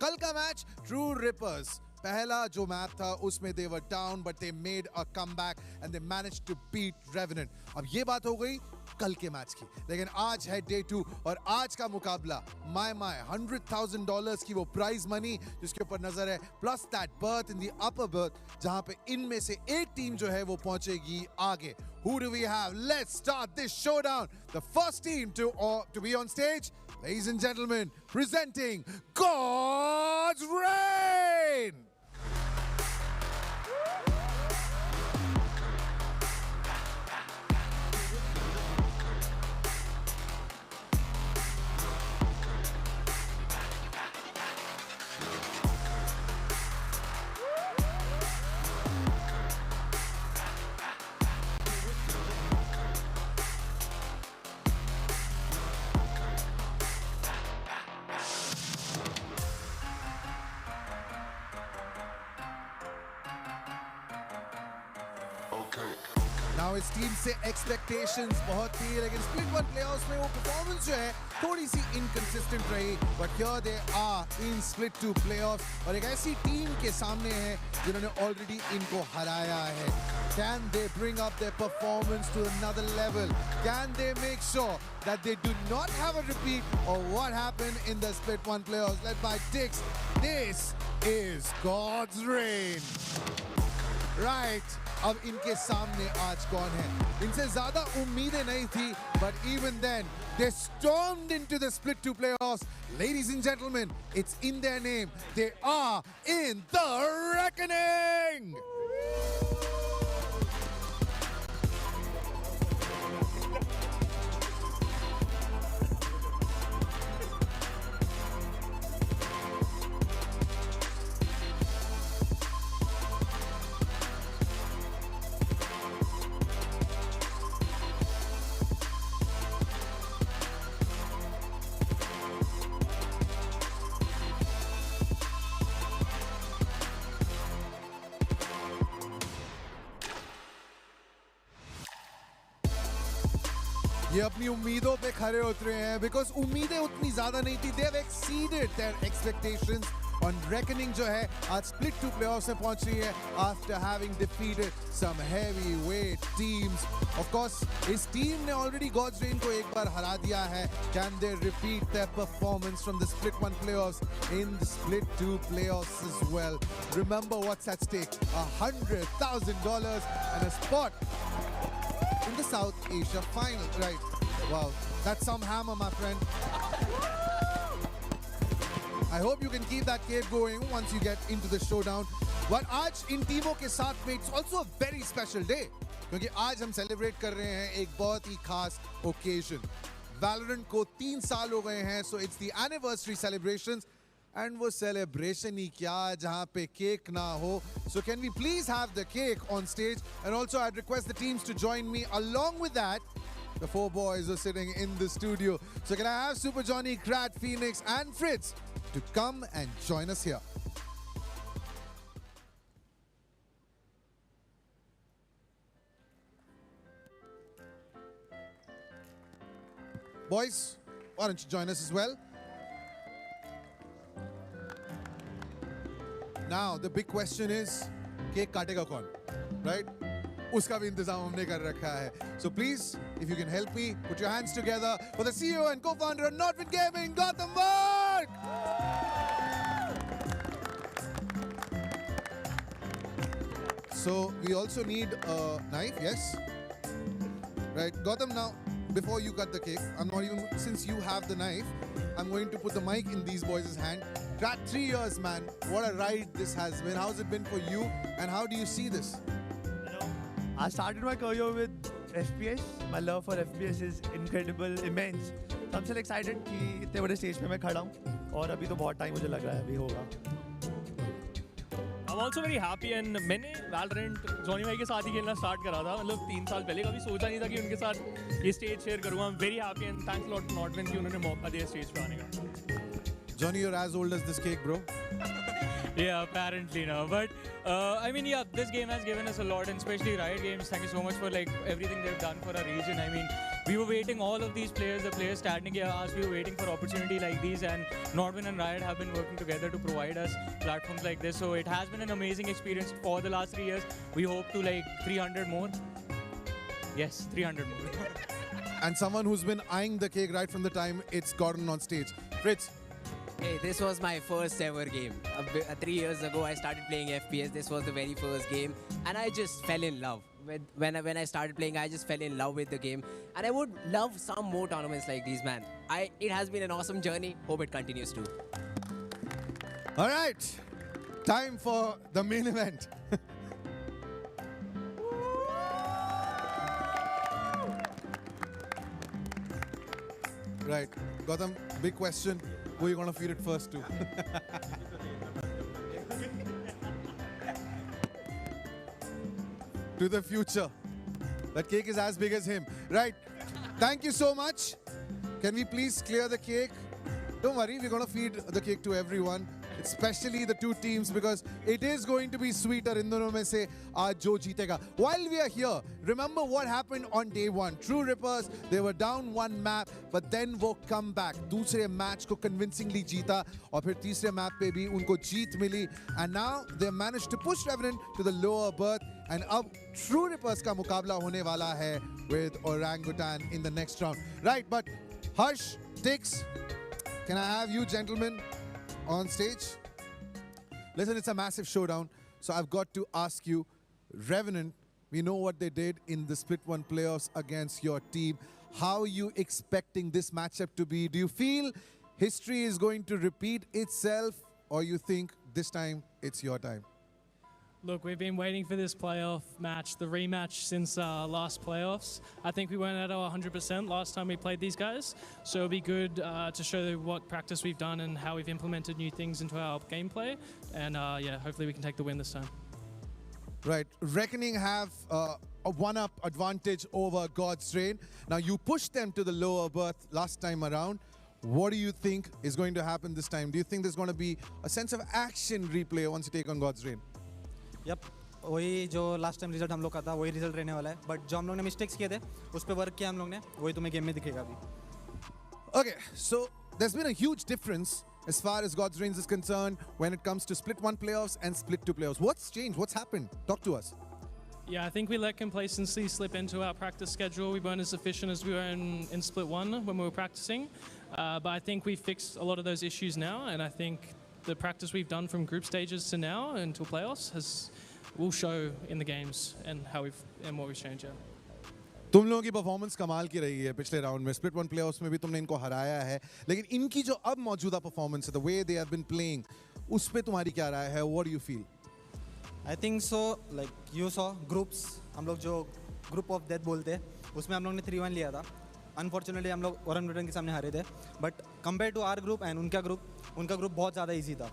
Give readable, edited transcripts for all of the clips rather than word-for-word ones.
कल का match true reapers, पहला जो मैप था उसमें they were down but they made a comeback and they managed to beat Revenant. अब ये बात हो गई कल के मैच की, लेकिन आज है डे 2 और आज का मुकाबला माय $100,000 की वो प्राइज मनी जिसके ऊपर नजर है, plus that birth in the upper berth जहां पे इनमें से एक टीम जो है वो पहुंचेगी आगे. Who do we have? Let's start this showdown. The first team to be on stage, ladies and gentlemen, presenting God's Reign. Now इस टीम से expectations बहुत थी, लेकिन split one playoffs में वो performance जो है थोड़ी सी inconsistent रही. But here they are in split two playoffs और एक ऐसी टीम के सामने है जिन्होंने already इनको हराया है. Can they bring up their performance to another level? Can they make sure that they do not have a repeat of what happened in the split one playoffs led by Dix? This is God's Reign. Right. अब इनके सामने आज कौन है? इनसे ज्यादा उम्मीदें नहीं थी, but even then they stormed into the split two playoffs. Ladies and gentlemen, it's in their name. They are in the reckoning. ये अपनी उम्मीदों पे खरे उतरे हैं बिकॉज उम्मीदें उतनी ज्यादा नहीं थी. They have exceeded their expectations. On reckoning जो है आज split two playoffs में पहुंच रही है after having defeated some heavyweight teams. Of course इस टीम ने already God's Reign को एक बार हरा दिया है. Can they repeat their performance from the split one playoffs in the split two playoffs as well? Remember what's at stake: $100,000 and a spot in the South Asia final, right? Wow, that's some hammer, my friend. I hope you can keep that cake going once you get into the showdown. But आज इन टीमों के साथ में it's also a very special day क्योंकि आज हम celebrate कर रहे हैं एक बहुत ही खास occasion. Valorant को 3 साल हो गए हैं, so it's the anniversary celebrations. And वो celebration ही क्या जहाँ पे केक ना हो. So can we please have the cake on stage? And also I'd request the teams to join me. Along with that, the 4 boys are sitting in the studio. So can I have Super Johnny, Krat, Phoenix and Fritz to come and join us here? Boys, why don't you join us as well? Now the big question is, cake काटेगा कौन, right? उसका भी इंतजाम हमने कर रखा है. So please, if you can help me, put your hands together for the CEO and co-founder of NODWIN Gaming, Gautam. So we also need a knife, yes? Right, Gautam, now before you cut the cake, since you have the knife, I'm going to put the mic in these boys' hand. Krat, 3 years, man. What a ride this has been. How's it been for you and how do you see this? I started my career with FPS. My love for FPS is incredible, immense. I'm still excited कि इतने बड़े stage पे मैं खड़ा हूँ और अभी तो बहुत टाइम मुझे लग रहा है अभी होगा. I'm also very happy and मैंने Valorant जॉनी भाई के साथ ही खेलना स्टार्ट करा था, मतलब 3 साल पहले. कभी सोचा नहीं था कि उनके साथ ये स्टेज शेयर करूँगा. I'm very happy and thanks a lot to NODWIN कि उन्होंने मौका दिया स्टेज पे आने का. Johnny, you're as old as this cake, bro. Yeah, apparently now. But I mean, yeah, this game has given us a lot, and especially Riot Games. Thank you so much for like everything they've done for our region. I mean, we were waiting, all of these players, the players standing here, us, we were waiting for opportunity like these, and NODWIN and Riot have been working together to provide us platforms like this. So it has been an amazing experience for the last 3 years. We hope to like 300 more. Yes, 300 more. And someone who's been eyeing the cake right from the time it's gotten on stage. Fritz. Hey, this was my first ever game. 3 years ago, I started playing FPS. This was the very first game, and I just fell in love. When I started playing, I just fell in love with the game, and I would love some more tournaments like these, man. It has been an awesome journey. Hope it continues too. All right, time for the main event. Right, Gautam, big question. Who are you going to feed it first to? To the future. That cake is as big as him. Right. Thank you so much. Can we please clear the cake? Don't worry, we're going to feed the cake to everyone, especially the two teams, because it is going to be sweeter in dono mein se aaj jo jeetega. While we are here, remember what happened on day one. True Rippers, they were down one map, but then वो come back. दूसरे match को convincingly जीता, और फिर तीसरे map पे भी उनको जीत मिली, and now they managed to push Revenant to the lower berth, and अब True Rippers का मुकाबला होने वाला है with Orangutan in the next round. Right, but Harsh, Tix, can I have you gentlemen on stage? Listen, it's a massive showdown, so I've got to ask you, Revenant, we know what they did in the Split 1 playoffs against your team. How are you expecting this matchup to be? Do you feel history is going to repeat itself, or you think this time it's your time? Look, we've been waiting for this playoff match, the rematch since last playoffs. I think we weren't at our 100% last time we played these guys, so it'll be good to show what practice we've done and how we've implemented new things into our gameplay. And yeah, hopefully we can take the win this time. Right. Reckoning have a one-up advantage over God's Reign. Now, you pushed them to the lower berth last time around. What do you think is going to happen this time? Do you think there's going to be a sense of action replay once you take on God's Reign? Yup वही जो last time result हम लोग का था वही result रहने वाला है बट जो हम लोग ने मिस्टेक्स किए थे उस पर वर्क किया हम लोग ने वही तुम्हें गेम में दिखेगा अभी Okay, so there's been a huge difference as far as God's Reigns is concerned when it comes to Split 1 playoffs and Split 2 playoffs. What's changed? What's happened? Talk to us. Yeah, I think we let complacency slip into our practice schedule. We weren't as efficient as we were in Split 1 when we were practicing. But I think we fixed a lot of those issues now, and I think the practice we've done from group stages to now until playoffs will show in the games and what we've changed. Yeah. तुम लोगों की performance कमाल की रही है पिछले round में split 1 playoffs में भी तुमने इनको हराया है लेकिन इनकी जो अब मौजूदा परफॉर्मेंस है the way they have been playing उस पे तुम्हारी क्या राय है what do you feel I think so like you saw groups हम लोग जो ग्रुप ऑफ डेथ बोलते हैं उसमें हम लोग ने 3-1 लिया था अनफॉर्चुनेटली हम लोग ओरेंगुटन के सामने हारे थे but compare to our group and उनका ग्रुप बहुत ज़्यादा ईजी था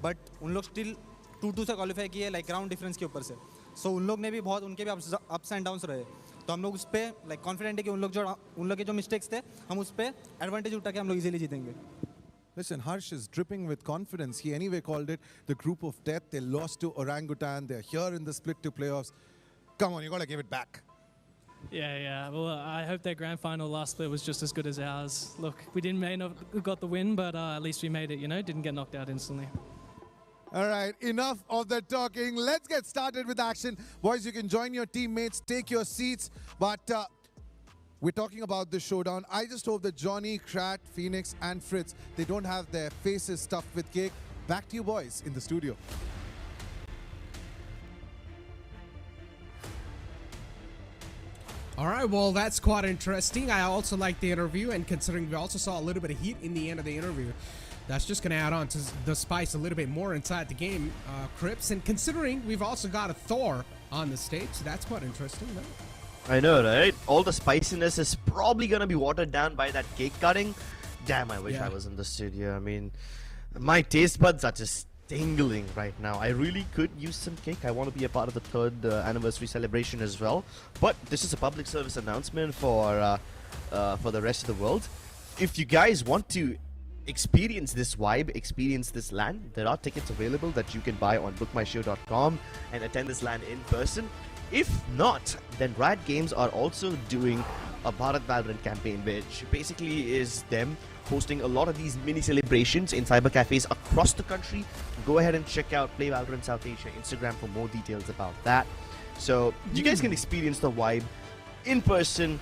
बट उन लोग स्टिल 2-2 से क्वालिफाई किए लाइक ग्राउंड डिफरेंस के ऊपर से सो उन लोग ने भी बहुत उनके भी अप्स एंड डाउन्स रहे तो हम लोग उस पर लाइक कॉन्फिडेंट है कि उन लोग के जो मिस्टेक्स थे हम उस पर एडवांटेज उठा के हम लोग इजीली जीतेंगे Listen, Harsh is dripping with confidence. He anyway called it the group of death. They lost to Orangutan. They're here in the split 2 playoffs. Come on, you got to give it back. Yeah. Well, I hope their grand final last split was just as good as ours. Look, we may not have got the win, but at least we made it, didn't get knocked out instantly. All right, enough of the talking. Let's get started with action. Boys, you can join your teammates, take your seats. But we're talking about the showdown. I just hope that Johnny, Krat, Phoenix, and Fritz, they don't have their faces stuffed with cake. Back to you boys in the studio. All right, well, that's quite interesting. I also like the interview, and considering we also saw a little bit of heat in the end of the interview, that's just going to add on to the spice a little bit more inside the game, Crips. And considering we've also got a Thor on the stage, so that's quite interesting, no? I know, right? All the spiciness is probably going to be watered down by that cake cutting. Damn, I wish I was in the studio. I mean, my taste buds are just tingling right now. I really could use some cake. I want to be a part of the 3rd anniversary celebration as well. But this is a public service announcement for the rest of the world. If you guys want to experience this vibe, experience this LAN, there are tickets available that you can buy on bookmyshow.com and attend this LAN in person. If not, then Riot Games are also doing a Bharat Valorant campaign, which basically is them hosting a lot of these mini celebrations in cyber cafes across the country. Go ahead and check out Play Valorant South Asia Instagram for more details about that. So you guys can experience the vibe in person,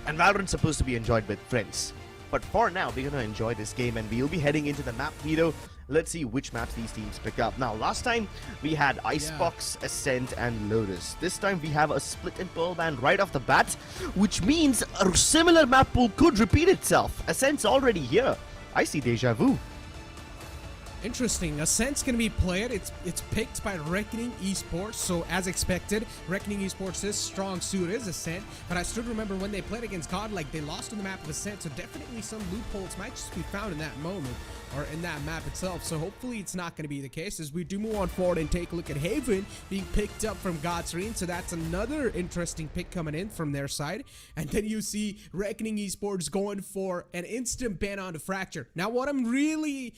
and Valorant's supposed to be enjoyed with friends. But for now, we're going to enjoy this game, and we'll be heading into the map veto. Let's see which maps these teams pick up. Now, last time we had Icebox, Ascent, and Lotus. This time we have a split and pearl band right off the bat, which means a similar map pool could repeat itself. Ascent's already here. I see deja vu. Interesting. Ascent's going to be played. It's picked by Reckoning Esports. So as expected, Reckoning Esports' strong suit is Ascent. But I still remember when they played against God, like they lost on the map of Ascent. So definitely some loopholes might just be found in that moment or in that map itself. So hopefully it's not going to be the case as we do move on forward and take a look at Haven being picked up from God's Reign. So that's another interesting pick coming in from their side. And then you see Reckoning Esports going for an instant ban on the Fracture. Now what I'm really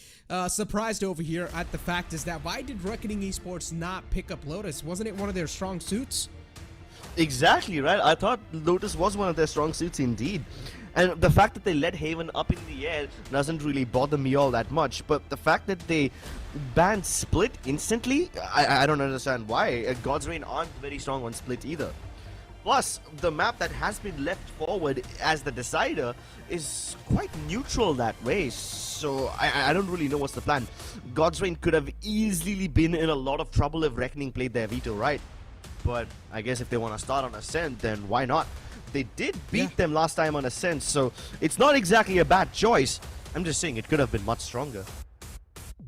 surprised over here at the fact is that why did Reckoning Esports not pick up Lotus? Wasn't it one of their strong suits? Exactly, right? I thought Lotus was one of their strong suits indeed. And the fact that they let Haven up in the air doesn't really bother me all that much. But the fact that they banned Split instantly, I don't understand why. God's Reign aren't very strong on Split either. Plus, the map that has been left forward as the decider is quite neutral that way. So I don't really know what's the plan. God's Reign could have easily been in a lot of trouble if Reckoning played their veto right. But I guess if they want to start on Ascent, then why not? They did beat them last time on Ascent, so it's not exactly a bad choice. I'm just saying it could have been much stronger.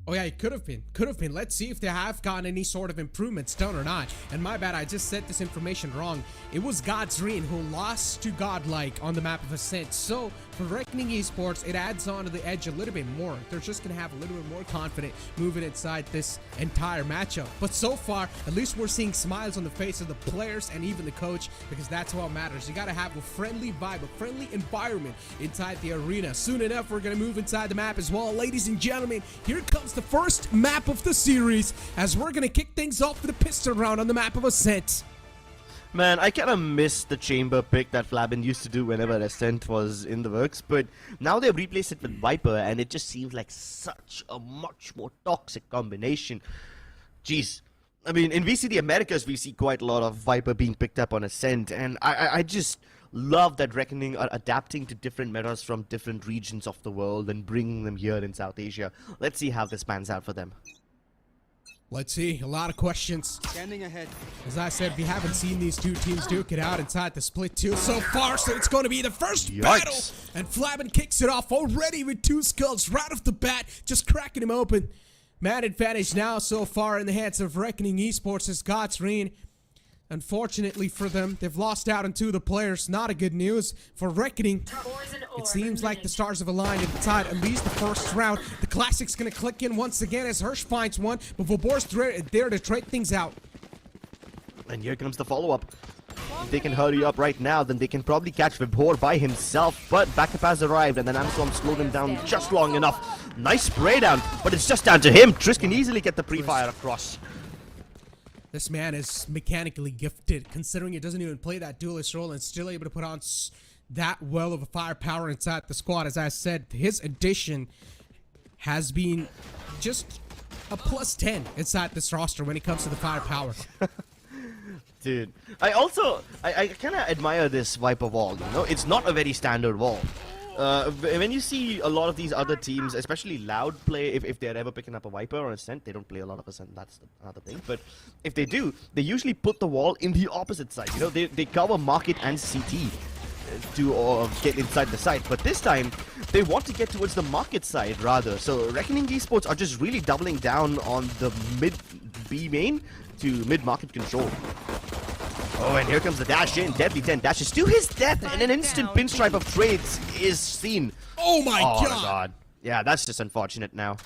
Oh yeah, it could have been. Could have been. Let's see if they have gotten any sort of improvements done or not. And my bad, I just said this information wrong. It was God's Reign who lost to Godlike on the map of Ascent. So for Reckoning Esports, it adds on to the edge a little bit more. They're just going to have a little bit more confident moving inside this entire matchup. But so far, at least we're seeing smiles on the face of the players and even the coach, because that's what matters. You got to have a friendly vibe, a friendly environment inside the arena. Soon enough, we're going to move inside the map as well. Ladies and gentlemen, here comes the first map of the series as we're gonna kick things off with a pistol round on the map of Ascent. Man, I kind of miss the chamber pick that Flabin used to do whenever Ascent was in the works, but now they've replaced it with Viper, and it just seems like such a much more toxic combination. Jeez. I mean, in VCD Americas, we see quite a lot of Viper being picked up on Ascent, and I just love that Reckoning are adapting to different metas from different regions of the world and bringing them here in South Asia. Let's see how this pans out for them. Let's see. A lot of questions. Standing ahead. As I said, we haven't seen these two teams duke it out inside the split 2 so far, so it's going to be the first battle. And Flabin kicks it off already with 2 skulls right off the bat, just cracking him open. Man advantage now so far in the hands of Reckoning Esports as God's Reign. Unfortunately for them, they've lost out on 2 of the players. Not a good news for Reckoning. It seems like the stars have aligned inside at least the first round. The Classic's gonna click in once again as Hirsch finds one, but Vabor's there to trade things out. And here comes the follow-up. If they can hurry up right now, then they can probably catch Vibhor by himself. But backup has arrived, and then Amstorm slowed him down just long enough. Nice spray down, but it's just down to him. Triss can easily get the pre-fire across. This man is mechanically gifted, considering he doesn't even play that duelist role and still able to put on that well of a firepower inside the squad. As I said, his addition has been just a plus 10 inside this roster when it comes to the firepower. Dude, I kind of admire this Viper wall, you know? It's not a very standard wall. When you see a lot of these other teams, especially Loud play, if they're ever picking up a Viper or Ascent, they don't play a lot of Ascent, that's another thing. But if they do, they usually put the wall in the opposite side, you know? They cover Market and CT to get inside the site. But this time, they want to get towards the Market side rather. So Reckoning Esports are just really doubling down on the mid B main to mid-market control. Oh, and here comes the dash in. Deadly 10 dashes to his death, and an instant pinstripe of trades is seen. Oh my god! Yeah, that's just unfortunate now.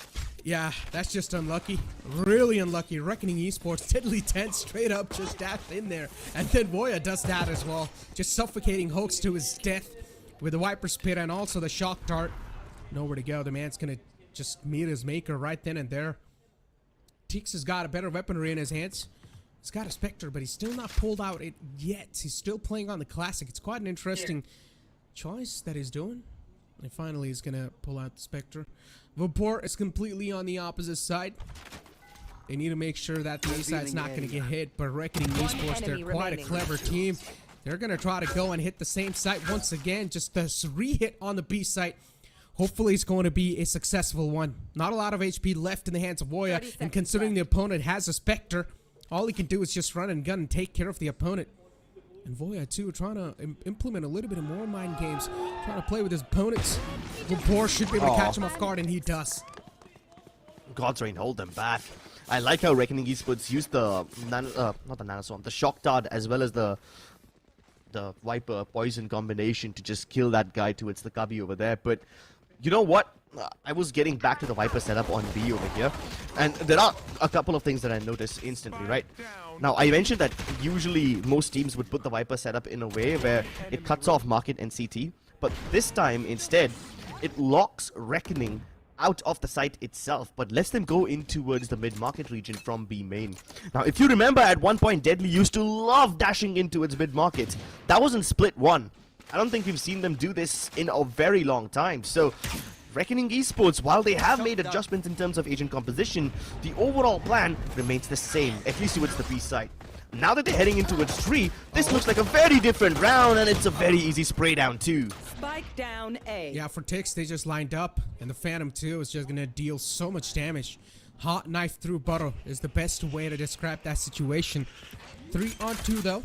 Yeah, that's just unlucky. Really unlucky. Reckoning Esports, Deadly 10 straight up just dashed in there. And then Voya does that as well. Just suffocating Hoax to his death with the Viper Spit and also the Shock Dart. Nowhere to go. The man's gonna just meet his maker right then and there. Tix has got a better weaponry in his hands. He's got a Spectre, but he's still not pulled out it yet. He's still playing on the Classic. It's quite an interesting choice that he's doing. And finally, he's gonna pull out the Spectre. Vapor is completely on the opposite side. They need to make sure that the A side's not gonna get hit. But Reckoning Esports, they're quite a clever team. They're gonna try to go and hit the same site once again. Just the re-hit on the B site. Hopefully, it's going to be a successful one. Not a lot of HP left in the hands of Voya, and considering the opponent has a Spectre, all he can do is just run and gun and take care of the opponent. And Voya, too, trying to implement a little bit of more mind games, trying to play with his opponents. Vapor should be able to catch him off guard, and he does. God's Reign hold them back. I like how Reckoning Esports used the not the nanoswarm, the shock dart, as well as the Viper poison combination to just kill that guy towards the cubby over there. But you know what? I was getting back to the Viper setup on B over here, and there are a couple of things that I noticed instantly, right? Now, I mentioned that usually most teams would put the Viper setup in a way where it cuts off Market and CT, but this time, instead, it locks Reckoning out of the site itself, but lets them go in towards the mid-market region from B main. Now, if you remember, at one point, Deadly used to love dashing in towards mid-market. That was in Split 1. I don't think we've seen them do this in a very long time, so Reckoning Esports, while they have made adjustments in terms of agent composition, the overall plan remains the same, at least towards the B side. Now that they're heading in towards 3, this looks like a very different round, and it's a very easy spray down too. Spike down A. Yeah, for Tix, they just lined up, and the Phantom 2 is just gonna deal so much damage. Hot knife through butter is the best way to describe that situation. 3 on 2 though,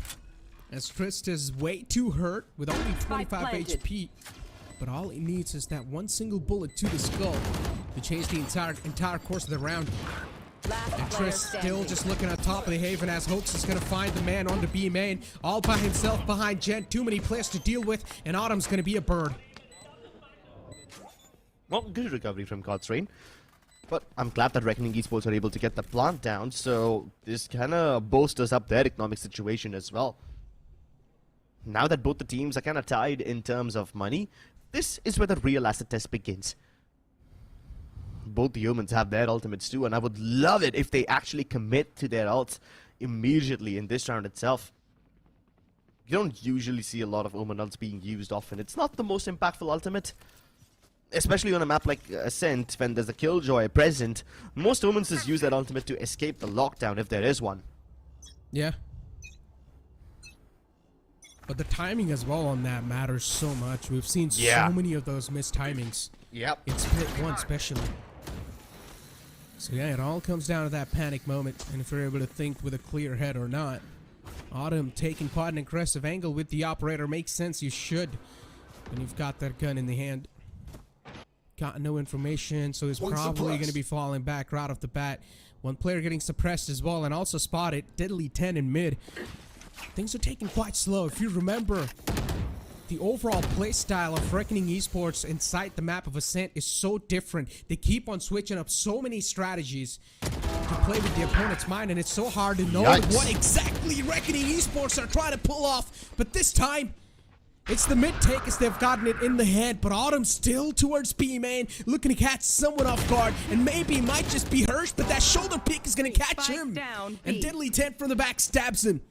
as Trist is way too hurt with only 25 HP. But all he needs is that one single bullet to the skull to change the entire course of the round. And Trist still just looking at top of the Haven as Hoax is going to find the man on the B main. All by himself behind Gent. Too many players to deal with, and Autumn's going to be a bird. Well, good recovery from God's Reign. But I'm glad that Reckoning Esports are able to get the plant down, so this kind of bolsters up their economic situation as well. Now that both the teams are kind of tied in terms of money, this is where the real asset test begins. Both the humans have their ultimates too, and I would love it if they actually commit to their ults immediately in this round itself. You don't usually see a lot of Omen ults being used often. It's not the most impactful ultimate. Especially on a map like Ascent, when there's a Killjoy present, most Omens just use that ultimate to escape the lockdown if there is one. Yeah. But the timing as well on that matters so much. We've seen so many of those missed timings. Yep. In Split 1 especially. So yeah, it all comes down to that panic moment, and if you're able to think with a clear head or not. Autumn taking quite an aggressive angle with the operator makes sense, you should. When you've got that gun in the hand. Got no information, so he's probably going to be falling back right off the bat. One player getting suppressed as well, and also spotted. Deadly 10 in mid. Things are taking quite slow. If you remember, the overall play style of Reckoning Esports inside the map of Ascent is so different. They keep on switching up so many strategies to play with the opponent's mind, and it's so hard to know what exactly Reckoning Esports are trying to pull off. But this time, it's the mid take as they've gotten it in the hand, but Autumn still towards B main, looking to catch someone off guard, and maybe it might just be Hirsch, but that shoulder pick is going to catch him. And Deadly 10 from the back stabs him.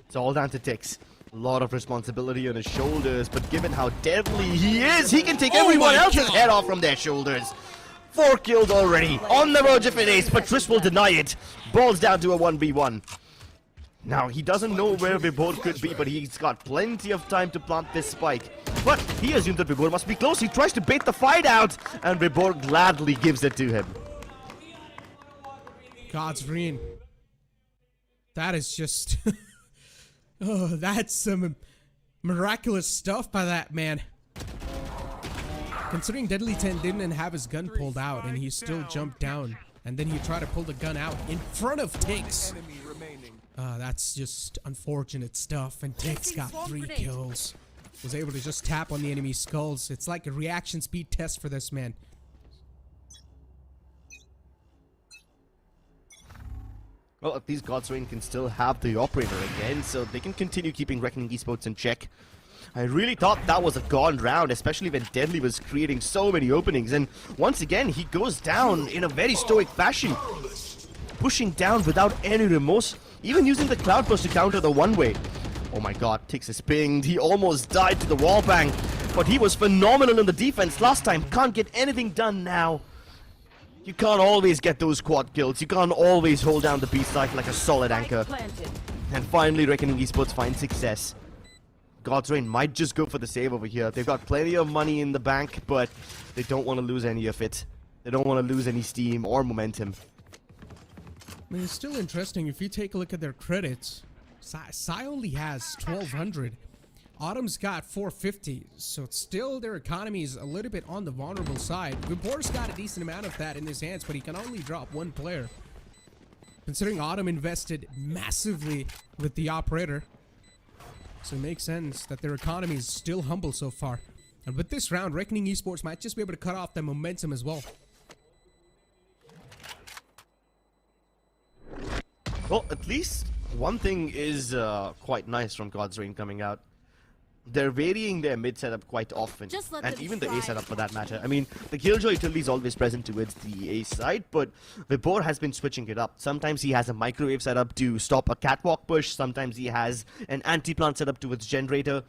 It's all down to Tix. A lot of responsibility on his shoulders, but given how deadly he is, he can take everyone else's head off from their shoulders. 4 kills already, on the verge of an ace, but Trish will deny it. Balls down to a 1v1. Now, he doesn't know where Vibor could be, but he's got plenty of time to plant this spike. But he assumes that Vibor must be close. He tries to bait the fight out, and Vibor gladly gives it to him. God's Reign. That is just... oh, that's some miraculous stuff by that man. Considering Deadly 10 didn't have his gun pulled out, and he still jumped down. And then he tried to pull the gun out in front of Tix. That's just unfortunate stuff, and Tix got 3 kills. Was able to just tap on the enemy's skulls. It's like a reaction speed test for this man. Well, at least God's Reign can still have the operator again, so they can continue keeping Reckoning Esports in check. I really thought that was a gone round, especially when Deadly was creating so many openings, and once again, he goes down in a very stoic fashion. Pushing down without any remorse, even using the cloud burst to counter the one-way. Oh my god, Tix is pinged. He almost died to the wall bang, but he was phenomenal in the defense last time. Can't get anything done now. You can't always get those quad kills. You can't always hold down the B site like a solid anchor. And finally, Reckoning Esports finds success. God's Reign might just go for the save over here. They've got plenty of money in the bank, but they don't want to lose any of it. They don't want to lose any steam or momentum. I mean, it's still interesting if you take a look at their credits. Sai only has 1,200. Autumn's got 450, so still their economy is a little bit on the vulnerable side. Vibor's got a decent amount of that in his hands, but he can only drop one player. Considering Autumn invested massively with the operator, so it makes sense that their economy is still humble so far. And with this round, Reckoning Esports might just be able to cut off their momentum as well. Well, at least one thing is quite nice from God's Reign coming out. They're varying their mid setup quite often, and even the A setup for that matter. I mean, the Killjoy utility is always present towards the A side, but Vibor has been switching it up. Sometimes he has a microwave setup to stop a catwalk push, sometimes he has an anti-plant setup towards generator.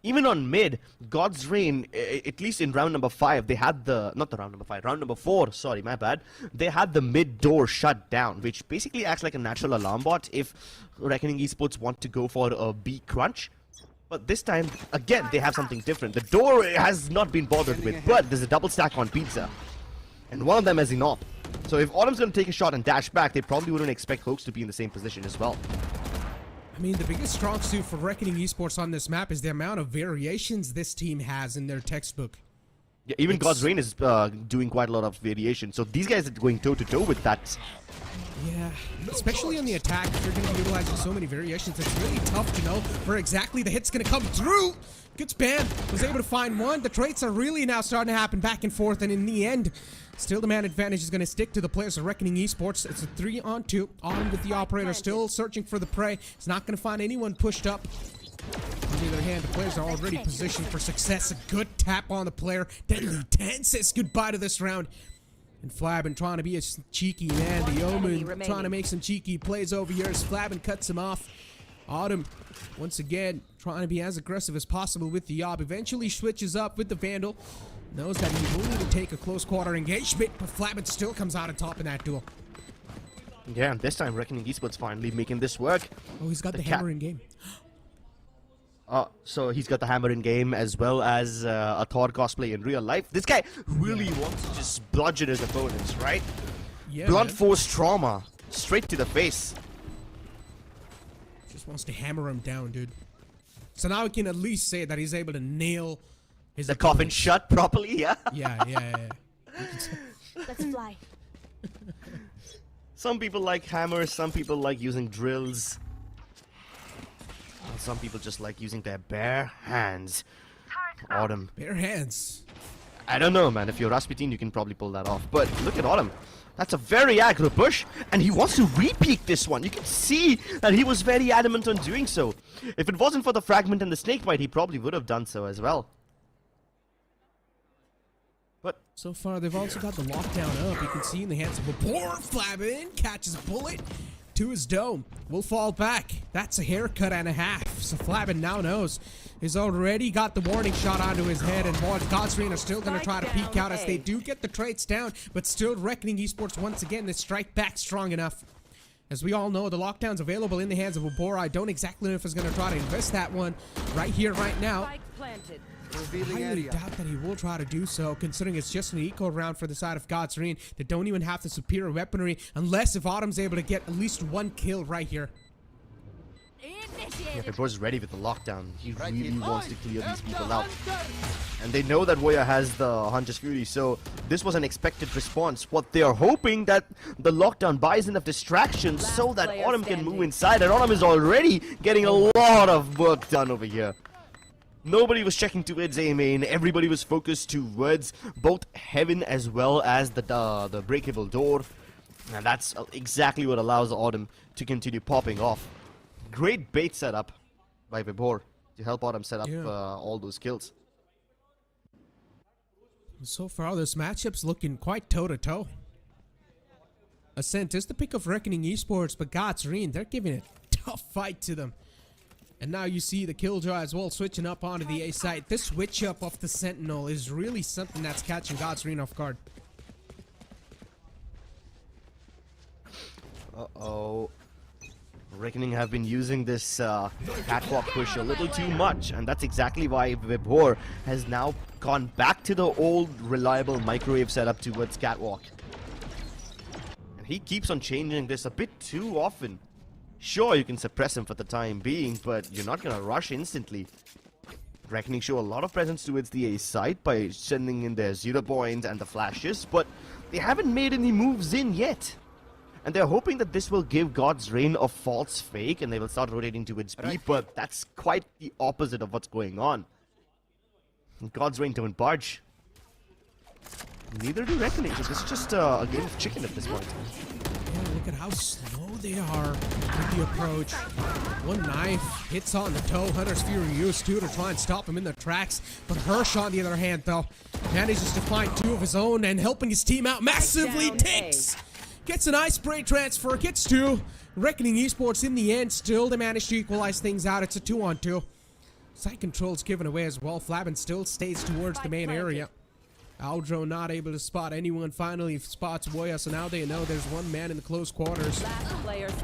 Even on mid, God's Reign, at least in round number 5, they had the, not the round number 5, round number 4, sorry, my bad. They had the mid door shut down, which basically acts like a natural alarm bot if Reckoning Esports want to go for a B crunch. But this time, again, they have something different. The door has not been bothered with, but there's a double stack on pizza. And one of them has an op. So if Autumn's going to take a shot and dash back, they probably wouldn't expect Hoax to be in the same position as well. I mean, the biggest strong suit for Reckoning Esports on this map is the amount of variations this team has in their textbook. Yeah, even God's Reign is doing quite a lot of variation. So these guys are going toe-to-toe with that. Yeah, especially on the attack, if you're going to be utilizing so many variations, it's really tough to know where exactly the hit's going to come through. Good span, was able to find one. The traits are really now starting to happen back and forth, and in the end, still the man advantage is going to stick to the players of Reckoning Esports. It's a 3-on-2, on with the operator, still searching for the prey. It's not going to find anyone pushed up. On the other hand, the players are already positioned for success. A good tap on the player. Deadly 10 says goodbye to this round. And Flabin trying to be a cheeky man. The Omen trying to make some cheeky plays over here as Flabin cuts him off. Autumn, once again, trying to be as aggressive as possible with the Yob. Eventually switches up with the Vandal. Knows that he will need to take a close quarter engagement, but Flabin still comes out on top in that duel. Yeah, and this time Reckoning Esports finally making this work. Oh, he's got the hammer in game. So he's got the hammer in game as well as a Thor cosplay in real life. This guy really wants to just bludgeon his opponents, right? Yeah, Blunt force trauma straight to the face. Just wants to hammer him down, dude. So now we can at least say that he's able to nail his coffin shut properly, yeah? Yeah. Let's fly. Some people like hammers, some people like using drills. Some people just like using their bare hands. Autumn. Bare hands. I don't know, man. If you're Rasputin, you can probably pull that off. But look at Autumn. That's a very aggro push, and he wants to re-peek this one. You can see that he was very adamant on doing so. If it wasn't for the fragment and the snake bite, he probably would have done so as well. But so far, they've also got the lockdown up. You can see in the hands of a poor Flabin catches a bullet to his dome. Will fall back. That's a haircut and a half. So Flabin now knows he's already got the warning shot onto his head, and God's Reign are still going to try to peek out as they do get the traits down, but still Reckoning Esports once again, they strike back strong enough. As we all know, the lockdown's available in the hands of Obora. I don't exactly know if he's going to try to invest that one right here, right now. I highly doubt that he will try to do so, considering it's just an eco round for the side of God's Reign. They don't even have the superior weaponry, unless if Autumn's able to get at least one kill right here. Yeah, Vibor's ready with the lockdown. He really wants to clear these people out. And they know that Voya has the Hunter's Fury, so this was an expected response. What they are hoping that the lockdown buys enough distraction so that Autumn can move inside, and Autumn is already getting a lot of work done over here. Nobody was checking towards A main. Everybody was focused towards both Heaven as well as the breakable door. And that's exactly what allows Autumn to continue popping off. Great bait setup by Vibor to help Autumn set up all those kills. So far, this matchup's looking quite toe-to-toe. Ascent is the pick of Reckoning Esports, but God's Reign, they're giving a tough fight to them. And now you see the Killjoy as well switching up onto the A side. This switch up of the Sentinel is really something that's catching godsRAIN off guard. Uh-oh. Reckoning have been using this catwalk push a little too much, and that's exactly why Vibhor has now gone back to the old reliable microwave setup towards catwalk. And he keeps on changing this a bit too often. Sure, you can suppress him for the time being, but you're not gonna rush instantly. Reckoning show a lot of presence towards the A side by sending in their 0 points and the flashes, but they haven't made any moves in yet. And they're hoping that this will give godsRAIN a false fake and they will start rotating towards B, but that's quite the opposite of what's going on. And godsRAIN don't budge. Neither do Reckoning, so this is just a game of chicken at this point. Yeah, look at how slow they are with the approach. One knife hits on the toe. Hunter's Fury used to try and stop him in the tracks. But Hirsch, on the other hand, though, manages to find 2 of his own and helping his team out massively. Ticks gets a nice spray transfer, gets 2. Reckoning Esports in the end, still they manage to equalize things out. It's a 2-on-2. Side control's given away as well. Flabin still stays towards the main area. Aldro not able to spot anyone. Finally spots Voya, so now they know there's one man in the close quarters.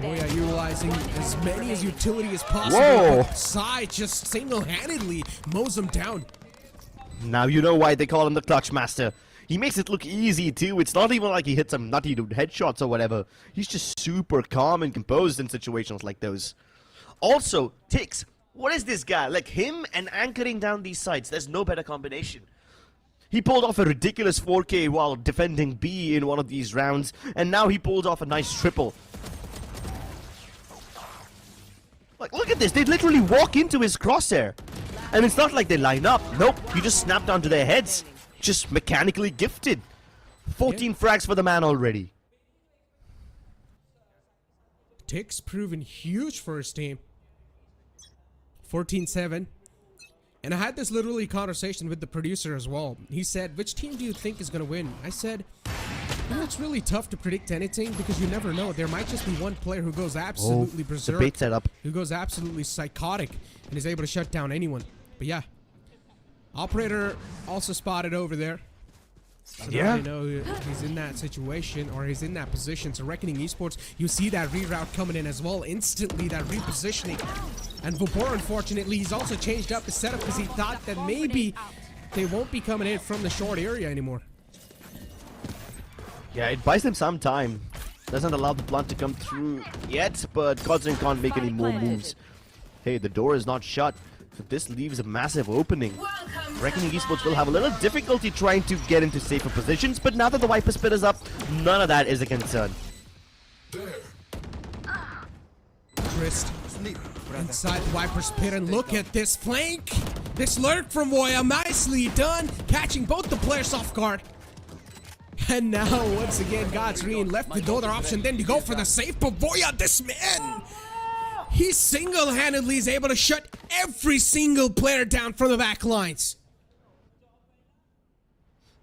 Voya utilizing as many as utility as possible. Whoa! Side just single-handedly mows him down. Now you know why they call him the Clutch Master. He makes it look easy too. It's not even like he hits some nutty headshots or whatever. He's just super calm and composed in situations like those. Also, Tix, what is this guy? Like him and anchoring down these sides, there's no better combination. He pulled off a ridiculous 4K while defending B in one of these rounds, and now he pulled off a nice triple. Like, look at this, they literally walk into his crosshair. And it's not like they line up. Nope, he just snapped onto their heads. Just mechanically gifted. 14 frags for the man already. Tick's proven huge for his team. 14-7. And I had this literally conversation with the producer as well. He said, which team do you think is going to win? I said, you know, it's really tough to predict anything because you never know. There might just be one player who goes absolutely berserk. Debate setup. Who goes absolutely psychotic and is able to shut down anyone. But yeah. Operator also spotted over there. So now they know he's in that situation or he's in that position. So Reckoning Esports, you see that reroute coming in as well. Instantly, that repositioning. And Vibhor, unfortunately, he's also changed up the setup because he thought that maybe they won't be coming in from the short area anymore. Yeah, it buys them some time. Doesn't allow the blunt to come through yet, but godsRAIN can't make any more moves. Hey, the door is not shut. So this leaves a massive opening. Reckoning Esports will have a little difficulty trying to get into safer positions, but now that the Viper Spit is up, none of that is a concern. Trist inside the Viper's pit, and look at this flank. This lurk from Voya, nicely done, catching both the players off guard. And now, once again, godsRAIN left the other option then to go for the safe, but Voya, this man, he single-handedly is able to shut every single player down from the back lines.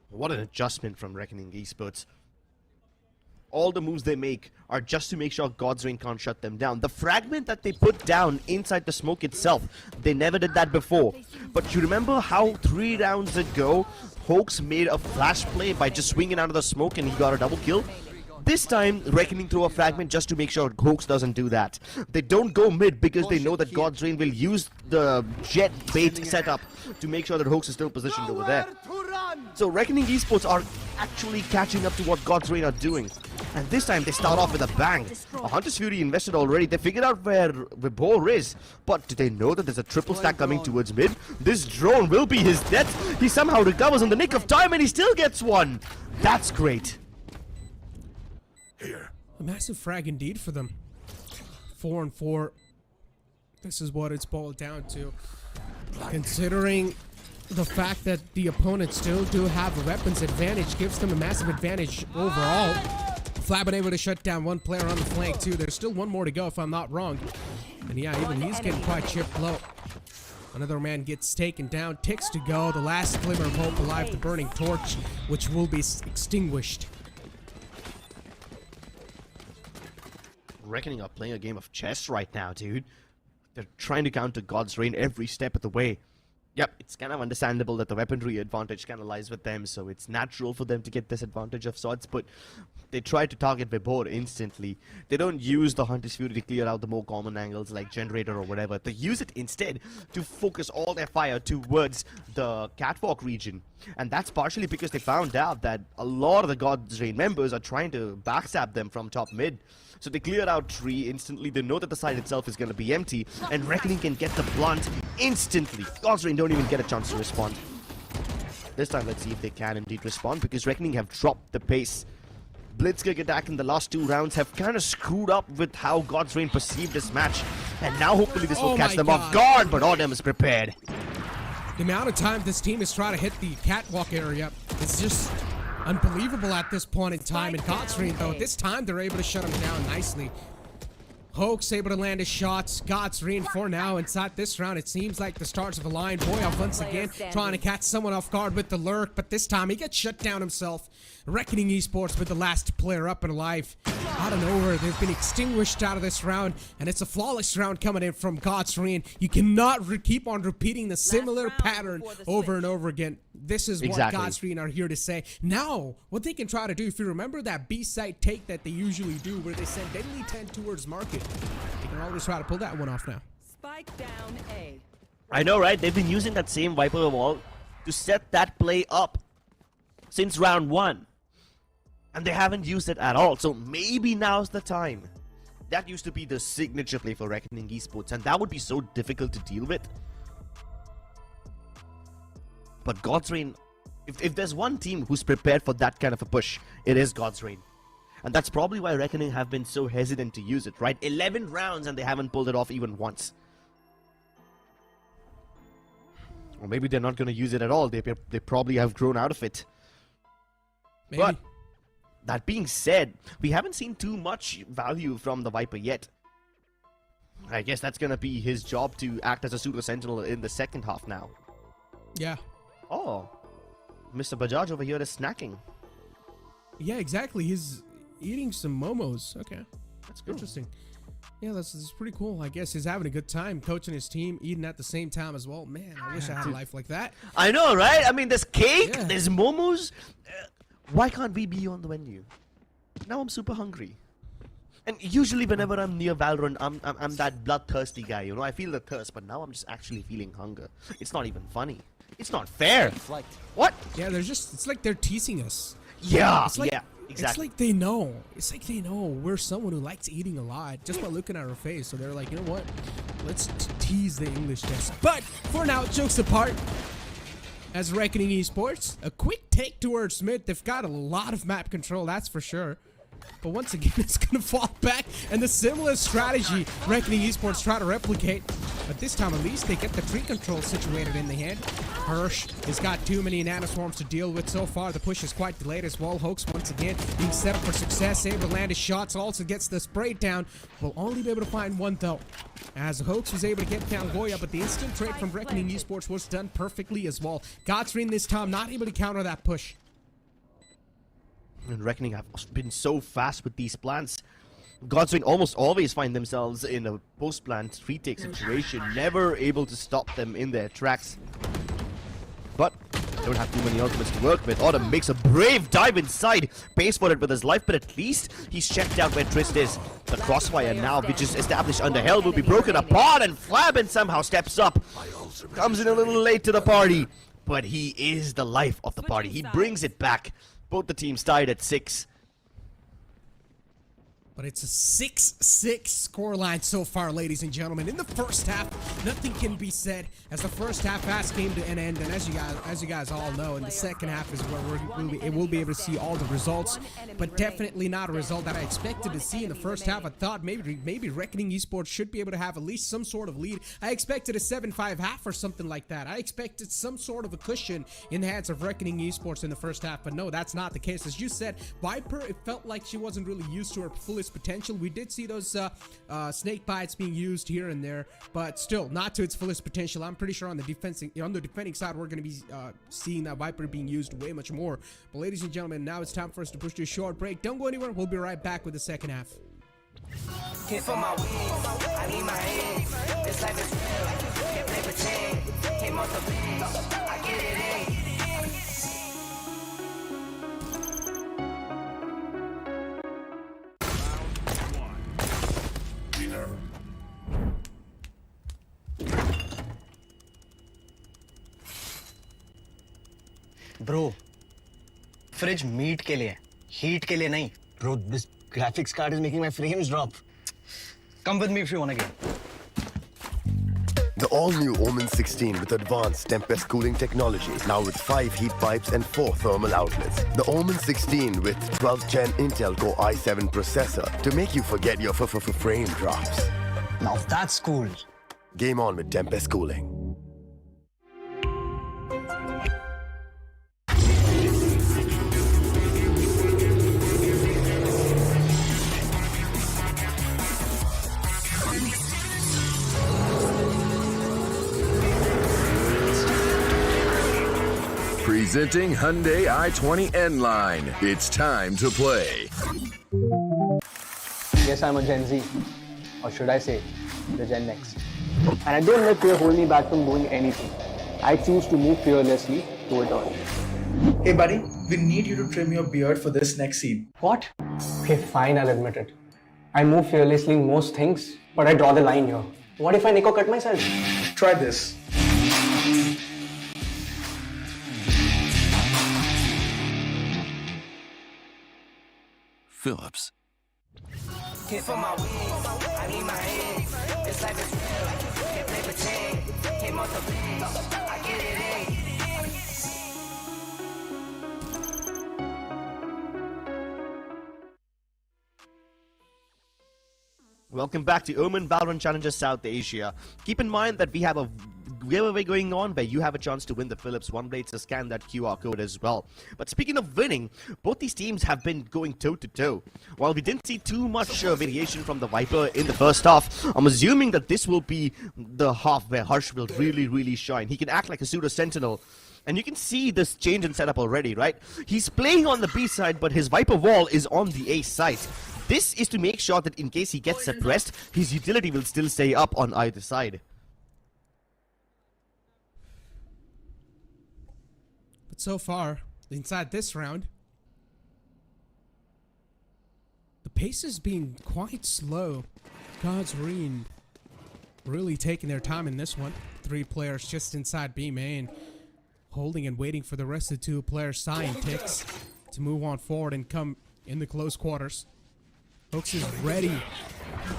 What an adjustment from Reckoning Esports. All the moves they make are just to make sure godsRAIN can't shut them down. The fragment that they put down inside the smoke itself, they never did that before. But you remember how 3 rounds ago, Hoax made a flash play by just swinging out of the smoke and he got a double kill? This time, Reckoning throw a fragment just to make sure Hoax doesn't do that. They don't go mid because they know that godsRAIN will use the jet bait setup to make sure that Hoax is still positioned over there. So Reckoning Esports are actually catching up to what godsRAIN are doing. And this time they start off with a bang. A Hunter's Fury invested already. They figured out where Vibhor is. But do they know that there's a triple stack coming towards mid? This drone will be his death. He somehow recovers in the nick of time and he still gets one. That's great. A massive frag indeed for them. 4-4. This is what it's boiled down to. Considering the fact that the opponents still do have a weapons advantage, gives them a massive advantage overall. Flabin able to shut down one player on the flank too. There's still one more to go if I'm not wrong. And yeah, even he's getting quite chipped low. Another man gets taken down. Ticks to go. The last glimmer of hope alive, the burning torch, which will be extinguished. Reckoning are playing a game of chess right now, dude. They're trying to counter God's Reign every step of the way. Yep, it's kind of understandable that the weaponry advantage kind of lies with them, so it's natural for them to get this advantage of sorts, but they try to target Vibor instantly. They don't use the Hunter's Fury to clear out the more common angles like Generator or whatever. They use it instead to focus all their fire towards the Catwalk region. And that's partially because they found out that a lot of the God's Reign members are trying to backstab them from top mid. So they clear out tree instantly. They know that the side itself is going to be empty, and Reckoning can get the blunt instantly. God's Reign don't even get a chance to respond. This time, let's see if they can indeed respond, because Reckoning have dropped the pace. Blitzkrieg attack in the last 2 rounds have kind of screwed up with how God's Reign perceived this match, and now hopefully this will catch them off guard, but Odem is prepared. The amount of time this team is trying to hit the catwalk area is just unbelievable at this point in time. And God's Reign, though, this time they're able to shut him down nicely. Hoax able to land his shots. God's Reign for now inside this round. It seems like the stars of the line. Boyoff once again trying to catch someone off guard with the lurk, but this time he gets shut down himself. Reckoning Esports with the last player up and alive. Out of nowhere, they've been extinguished out of this round, and it's a flawless round coming in from God's Reign. You cannot keep on repeating the similar pattern over and over again. This is what God's Reign are here to say. Now, what they can try to do, if you remember that B-side take that they usually do where they send Deadly 10 towards market, they can always try to pull that one off now. Spike down A. I know, right? They've been using that same Viper wall to set that play up since round 1. And they haven't used it at all, so maybe now's the time. That used to be the signature play for Reckoning Esports, and that would be so difficult to deal with. But God's Reign, if there's one team who's prepared for that kind of a push, it is God's Reign. And that's probably why Reckoning have been so hesitant to use it, right? 11 rounds and they haven't pulled it off even once. Or maybe they're not going to use it at all. They probably have grown out of it. Maybe. But that being said, we haven't seen too much value from the Viper yet. I guess that's going to be his job to act as a pseudo sentinel in the second half now. Yeah. Oh, Mr. Bajaj over here is snacking. Yeah, exactly. He's eating some momos. Okay. That's good. Interesting. Yeah, that's pretty cool. I guess he's having a good time coaching his team, eating at the same time as well. Man, I wish I had a life like that. I know, right? I mean, there's cake, there's momos. Why can't we be on the menu? Now I'm super hungry. And usually whenever I'm near Valorant, I'm that bloodthirsty guy, you know? I feel the thirst, but now I'm just actually feeling hunger. It's not even funny. It's not fair. What? Yeah, it's like they're teasing us. Yeah, it's like, yeah, exactly. It's like they know. It's like they know we're someone who likes eating a lot just by looking at our face. So they're like, you know what? Let's tease the English test. But for now, jokes apart, as Reckoning Esports, a quick take towards mid. They've got a lot of map control, that's for sure. But once again, it's going to fall back. And the similar strategy Reckoning Esports try to replicate. But this time, at least, they get the tree control situated in the hand. Hirsch has got too many nanoswarms to deal with so far. The push is quite delayed as well. Hoax, once again, being set up for success. Able to land his shots. Also gets the spray down. Will only be able to find one, though. As Hoax was able to get down Goya, but the instant trade from Reckoning Esports was done perfectly as well. God's Reign this time not able to counter that push. And Reckoning have been so fast with these plants. God's Reign almost always find themselves in a post-plant retake situation, never able to stop them in their tracks. But they don't have too many ultimates to work with. Autumn makes a brave dive inside, pays for it with his life, but at least he's checked out where Trist is. The crossfire now, which is established under Hell, will be broken apart, and Flabin somehow steps up. Comes in a little late to the party, but he is the life of the party. He brings it back. Both the teams tied at 6. But it's a 6-6 scoreline so far, ladies and gentlemen. In the first half, nothing can be said as the first half fast came to an end. And as you guys all know, in the second half is where we'll be able to see all the results. But definitely not a result that I expected to see in the first half. I thought maybe Reckoning Esports should be able to have at least some sort of lead. I expected a 7-5 half or something like that. I expected some sort of a cushion in the hands of Reckoning Esports in the first half. But no, that's not the case. As you said, Viper, it felt like she wasn't really used to her fullest potential. We did see those snake bites being used here and there, but still not to its fullest potential. I'm pretty sure on the defending side, we're going to be seeing that Viper being used way much more. But ladies and gentlemen, now it's time for us to push to a short break. Don't go anywhere. We'll be right back with the second half. Hit for my wings, I need my hands. This life is real, can't play pretend. Came off the bench, I get it in. Bro, fridge meat के लिए, heat के लिए नहीं. Bro, this graphics card is making my frames drop. Come with me if you want to game. The all-new Omen 16 with advanced Tempest cooling technology, now with 5 heat pipes and 4 thermal outlets. The Omen 16 with 12th Gen Intel Core i7 processor to make you forget your frame drops. Now that's cool. Game on with Tempest cooling. Presenting Hyundai i20 N-Line. It's time to play. Yes, I'm a Gen Z. Or should I say, the Gen X. And I don't let fear hold me back from doing anything. I choose to move fearlessly through it all. Hey buddy, we need you to trim your beard for this next scene. What? Okay, fine, I'll admit it. I move fearlessly in most things, but I draw the line here. What if I Nico cut myself? Try this. Phillips. Hit for my wings, I need my hands. This life is real, can't play pretend. Came off the bench, I get it in. Welcome back to Omen Valorant Challenger South Asia. Keep in mind that we have a giveaway going on where you have a chance to win the Philips One Blade, so scan that QR code as well. But speaking of winning, both these teams have been going toe-to-toe. While we didn't see too much variation from the Viper in the first half, I'm assuming that this will be the half where Harsh will really shine. He can act like a pseudo-sentinel. And you can see this change in setup already, right? He's playing on the B side, but his Viper wall is on the A side. This is to make sure that in case he gets suppressed, his utility will still stay up on either side. But so far, inside this round, the pace has been quite slow. God's Reen really taking their time in this one. 3 players just inside B main, holding and waiting for the rest of the 2 players, Scientix, to move on forward and come in the close quarters. Hooks is ready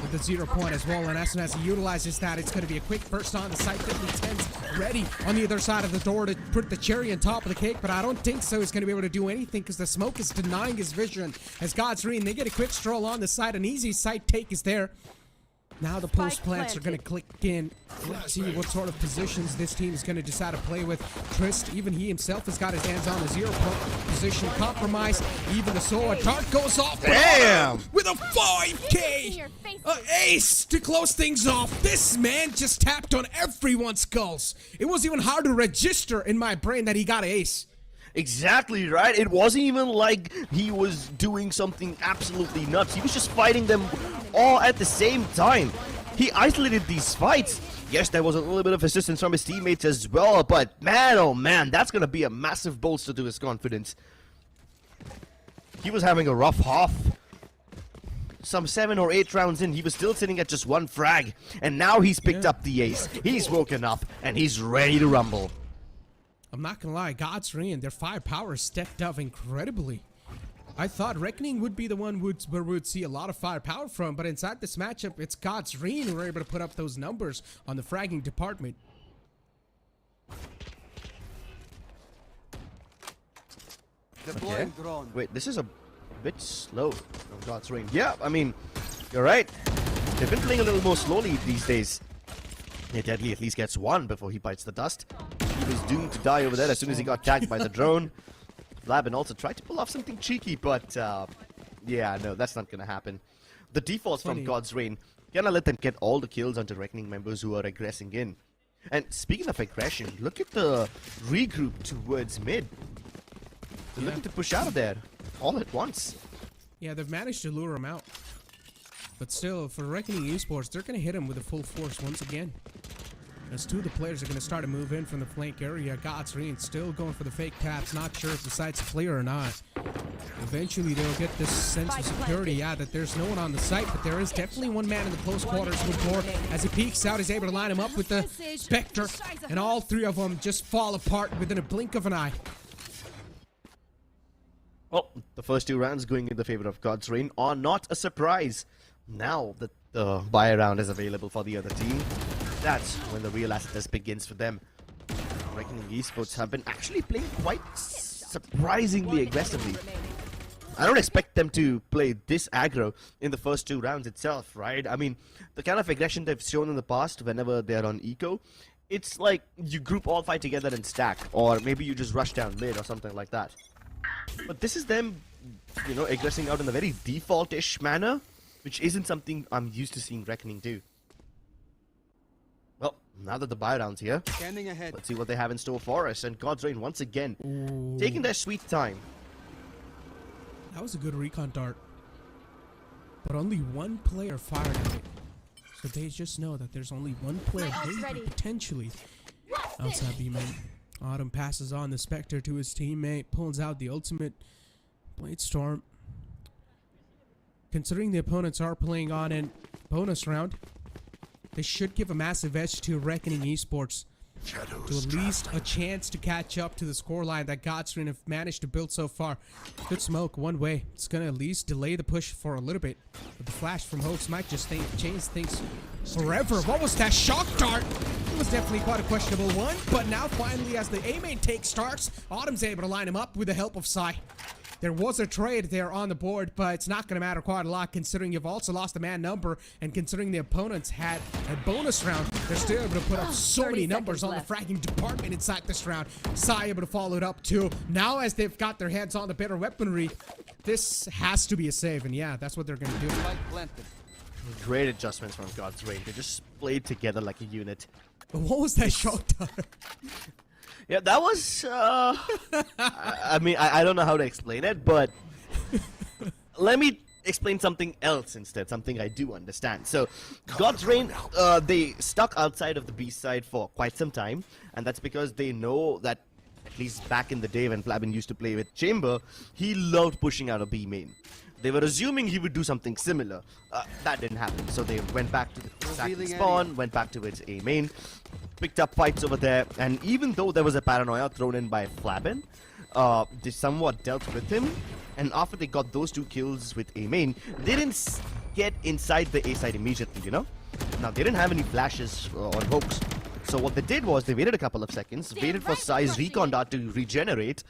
with the 0 point as well, and as soon as he utilizes that, it's going to be a quick burst on the site. 50-10's ready on the other side of the door to put the cherry on top of the cake, but I don't think so. He's going to be able to do anything because the smoke is denying his vision. As God's Reen, they get a quick stroll on the side. An easy site take is there. Now the post plants are going to click in. Let's see what sort of positions this team is going to decide to play with. Trist, even he himself has got his hands on the 0 point position. Compromise, even the soul. A dart goes off. Damn! With a 5K! Ace to close things off. This man just tapped on everyone's skulls. It was even hard to register in my brain that he got an ace. Exactly right. It wasn't even like he was doing something absolutely nuts. He was just fighting them all at the same time. He isolated these fights. Yes, there was a little bit of assistance from his teammates as well, but man, oh man, that's going to be a massive bolster to his confidence. He was having a rough half. Some 7 or 8 rounds in, he was still sitting at just 1 frag, and now he's picked up the ace. He's woken up, and he's ready to rumble. I'm not gonna lie, God's Reen, their firepower stepped up incredibly. I thought Reckoning would be the one where we would see a lot of firepower from, but inside this matchup, it's God's Reen who were able to put up those numbers on the fragging department. Okay. Wait, this is a bit slow from God's Reen. Yeah, I mean, you're right. They've been playing a little more slowly these days. Yeah, Deadly at least gets 1 before he bites the dust. He was doomed to die over there as soon as he got tagged by the drone. Labin also tried to pull off something cheeky, but yeah, no, that's not gonna happen. The defaults from God's Reen, gonna let them get all the kills onto Reckoning members who are aggressing in. And speaking of aggression, look at the regroup towards mid. They're looking to push out of there all at once. Yeah, they've managed to lure him out. But still, for Reckoning Esports, they're going to hit him with a full force once again. As two of the players are going to start to move in from the flank area. Godsreen still going for the fake taps. Not sure if the site's clear or not. Eventually, they'll get this sense of security. Yeah, that there's no one on the site, but there is definitely one man in the close quarters with Gore. As he peeks out, he's able to line him up with the Spectre. And all three of them just fall apart within a blink of an eye. Well, the first 2 rounds going in the favor of God's Reign are not a surprise. Now that the buy round is available for the other team, that's when the real ASTER begins for them. Reckoning Esports have been actually playing quite surprisingly aggressively. I don't expect them to play this aggro in the first 2 rounds itself, right? I mean, the kind of aggression they've shown in the past whenever they're on eco, it's like you group all 5 together and stack, or maybe you just rush down mid or something like that. But this is them, you know, aggressing out in a very default-ish manner, which isn't something I'm used to seeing Reckoning do. Well, now that the buy round's here, let's see what they have in store for us. And God's Reign once again taking their sweet time. That was a good recon dart. But only one player fired at it. So they just know that there's only one player maybe potentially outside B main. Autumn passes on the Spectre to his teammate, pulls out the ultimate Blade Storm. Considering the opponents are playing on a bonus round, this should give a massive edge to Reckoning Esports. To at least a chance to catch up to the scoreline that Godsreen have managed to build so far. Good smoke one way. It's going to at least delay the push for a little bit. But the flash from Hoax might just change things forever. What was that shock dart? It was definitely quite a questionable one. But now finally as the A main take starts, Autumn's able to line him up with the help of Psy. There was a trade there on the board, but it's not going to matter quite a lot considering you've also lost the man number, and considering the opponents had a bonus round, they're still able to put up so many numbers on the fragging department inside this round. Psy able to follow it up too. Now as they've got their hands on the better weaponry, this has to be a save, and yeah, that's what they're going to do. Great adjustments from God's Reign. They just played together like a unit. What was that shot dart? Yeah, that was, I mean, I don't know how to explain it, but let me explain something else instead, something I do understand. So, God's Reign, they stuck outside of the B side for quite some time, and that's because they know that, at least back in the day when Flabin used to play with Chamber, he loved pushing out a B main. They were assuming he would do something similar. That didn't happen, so they went back to the second spawn, went back to its A main, picked up fights over there, and even though there was a paranoia thrown in by Flabin, they somewhat dealt with him, and after they got those 2 kills with A main, they didn't get inside the A side immediately, you know? Now, they didn't have any flashes on Hoax, so what they did was they waited a couple of seconds, waited for Psy's recon dart to regenerate,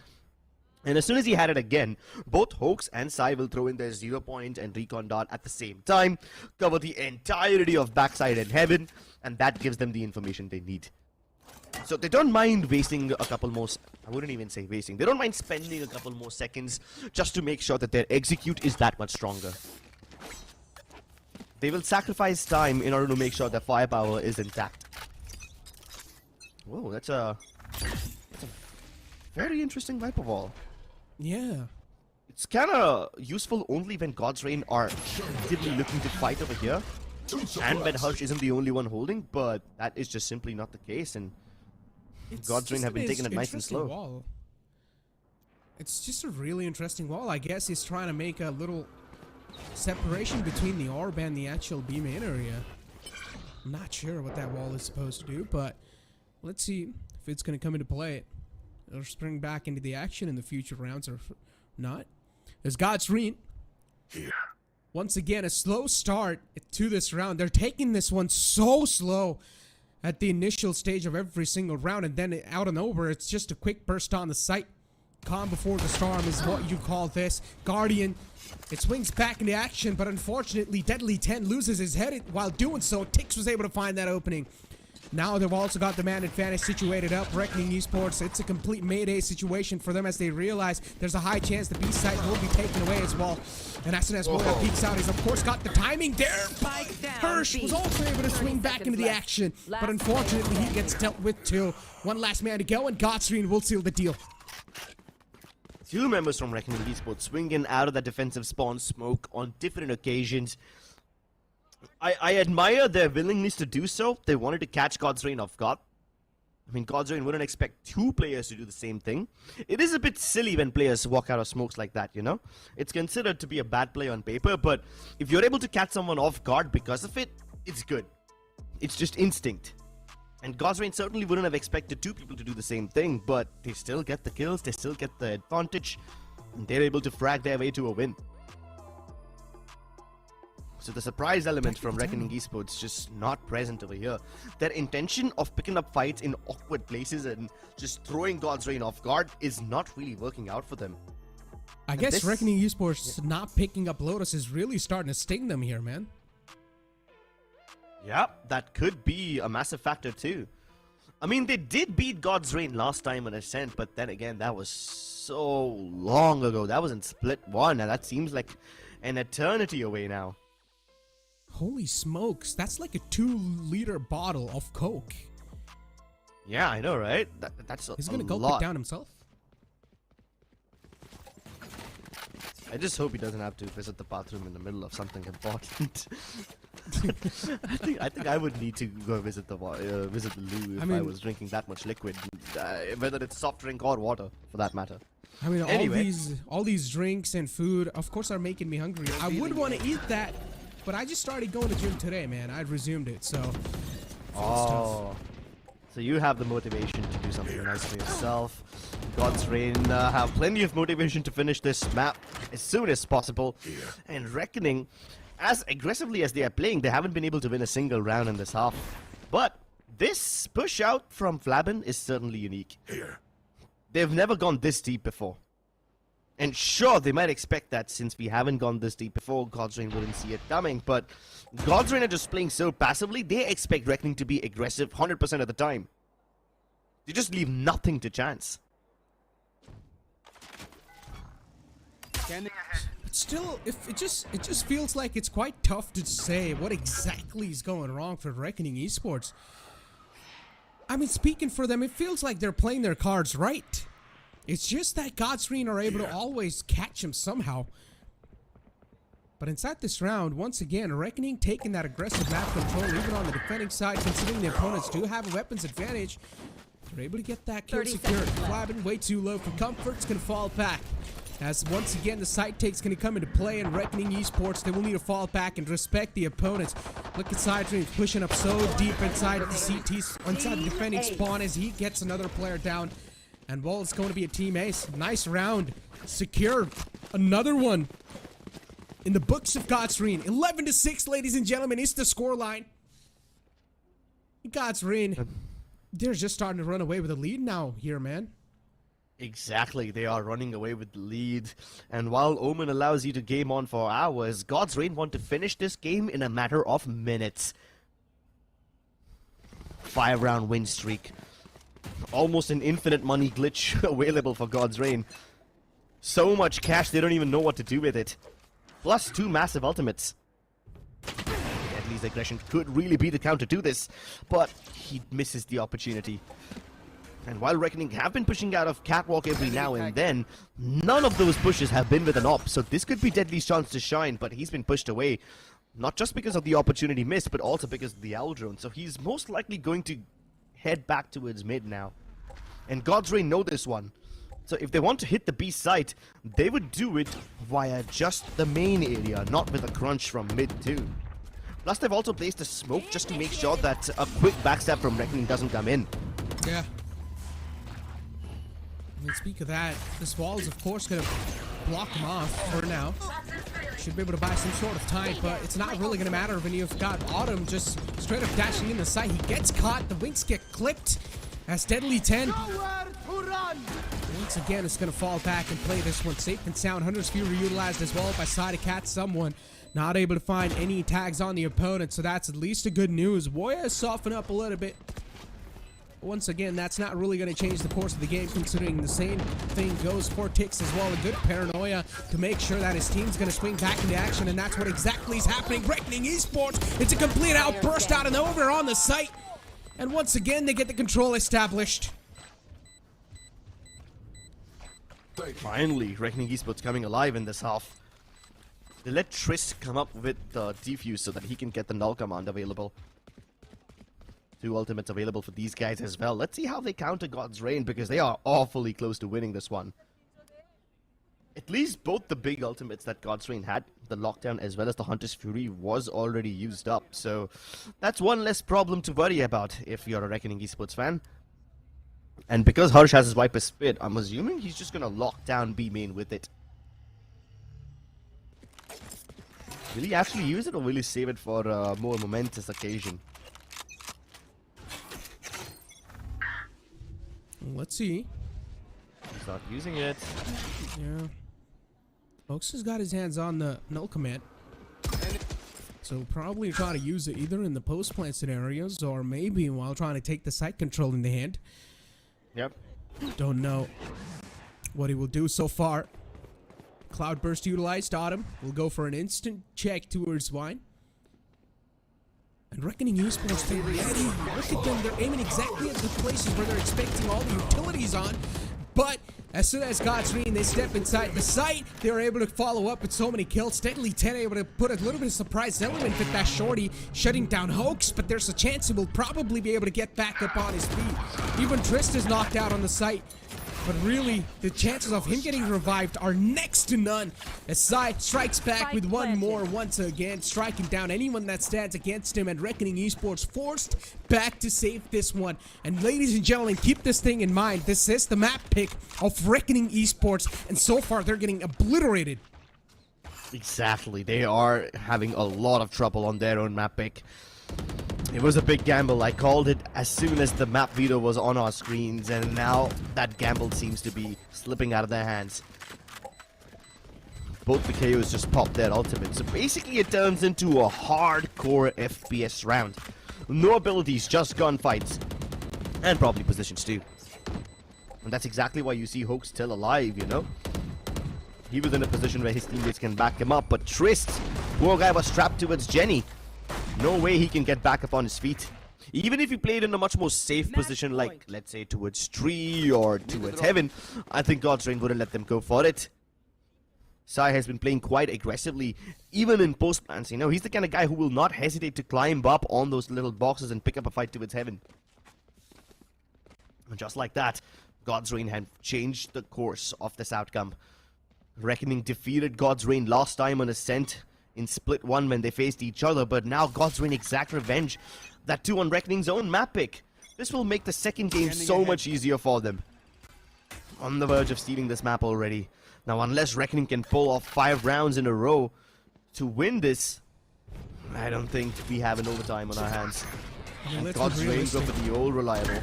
and as soon as he had it again, both Hoax and Psy will throw in their 0 point and recon dart at the same time, cover the entirety of backside and heaven, and that gives them the information they need. So they don't mind wasting a couple more, I wouldn't even say wasting, they don't mind spending a couple more seconds just to make sure that their execute is that much stronger. They will sacrifice time in order to make sure their firepower is intact. Whoa, that's a very interesting Viper Wall. Yeah. It's kind of useful only when God's Reign are actively looking to fight over here, and when Hush isn't the only one holding, but that is just simply not the case, and God's Reign have been taking it nice and slow. Wall. It's just a really interesting wall. I guess he's trying to make a little separation between the orb and the actual B main area. I'm not sure what that wall is supposed to do, but let's see if it's going to come into play. Or spring back into the action in the future rounds or not. There's God's Reign. Once again, a slow start to this round. They're taking this one so slow at the initial stage of every single round, and then out and over, it's just a quick burst on the site. Calm before the storm is what you call this. Guardian, it swings back into action, but unfortunately, Deadly 10 loses his head while doing so. Tix was able to find that opening. Now they've also got the man advantage situated up. Reckoning Esports, it's a complete mayday situation for them as they realize there's a high chance the B side will be taken away as well. And as soon as Moya peeks out, he's of course got the timing there. Hirsch was also able to swing back into the action, but unfortunately he gets dealt with too. One last man to go, and Godsreen will seal the deal. 2 members from Reckoning Esports swing in out of the defensive spawn smoke on different occasions. I admire their willingness to do so. They wanted to catch God's Reign off guard. I mean, God's Reign wouldn't expect two players to do the same thing. It is a bit silly when players walk out of smokes like that, you know? It's considered to be a bad play on paper, but if you're able to catch someone off guard because of it, it's good. It's just instinct. And God's Reign certainly wouldn't have expected two people to do the same thing, but they still get the kills, they still get the advantage, and they're able to frag their way to a win. So the surprise element from Revenant Esports just not present over here. Their intention of picking up fights in awkward places and just throwing God's Reign off guard is not really working out for them. I guess Revenant Esports not picking up Lotus is really starting to sting them here, man. Yeah, that could be a massive factor too. I mean, they did beat God's Reign last time on Ascent, but then again, that was so long ago. That was in Split 1, and that seems like an eternity away now. Holy smokes, that's like a 2-liter bottle of Coke. Yeah, I know, right? That's a lot. He's gonna gulp it down himself. I just hope he doesn't have to visit the bathroom in the middle of something important. I think I would need to go visit the loo if I was drinking that much liquid, whether it's soft drink or water, for that matter. I mean, anyway. all these drinks and food, of course, are making me hungry. I would want to eat that, but I just started going to gym today, man. I resumed it, so. Oh, so you have the motivation to do something nice for yourself. God's Reign have plenty of motivation to finish this map as soon as possible. And Reckoning, as aggressively as they are playing, they haven't been able to win a single round in this half. But this push out from Flabin is certainly unique. They've never gone this deep before. And sure, they might expect that since we haven't gone this deep before, God's Reign wouldn't see it coming. But God's Reign are just playing so passively, they expect Reckoning to be aggressive 100% of the time. They just leave nothing to chance. But still, it just feels like it's quite tough to say what exactly is going wrong for Reckoning Esports. I mean, speaking for them, it feels like they're playing their cards right. It's just that God's Reign are able to always catch him somehow. But inside this round, once again, Reckoning taking that aggressive map control, even on the defending side, considering the opponents do have a weapons advantage. They're able to get that kill secured. Flabin way too low for comfort. It's going to fall back. As once again, the side take's going to come into play, and Reckoning Esports, they will need to fall back and respect the opponents. Look at Side Dreams pushing up so deep inside of the CT, inside the defending spawn as he gets another player down. And well, it's going to be a team ace. Nice round. Secure. Another one. In the books of God's Reign. 11-6, ladies and gentlemen, is the scoreline. God's Reign, they're just starting to run away with the lead now here, man. Exactly, they are running away with the lead. And while Omen allows you to game on for hours, God's Reign want to finish this game in a matter of minutes. 5-round win streak. Almost an infinite money glitch available for God's Reign. So much cash, they don't even know what to do with it. Plus 2 massive ultimates. Deadly's aggression could really be the counter to this, but he misses the opportunity. And while Reckoning have been pushing out of Catwalk every now and then, none of those pushes have been with an op, so this could be Deadly's chance to shine, but he's been pushed away. Not just because of the opportunity missed, but also because of the owl drone, so he's most likely going to head back towards mid now. And God's Reign know this one. So if they want to hit the B site, they would do it via just the main area, not with a crunch from mid too. Plus they've also placed a smoke just to make sure that a quick backstab from Reckoning doesn't come in. Yeah. I mean, speak of that, this wall is of course going to block him off for now. Should be able to buy some sort of time, but it's not really going to matter when you've got Autumn just straight up dashing in the site. He gets caught, the wings get clipped as Deadly 10. Once again, it's going to fall back and play this one safe and sound. Hunter's Fury utilized as well by Side of Cat. Someone not able to find any tags on the opponent, so that's at least a good news. Woya has softened up a little bit. Once again, that's not really going to change the course of the game, considering the same thing goes for Tix as well. A good paranoia to make sure that his team's going to swing back into action, and that's what exactly is happening. Reckoning Esports, it's a complete outburst out and over on the site. And once again, they get the control established. Finally, Reckoning Esports coming alive in this half. They let Trist come up with the defuse so that he can get the null command available. 2 ultimates available for these guys as well. Let's see how they counter God's Reign, because they are awfully close to winning this one. At least both the big ultimates that God's Reign had, the Lockdown as well as the Hunter's Fury, was already used up. So that's one less problem to worry about if you're a Reckoning Esports fan. And because Harsh has his Viper Spit, I'm assuming he's just going to lock down B main with it. Will he actually use it, or will he save it for a more momentous occasion? Let's see. He's not using it. Yeah. Folks has got his hands on the null command. So probably try to use it either in the post-plant scenarios or maybe while trying to take the site control in the hand. Yep. Don't know what he will do so far. Cloudburst utilized. Autumn will go for an instant check towards Wine. And Reckoning Esports, they're ready. Look at them. They're aiming exactly at the places where they're expecting all the utilities on. But as soon as God's Reign, they step inside the site, they were able to follow up with so many kills. Steadily 10 able to put a little bit of surprise element with that shorty, shutting down Hoax, but there's a chance he will probably be able to get back up on his feet. Even Trist is knocked out on the site. But really, the chances of him getting revived are next to none. As Side strikes back with one more once again, striking down anyone that stands against him, and Reckoning Esports forced back to save this one. And ladies and gentlemen, keep this thing in mind. This is the map pick of Reckoning Esports, and so far they're getting obliterated. Exactly. They are having a lot of trouble on their own map pick. It was a big gamble. I called it as soon as the map veto was on our screens, and now that gamble seems to be slipping out of their hands. Both the KOs just popped their ultimate, so basically it turns into a hardcore FPS round. No abilities, just gunfights. And probably positions too. And that's exactly why you see Hoax still alive, you know? He was in a position where his teammates can back him up, but Trist, poor guy, was strapped towards Jenny. No way he can get back up on his feet. Even if he played in a much more safe position, like, let's say, towards Tree or towards Heaven, I think God's Reign wouldn't let them go for it. Sai has been playing quite aggressively, even in post-plans, you know. He's the kind of guy who will not hesitate to climb up on those little boxes and pick up a fight towards Heaven. And just like that, God's Reign had changed the course of this outcome. Reckoning defeated God's Reign last time on Ascent in Split 1 when they faced each other, but now God's Reign exact revenge. That too on Reckoning's own map pick. This will make the second game so much easier for them. On the verge of stealing this map already. Now unless Reckoning can pull off 5 rounds in a row to win this, I don't think we have an overtime on our hands. And God's Reign go for the old reliable.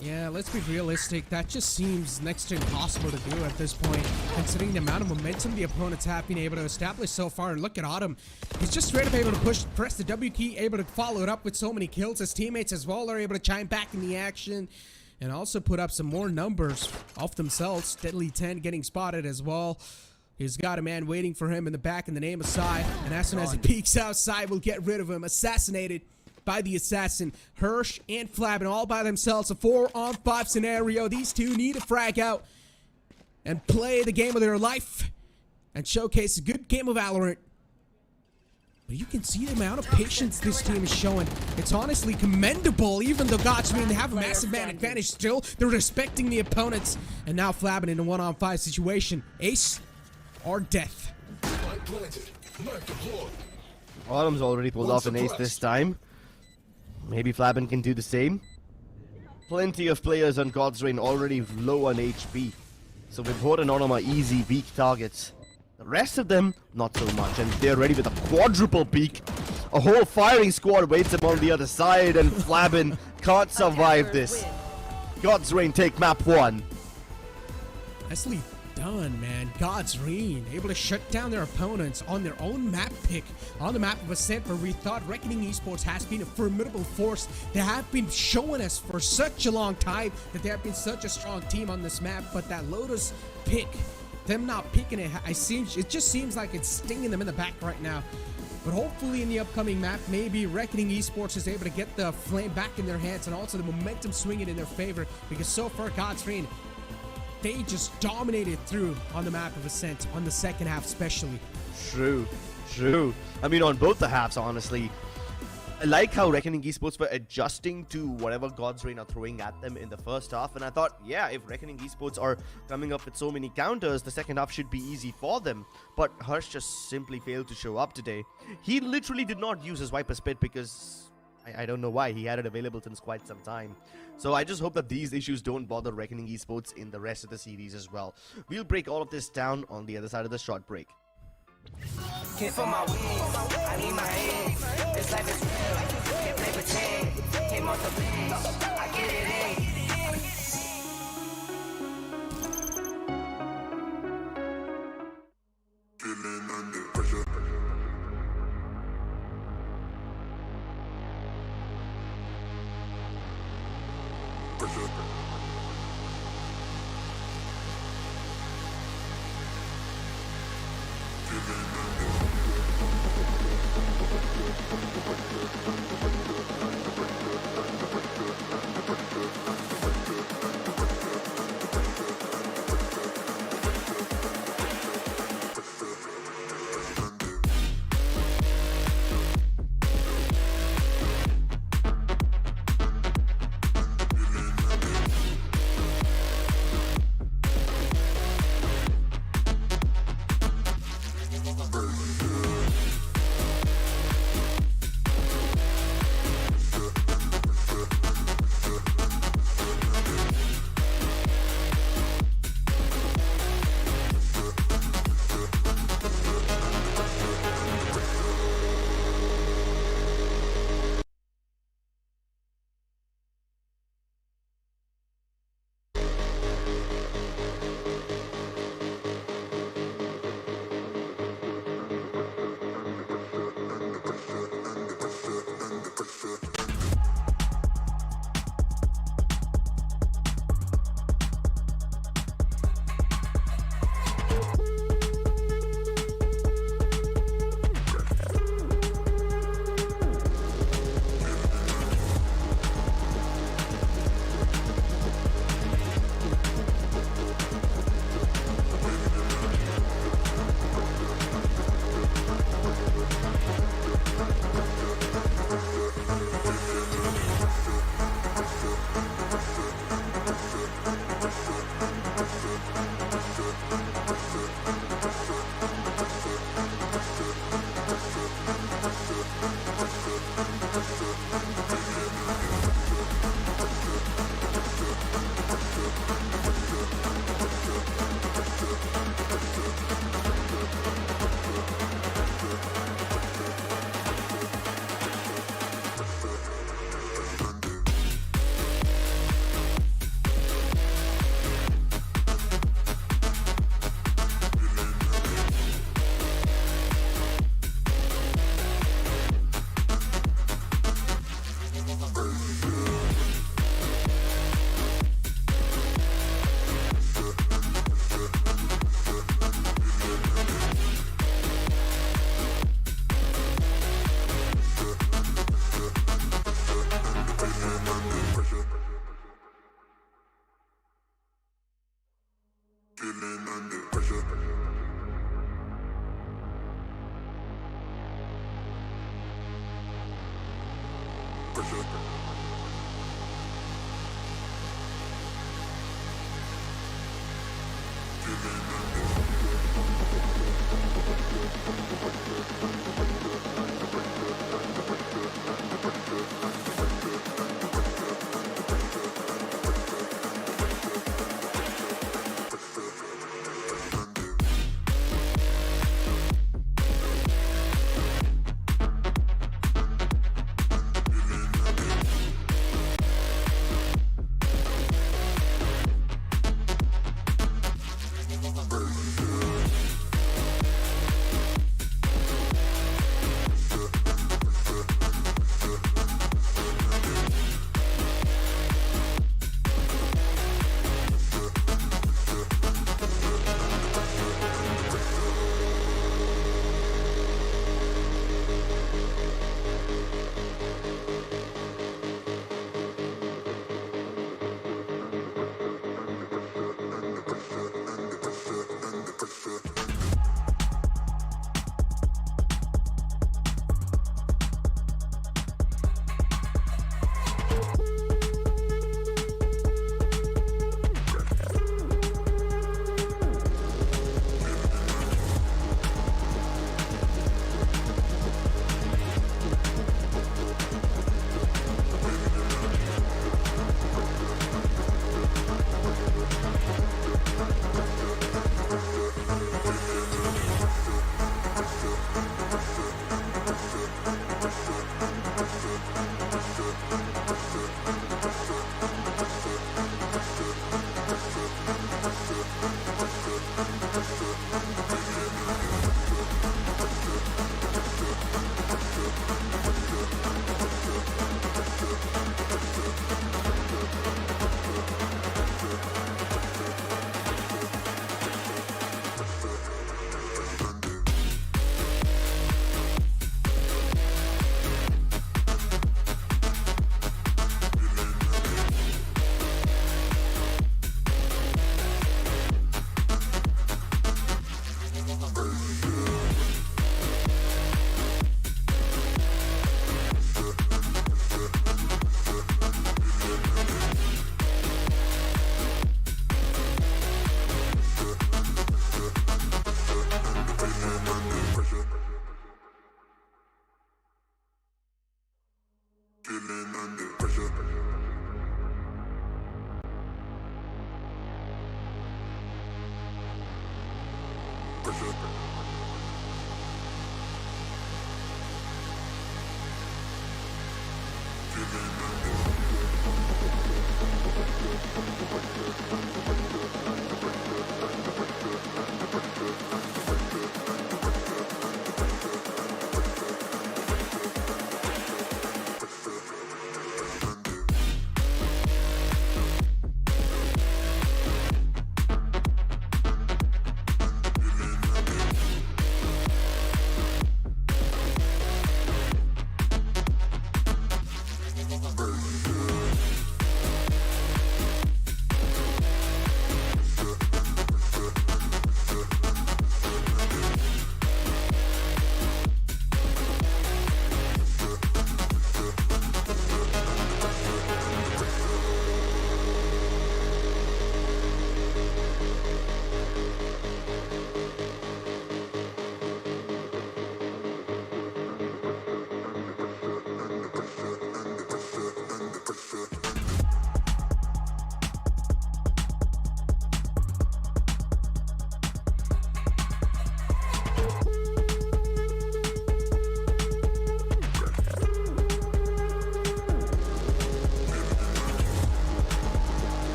Yeah, let's be realistic. That just seems next to impossible to do at this point, considering the amount of momentum the opponents have been able to establish so far. And look at Autumn. He's just straight up able to press the W key, able to follow it up with so many kills. His teammates as well are able to chime back in the action and also put up some more numbers off themselves. Deadly 10 getting spotted as well. He's got a man waiting for him in the back in the name of Sai. And as soon as he peeks outside, we'll get rid of him. Assassinated by the assassin. Hirsch and Flabin all by themselves. A 4-on-5 scenario. These two need to frag out and play the game of their life and showcase a good game of Valorant. But you can see the amount of patience this team is showing. It's honestly commendable, even though God's Reign, they have a massive man advantage still. They're respecting the opponents. And now Flabin in a 1-on-5 situation. Ace or death. Autumn's already pulled off an ace this time. Maybe Flabin can do the same. Plenty of players on God's Reign already low on HP. So with Horde and Autumn are easy, weak targets. The rest of them, not so much. And they're ready with a quadruple peek. A whole firing squad waits them on the other side. And Flabin can't survive this. God's Reign take map 1. Nicely done, man. God's Reign able to shut down their opponents on their own map pick on the map of Ascent, where we thought Reckoning Esports has been a formidable force. They have been showing us for such a long time that they have been such a strong team on this map, but that Lotus pick, them not picking it, it just seems like it's stinging them in the back right now. But hopefully in the upcoming map, maybe Reckoning Esports is able to get the flame back in their hands and also the momentum swinging in their favor, because so far God's Reign they just dominated through on the map of Ascent on the second half especially. True. I mean, on both the halves, honestly. I like how Reckoning Esports were adjusting to whatever God's Reign are throwing at them in the first half, and I thought, yeah, if Reckoning Esports are coming up with so many counters, the second half should be easy for them. But Harsh just simply failed to show up today. He literally did not use his Viper Spit because I don't know why. He had it available since quite some time. So I just hope that these issues don't bother Reckoning Esports in the rest of the series as well. We'll break all of this down on the other side of the short break. Hit for my wings, I need my hands. This life is real, can't play pretend. Hit multiple wings, I get it in. Feeling under pressure.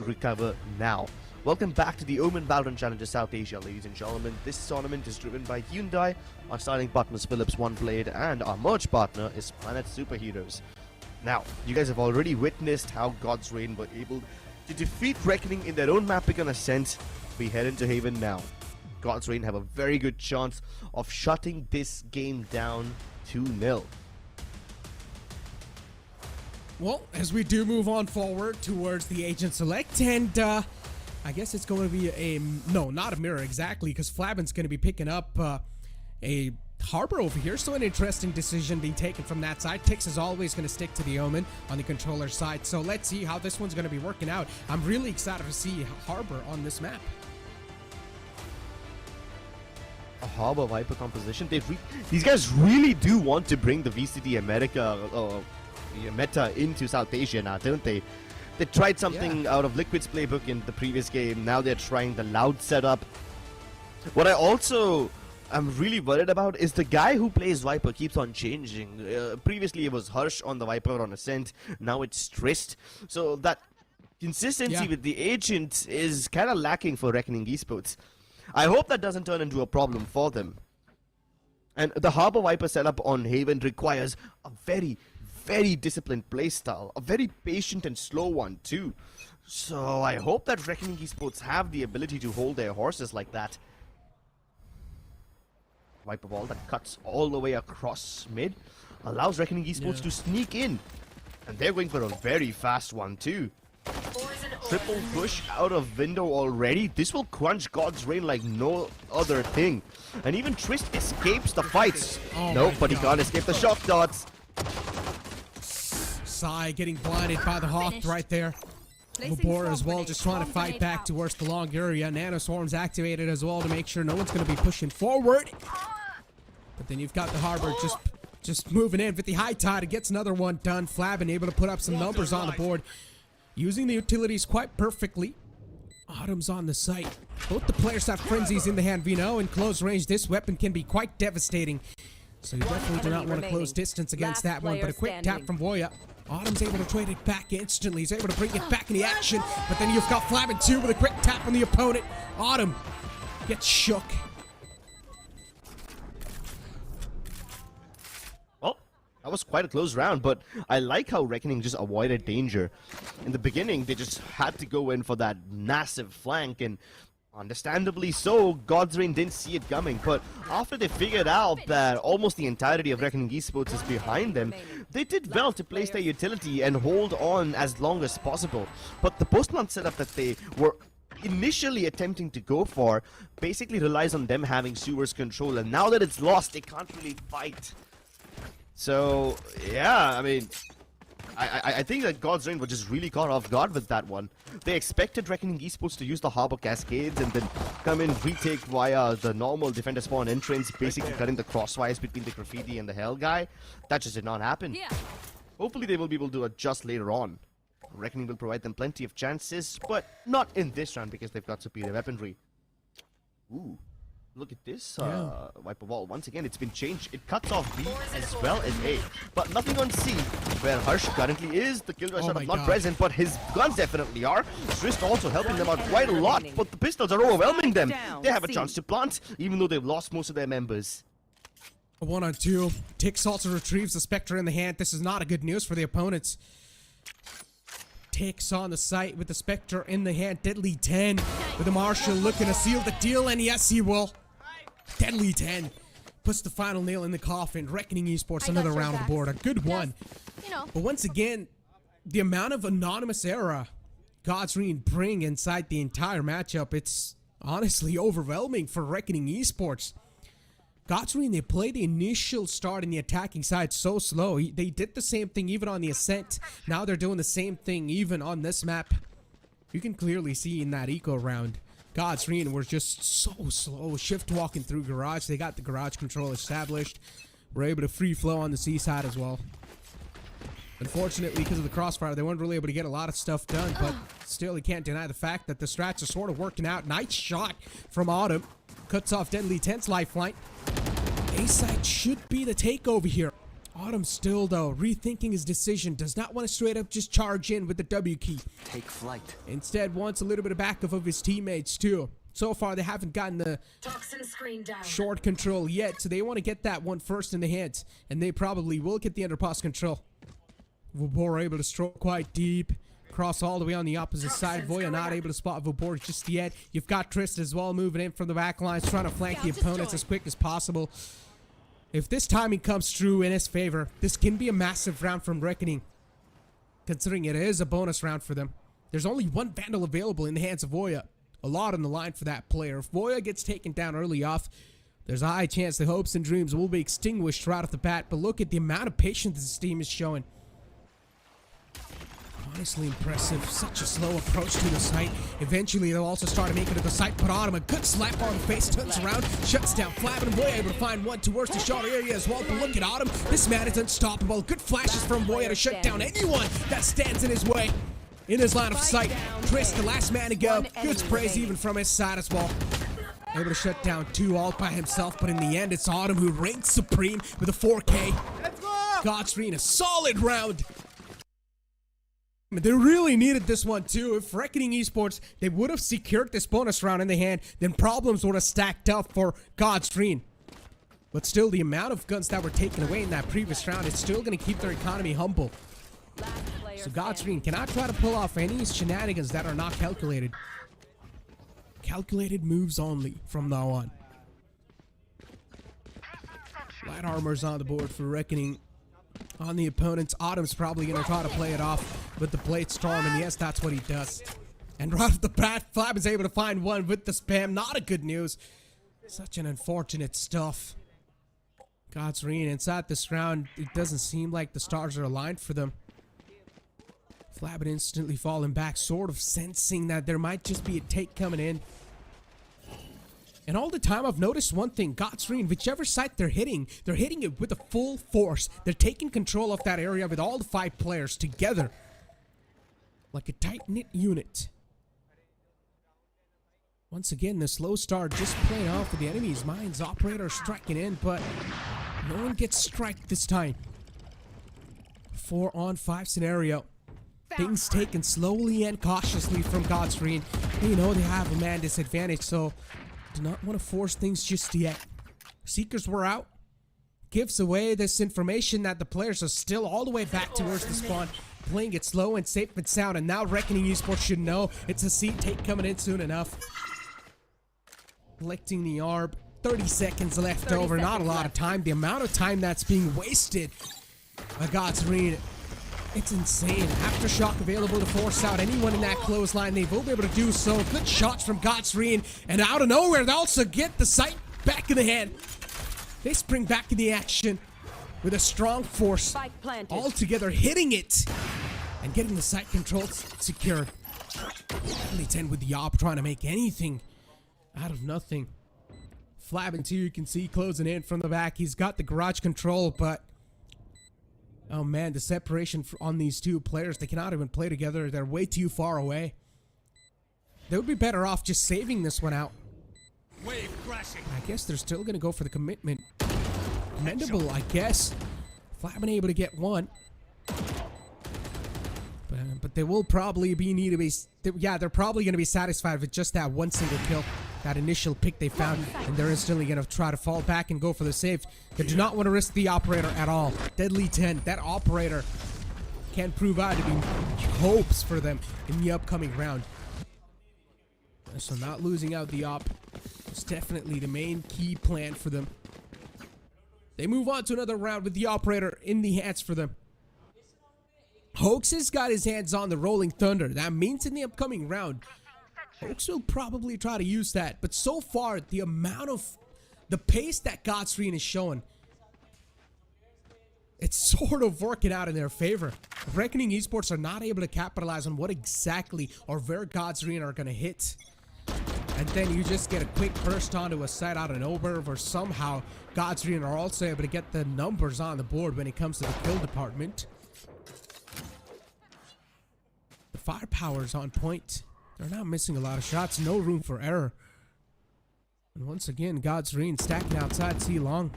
Recover now. Welcome back to the NODWIN Valorant Challenger South Asia, ladies and gentlemen. This tournament is driven by Hyundai, our starting partner is Philips OneBlade, and our merge partner is Planet Superheroes. Now, you guys have already witnessed how God's Reign were able to defeat Reckoning in their own map pick on Ascent. We head into Haven now. God's Reign have a very good chance of shutting this game down 2-0. Well, as we do move on forward towards the Agent Select, and I guess it's going to be no, not a mirror exactly, because Flabin's going to be picking up a Harbor over here. So an interesting decision being taken from that side. Tix is always going to stick to the Omen on the controller side. So let's see how this one's going to be working out. I'm really excited to see Harbor on this map. A Harbor Viper composition. These guys really do want to bring the VCT America meta into South Asia now, don't they? They tried something out of Liquid's playbook in the previous game. Now they're trying the loud setup. What I also am really worried about is the guy who plays Viper keeps on changing. Previously it was Harsh on the Viper on Ascent. Now it's Trist. So that consistency with the agent is kind of lacking for Reckoning Esports. I hope that doesn't turn into a problem for them. And the Harbor Viper setup on Haven requires a very, very disciplined playstyle. A very patient and slow one too. So I hope that Reckoning Esports have the ability to hold their horses like that. Viper ball that cuts all the way across mid allows Reckoning Esports to sneak in. And they're going for a very fast one too. Triple push out of window already. This will crunch God's Reign like no other thing. And even Trist escapes the fights. Nope, but he can't escape the shock darts. Sai getting blinded by the Hawk right there. Vobora as well, just trying to fight back towards the long area. Nanoswarm's activated as well to make sure no one's going to be pushing forward. But then you've got the Harbor just moving in with the high tide. It gets another one done. Flavin able to put up some numbers on the board. Using the utilities quite perfectly. Autumn's on the site. Both the players have frenzies in the hand. We know in close range this weapon can be quite devastating. So you definitely do not want to close distance against that one. But a quick tap from Voya. Autumn's able to trade it back instantly. He's able to bring it back in the action. But then you've got Flavin too with a quick tap on the opponent. Autumn gets shook. That was quite a close round, but I like how Reckoning just avoided danger. In the beginning, they just had to go in for that massive flank, and understandably so, God's Reign didn't see it coming. But after they figured out that almost the entirety of Reckoning Esports is behind them, they did well to place their utility and hold on as long as possible. But the post-plant setup that they were initially attempting to go for basically relies on them having Sewer's control, and now that it's lost, they can't really fight. So, yeah, I mean, I think that God's Reign was just really caught off guard with that one. They expected Reckoning Esports to use the Harbor Cascades and then come in, retake via the normal defender spawn entrance, basically cutting the crossfires between the Graffiti and the Hell guy. That just did not happen. Hopefully they will be able to adjust later on. Reckoning will provide them plenty of chances, but not in this round because they've got superior weaponry. Ooh. Look at this Viper wall. Once again, it's been changed. It cuts off B as well as A. But nothing on C, where Harsh currently is. The Killjoy setup not present, but his guns definitely are. Trist also helping them out quite a lot, but the pistols are overwhelming them. They have a chance to plant, even though they've lost most of their members. A 1-on-2. Tix also retrieves the Spectre in the hand. This is not a good news for the opponents. Tix on the site with the Spectre in the hand. Deadly 10 with the Marshal looking to seal the deal, and yes, he will. Deadly 10 puts the final nail in the coffin. Reckoning Esports another round on the board. A good one. But once again, the amount of anonymous era God's Reign bring inside the entire matchup, it's honestly overwhelming for Reckoning Esports. God's Reign, they play the initial start in the attacking side so slow. They did the same thing even on the Ascent. Now they're doing the same thing even on this map. You can clearly see in that eco round, God's Reign were just so slow. Shift walking through garage. They got the garage control established. We're able to free flow on the C side as well. Unfortunately, because of the crossfire, they weren't really able to get a lot of stuff done, but still, you can't deny the fact that the strats are sort of working out. Nice shot from Autumn. Cuts off Deadly 10's lifeline. A side should be the takeover here. Autumn still, though, rethinking his decision. Does not want to straight up just charge in with the W key. Take flight. Instead, wants a little bit of backup of his teammates, too. So far, they haven't gotten the short control yet, so they want to get that one first in the hands. And they probably will get the underpass control. Vobora able to stroke quite deep. Cross all the way on the opposite side. Voya not able to spot Vobora just yet. You've got Trist as well moving in from the back lines, trying to flank the opponents as quick as possible. If this timing comes true in his favor, this can be a massive round from Reckoning, considering it is a bonus round for them. There's only one Vandal available in the hands of Voya. A lot on the line for that player. If Voya gets taken down early off, there's a high chance the hopes and dreams will be extinguished right off the bat. But look at the amount of patience this team is showing. Honestly impressive. Such a slow approach to the site. Eventually, they'll also start to make it to the site. Put on him a good slap on the face. Turns around, shuts down Flavin, and Voya able to find one towards the short area as well. But look at Autumn. This man is unstoppable. Good flashes from Voya to shut down anyone that stands in his way. in his line of sight. Chris, the last man to go. Good sprays even from his side as well. Able to shut down 2 all by himself, but in the end, it's Autumn who reigns supreme with a 4K. Godsreen, a solid round. They really needed this one too. If Reckoning Esports, they would have secured this bonus round in the hand, then problems would have stacked up for Godsreen. But still, the amount of guns that were taken away in that previous round is still going to keep their economy humble. So Godsreen cannot try to pull off any shenanigans that are not calculated. Calculated moves only from now on. Light armor's on the board for Reckoning. On the opponent's, Autumn's probably going to try to play it off with the Blade Storm, and yes, that's what he does. And right off the bat, Flab is able to find one with the spam. Not a good news. Such an unfortunate stuff. Godsreen, inside this round, it doesn't seem like the stars are aligned for them. Flab instantly falling back, sort of sensing that there might just be a take coming in. And all the time I've noticed one thing, Godsreen, whichever site they're hitting it with a full force. They're taking control of that area with all the 5 players together. Like a tight-knit unit. Once again, the slow start just playing off with the enemy's minds. Operator striking in, but no one gets striked this time. 4-on-5 scenario. Things taken slowly and cautiously from Godsreen. You know they have a man disadvantage, so do not want to force things just yet. Seekers were out. Gives away this information that the players are still all the way back towards the spawn. Playing it slow and safe and sound, and now Reckoning Esports should know it's a seat take coming in soon enough. Collecting the ARB. 30 seconds left over. Not a lot of time. The amount of time that's being wasted by Godsreen, it's insane. Aftershock available to force out anyone in that clothesline. They will be able to do so. Good shots from Godsreen. And out of nowhere, they also get the sight back in the hand. They spring back in the action with a strong force. All together hitting it. And getting the sight control secured. Only 10 with the op trying to make anything out of nothing. Flab until you can see closing in from the back. He's got the garage control, but oh man, the separation on these 2 players, they cannot even play together. They're way too far away. They would be better off just saving this one out. Wave crashing. I guess they're still going to go for the commitment. Commendable, I guess. Flab been able to get one. But they will probably they're probably going to be satisfied with just that one single kill. That initial pick they found, and they're instantly going to try to fall back and go for the save. They do not want to risk the operator at all. Deadly 10, that operator can prove out to be hopes for them in the upcoming round. So not losing out the op is definitely the main key plan for them. They move on to another round with the operator in the hands for them. Hoax has got his hands on the Rolling Thunder. That means in the upcoming round, Hoax will probably try to use that, but so far, the pace that Godsreen is showing, it's sort of working out in their favor. Reckoning Esports are not able to capitalize on what exactly or where Godsreen are going to hit. And then you just get a quick burst onto a site out of nowhere where somehow Godsreen are also able to get the numbers on the board when it comes to the kill department. The firepower's on point. They're not missing a lot of shots. No room for error. And once again, Godsreen stacking outside C-Long.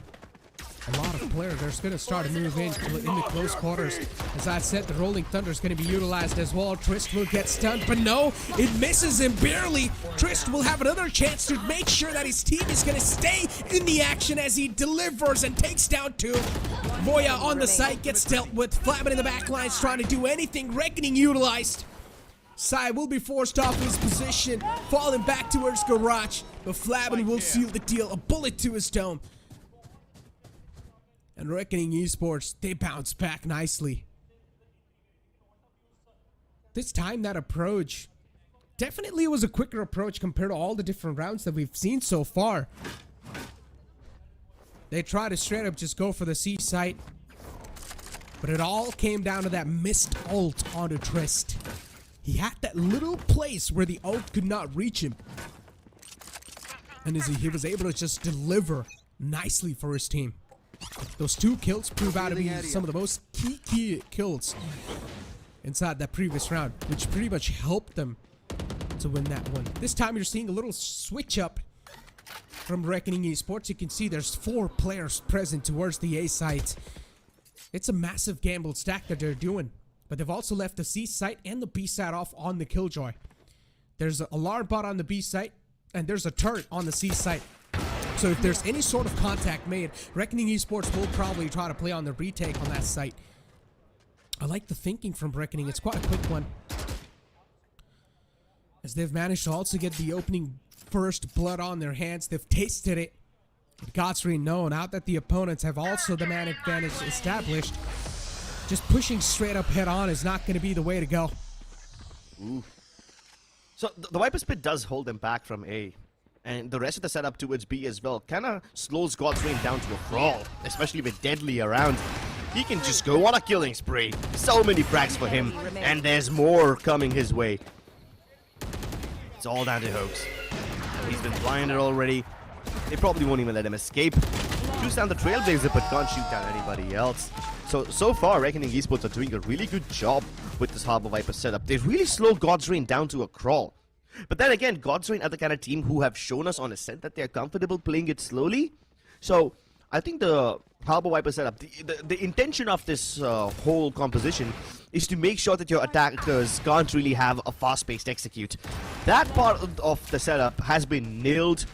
A lot of players. They're going to start to move in the close quarters. As I said, the Rolling Thunder is going to be utilized as well. Trist will get stunned, but no, it misses him barely. Trist will have another chance to make sure that his team is going to stay in the action as he delivers and takes down 2. Voya on the site gets dealt with. Flabin in the back lines trying to do anything. Reckoning utilized. Sai will be forced off his position, falling back towards garage, but Flabin will seal the deal. A bullet to his dome. And Reckoning Esports, they bounce back nicely. This time, that approach definitely was a quicker approach compared to all the different rounds that we've seen so far. They tried to straight up just go for the C site, but it all came down to that missed ult onto Trist. He had that little place where the ult could not reach him. And he was able to just deliver nicely for his team. Those 2 kills prove out to be some of the most key kills inside that previous round, which pretty much helped them to win that one. This time you're seeing a little switch up from Reckoning Esports. You can see there's 4 players present towards the A site. It's a massive gamble stack that they're doing, but they've also left the C site and the B site off on the Killjoy. There's an alarm bot on the B site, and there's a turret on the C site. So if there's any sort of contact made, Reckoning Esports will probably try to play on the retake on that site. I like the thinking from Reckoning. It's quite a quick one, as they've managed to also get the opening first blood on their hands. They've tasted it. Godsreen know now that the opponents have also the man advantage established. Just pushing straight up head on is not going to be the way to go. Ooh. So the Viper Spit does hold them back from A. And the rest of the setup towards B as well kind of slows Godsreen down to a crawl, especially with Deadly around. He can just go on a killing spree. So many frags for him, and there's more coming his way. It's all down to Hoax. He's been blinded already. They probably won't even let him escape. Shoots down the Trailblazer, but can't shoot down anybody else. So far, Reckoning Esports are doing a really good job with this Harbor Viper setup. They really slow Godsreen down to a crawl. But then again, Godsreen are the kind of team who have shown us on Ascent that they're comfortable playing it slowly. So I think the Harbor Viper setup, the intention of this whole composition is to make sure that your attackers can't really have a fast-paced execute. That part of the setup has been nailed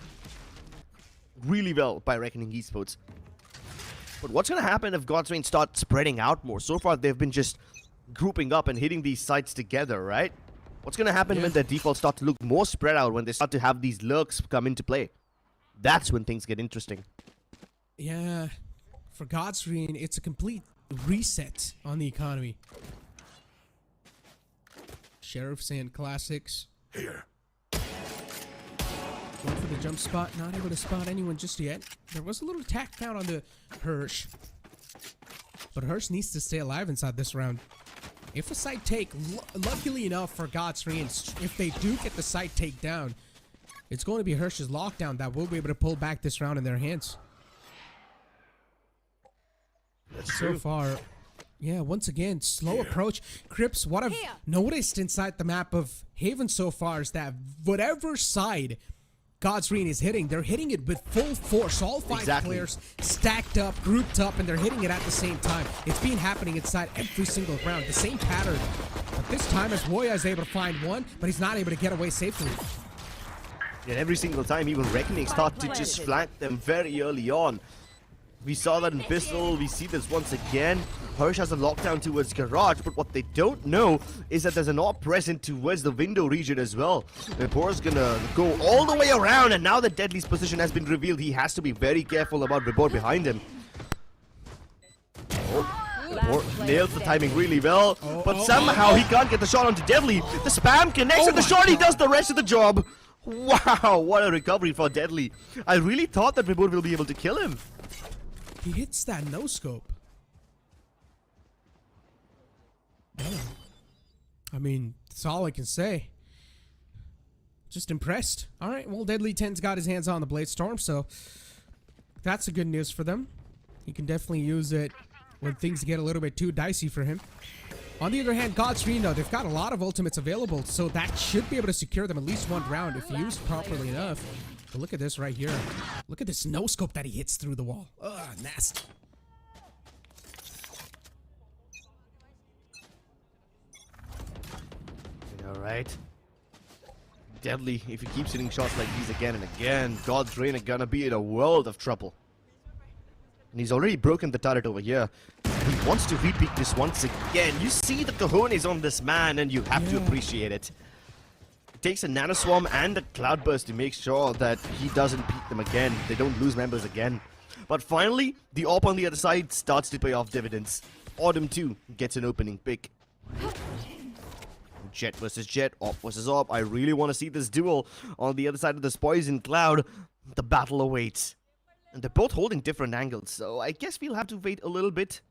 really well by Reckoning Esports. But what's going to happen if Godsreen start spreading out more? So far, they've been just grouping up and hitting these sites together, right? What's going to happen when their defaults start to look more spread out, when they start to have these lurks come into play? That's when things get interesting. Yeah, for Godsreen, it's a complete reset on the economy. Sheriffs and Classics. Here. Going for the jump spot, not able to spot anyone just yet. There was a little attack found on the Hirsch, but Hirsch needs to stay alive inside this round. If a site take, luckily enough for Godsreen, if they do get the site take down, it's going to be Hirsch's lockdown that will be able to pull back this round in their hands. That's so true. far, yeah, once again, slow approach. Crips, what I've noticed inside the map of Haven so far is that whatever side Godsreen is hitting, they're hitting it with full force. All 5 players stacked up, grouped up, and they're hitting it at the same time. It's been happening inside every single round, the same pattern. But this time, as Woya is able to find one, but he's not able to get away safely. And every single time, even Reckoning start to just flank them very early on. We saw that in Pistol, we see this once again. Hirsch has a lockdown towards Garage, but what they don't know is that there's an AWP present towards the window region as well. Rebor's gonna go all the way around, and now that Deadly's position has been revealed, he has to be very careful about Rebor behind him. Rebor nails the timing really well, but somehow he can't get the shot onto Deadly. The spam connects, and the shorty does the rest of the job. Wow, what a recovery for Deadly. I really thought that Rebor will be able to kill him. He hits that no-scope. I mean, that's all I can say. Just impressed. All right, well, Deadly 10's got his hands on the Blade Storm, so that's a good news for them. He can definitely use it when things get a little bit too dicey for him. On the other hand, Godsreen, though, they've got a lot of ultimates available, so that should be able to secure them at least one round if used properly enough. But look at this right here. Look at this no-scope that he hits through the wall. Ugh, nasty. Alright. Deadly, if he keeps hitting shots like these again and again, Godsreen are gonna be in a world of trouble. And he's already broken the turret over here. He wants to repeat this once again. You see the cojones on this man, and you have to appreciate it. It takes a nanoswarm and a cloudburst to make sure that he doesn't beat them again. They don't lose members again. But finally, the AWP on the other side starts to pay off dividends. Autumn 2 gets an opening pick. Jet versus Jet, AWP versus AWP. I really want to see this duel on the other side of this poison cloud. The battle awaits. And they're both holding different angles, so I guess we'll have to wait a little bit.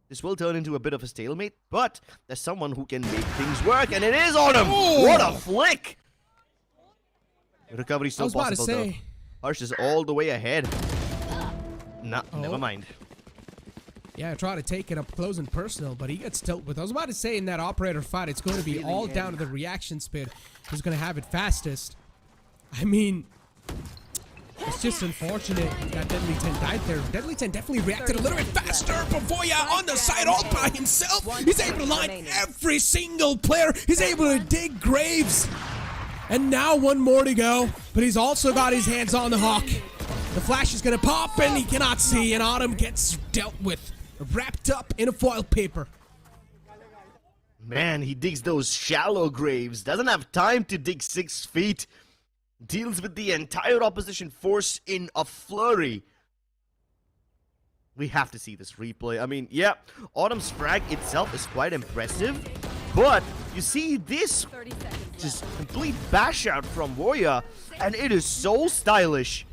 This will turn into a bit of a stalemate, but there's someone who can make things work, and it is Autumn! What a flick! Recovery still possible, though. Harsh is all the way ahead. Nah, never mind. Yeah, try to take it up close and personal, but he gets dealt with. I was about to say in that operator fight, it's going to be all down to the reaction speed. Who's going to have it fastest? I mean, it's just unfortunate that Deadly 10 died there. Deadly 10 definitely reacted a little bit faster. Pavoya on the side all by himself. He's able to line every single player. He's able to dig graves. And now one more to go, but he's also got his hands on the Hawk. The flash is going to pop and he cannot see, and Autumn gets dealt with, wrapped up in a foil paper. Man, he digs those shallow graves. Doesn't have time to dig 6 feet. Deals with the entire opposition force in a flurry. We have to see this replay. I mean, yeah, Autumn's frag itself is quite impressive. But you see this just complete bash out from Voya, and it is so stylish.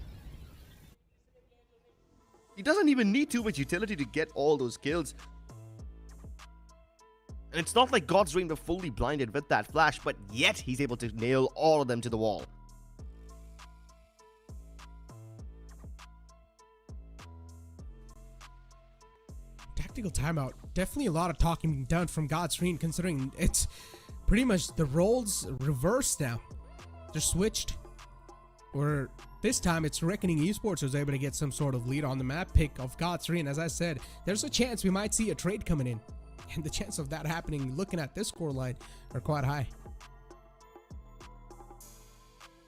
He doesn't even need too much utility to get all those kills. And it's not like God's Reign were fully blinded with that flash, but yet he's able to nail all of them to the wall. Tactical timeout. Definitely a lot of talking being done from God's Reign, considering it's pretty much the roles reversed now. They're switched. Or this time it's Reckoning Esports was able to get some sort of lead on the map pick of God's Reign. As I said, there's a chance we might see a trade coming in. And the chance of that happening, looking at this scoreline, are quite high.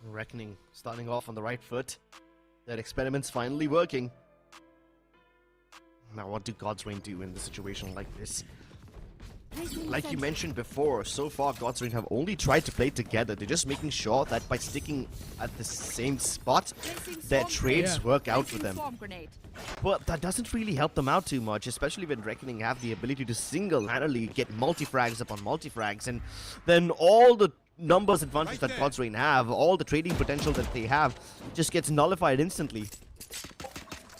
Reckoning starting off on the right foot. That experiment's finally working. Now, what do God's Reign do in a situation like this? Like you mentioned before, so far God's Reign have only tried to play together. They're just making sure that by sticking at the same spot, their trades work out for them. But that doesn't really help them out too much, especially when Reckoning have the ability to single-handedly get multi-frags upon multi-frags, and then all the numbers advantage that God's Reign have, all the trading potential that they have, just gets nullified instantly.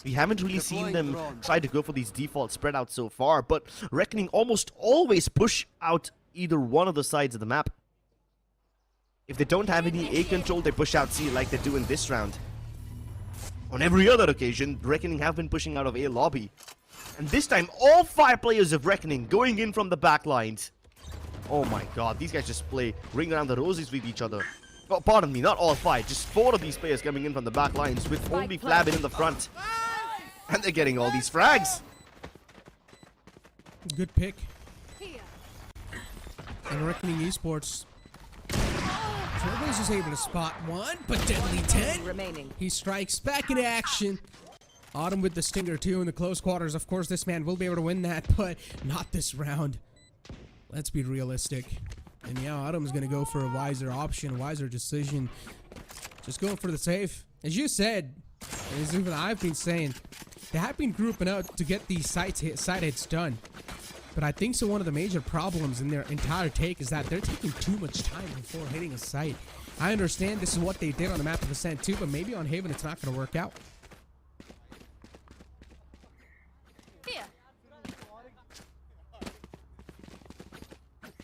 We haven't really seen them try to go for these default spread outs so far, but Reckoning almost always push out either one of the sides of the map. If they don't have any A control, they push out C like they do in this round. On every other occasion, Reckoning have been pushing out of A lobby. And this time, all 5 players of Reckoning going in from the back lines. Oh my god, these guys just play ring around the roses with each other. Oh, pardon me, not all 5, just 4 of these players coming in from the back lines with only Flabin in the front. And they're getting all these frags. Good pick. And Reckoning Esports. Trailblaze is able to spot one, but Deadly 10 remaining. He strikes back into action. Autumn with the Stinger too in the close quarters. Of course, this man will be able to win that, but not this round. Let's be realistic. And yeah, Autumn's going to go for a wiser option, a wiser decision. Just going for the safe. As you said, as even I've been saying, they have been grouping out to get these side hits done. But I think so one of the major problems in their entire take is that they're taking too much time before hitting a site. I understand this is what they did on the map of Ascent too, but maybe on Haven it's not going to work out.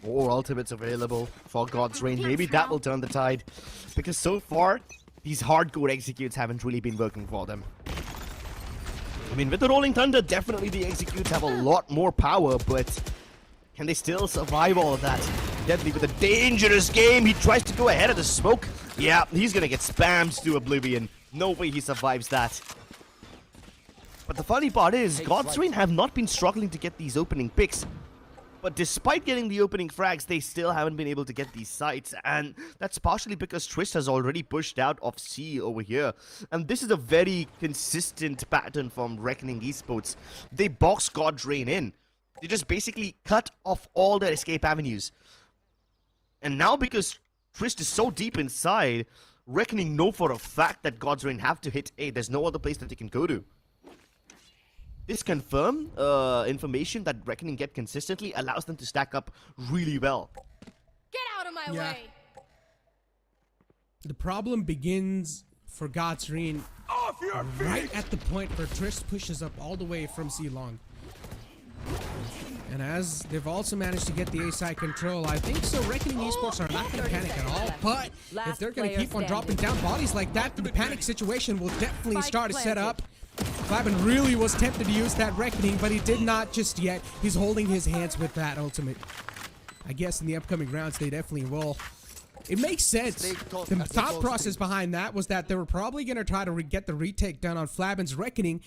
More ultimates available for God's Reign. Maybe that will turn the tide. Because so far, these hardcore executes haven't really been working for them. I mean, with the Rolling Thunder, definitely the executes have a lot more power, but can they still survive all of that? Deadly with a dangerous game. He tries to go ahead of the smoke. Yeah, he's gonna get spammed to oblivion. No way he survives that. But the funny part is, God's Reign have not been struggling to get these opening picks. But despite getting the opening frags, they still haven't been able to get these sites. And that's partially because Twist has already pushed out of C over here. And this is a very consistent pattern from Reckoning Esports. They box God's Reign in. They just basically cut off all their escape avenues. And now because Twist is so deep inside, Reckoning know for a fact that God's Reign have to hit A. There's no other place that they can go to. This confirmed information that Reckoning get consistently allows them to stack up really well. Get out of my way! The problem begins for God's Reign right at the point where Trist pushes up all the way from C long. And as they've also managed to get the A side control, I think so Reckoning Esports are not going to panic at all. But if they're going to keep on dropping down bodies like that, the panic situation will definitely start to set up. Flabin really was tempted to use that Reckoning, but he did not just yet. He's holding his hands with that ultimate. I guess in the upcoming rounds, they definitely will. It makes sense. The thought process behind that was that they were probably going to try to get the retake done on Flabin's Reckoning,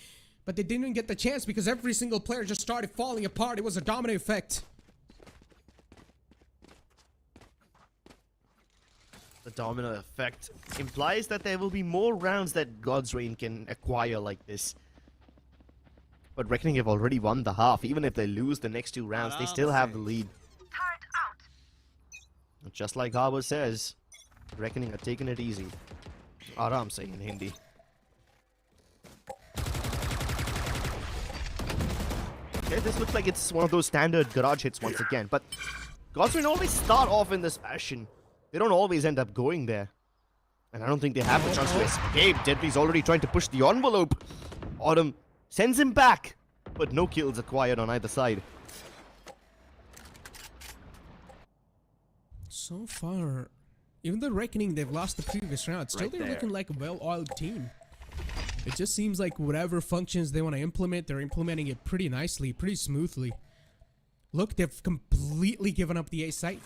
but they didn't get the chance because every single player just started falling apart. It was a domino effect. The domino effect implies that there will be more rounds that God's Reign can acquire like this. But Reckoning have already won the half. Even if they lose the next 2 rounds, they still have the lead. Just like Harbour says, Reckoning are taking it easy. Aram say in Hindi. Okay, this looks like it's one of those standard garage hits once again. But God's Reign always start off in this fashion. They don't always end up going there. And I don't think they have the chance to escape. Deadly's already trying to push the envelope. Autumn sends him back, but no kills acquired on either side. So far, even the Reckoning, they've lost the previous round. Still, they're looking like a well-oiled team. It just seems like whatever functions they want to implement, they're implementing it pretty nicely, pretty smoothly. Look, they've completely given up the A site.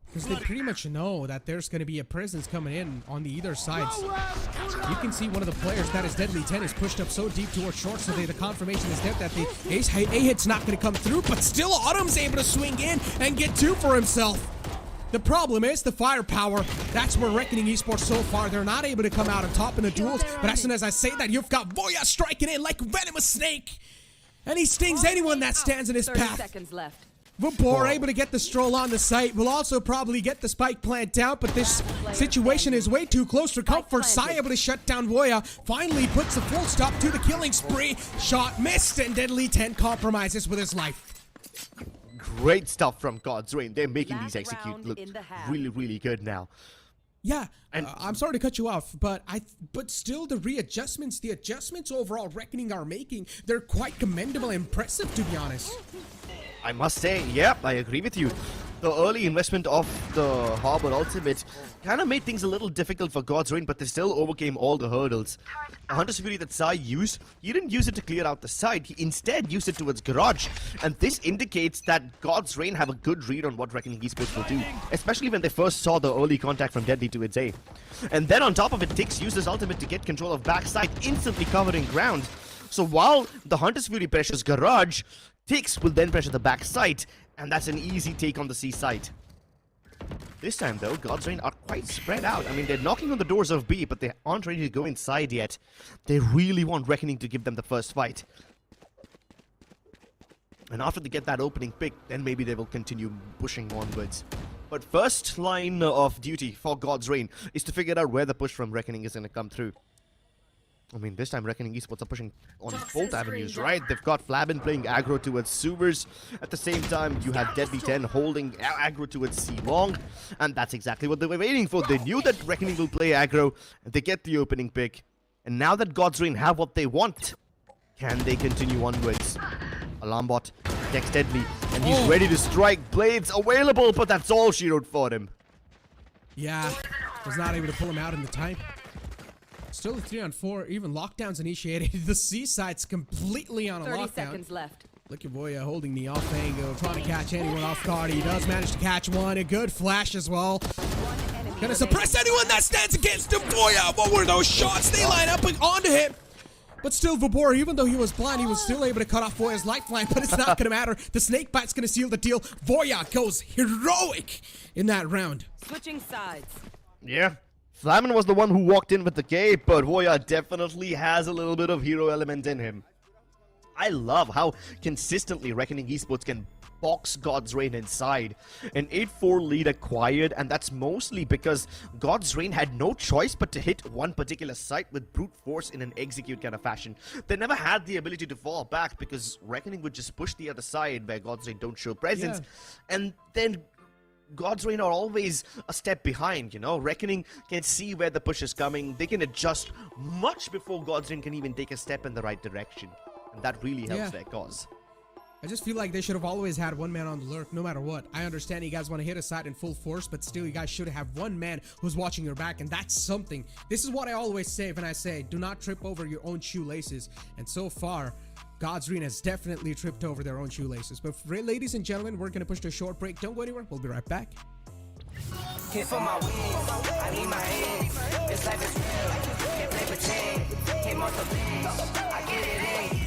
Because they pretty much know that there's going to be a presence coming in on the either sides. You can see one of the players, that is Deadly 10, is pushed up so deep towards short, so the confirmation is there that the A-hit's not going to come through, but still Autumn's able to swing in and get 2 for himself. The problem is the firepower. That's where Reckoning Esports so far, they're not able to come out on top in the duels, but as soon as I say that, you've got Voya striking in like a venomous snake, and he stings anyone that stands in his 30 path. seconds left. Vapor able to get the stroll on the site. Will also probably get the spike plant out, but this situation is way too close for comfort. Sai able to shut down Voya. Finally puts a full stop to the killing spree. Shot missed, and Deadly 10 compromises with his life. Great stuff from God's Reign. They're making these execute look really, really good now. Yeah, and I'm sorry to cut you off, but still the readjustments, the adjustments overall Reckoning are making, they're quite commendable and impressive, to be honest. I must say, yep, I agree with you. The early investment of the Harbour ultimate kind of made things a little difficult for God's Reign, but they still overcame all the hurdles. The Hunter's Fury that Sai used, he didn't use it to clear out the side, he instead used it towards Garage. And this indicates that God's Reign have a good read on what Reckoning Esports will do, especially when they first saw the early contact from Deadly to its A. And then on top of it, Tix used his ultimate to get control of backside, instantly covering ground. So while the Hunter's Fury pressures Garage, Tix will then pressure the backside, and that's an easy take on the C side. This time though, God's Reign are quite spread out. I mean, they're knocking on the doors of B, but they aren't ready to go inside yet. They really want Reckoning to give them the first fight. And after they get that opening pick, then maybe they will continue pushing onwards. But first line of duty for God's Reign is to figure out where the push from Reckoning is going to come through. I mean, this time Reckoning Esports are pushing on both avenues, right? They've got Flabin playing aggro towards Subers. At the same time, you have Deadly 10 holding aggro towards C-Long. And that's exactly what they were waiting for. They knew that Reckoning will play aggro, and they get the opening pick. And now that God's Reign have what they want, can they continue onwards? Alarmbot attacks Deadly, and he's ready to strike. Blades available, but that's all she wrote for him. Yeah, was not able to pull him out in the time. Still a 3-on-4, even lockdowns initiated. The C side's completely on a 30 lockdown. seconds left. Look at Voya holding the off angle, trying to catch anyone off guard. He does manage to catch one. A good flash as well. Gonna suppress anyone that stands against him. Voya, what were those shots? They line up onto him. But still, Vapor, even though he was blind, he was still able to cut off Voya's lifeline, but it's not gonna matter. The snake bite's gonna seal the deal. Voya goes heroic in that round. Switching sides. Yeah. Flamin was the one who walked in with the cape, but Voya definitely has a little bit of hero element in him. I love how consistently Reckoning Esports can box God's Reign inside. An 8-4 lead acquired, and that's mostly because God's Reign had no choice but to hit one particular site with brute force in an execute kind of fashion. They never had the ability to fall back because Reckoning would just push the other side where God's Reign don't show presence, and then God's Reign are always a step behind, you know. Reckoning can see where the push is coming. They can adjust much before God's Reign can even take a step in the right direction. And that really helps their cause. I just feel like they should have always had one man on the lurk, no matter what. I understand you guys want to hit a side in full force, but still, you guys should have one man who's watching your back, and that's something. This is what I always say when I say, do not trip over your own shoelaces. And so far, God's Reign has definitely tripped over their own shoelaces. But ladies and gentlemen, we're going to push to a short break. Don't go anywhere. We'll be right back. Hit for my wins, I need my ends. This life is real, can't play pretend. Came off the bench, I get it in.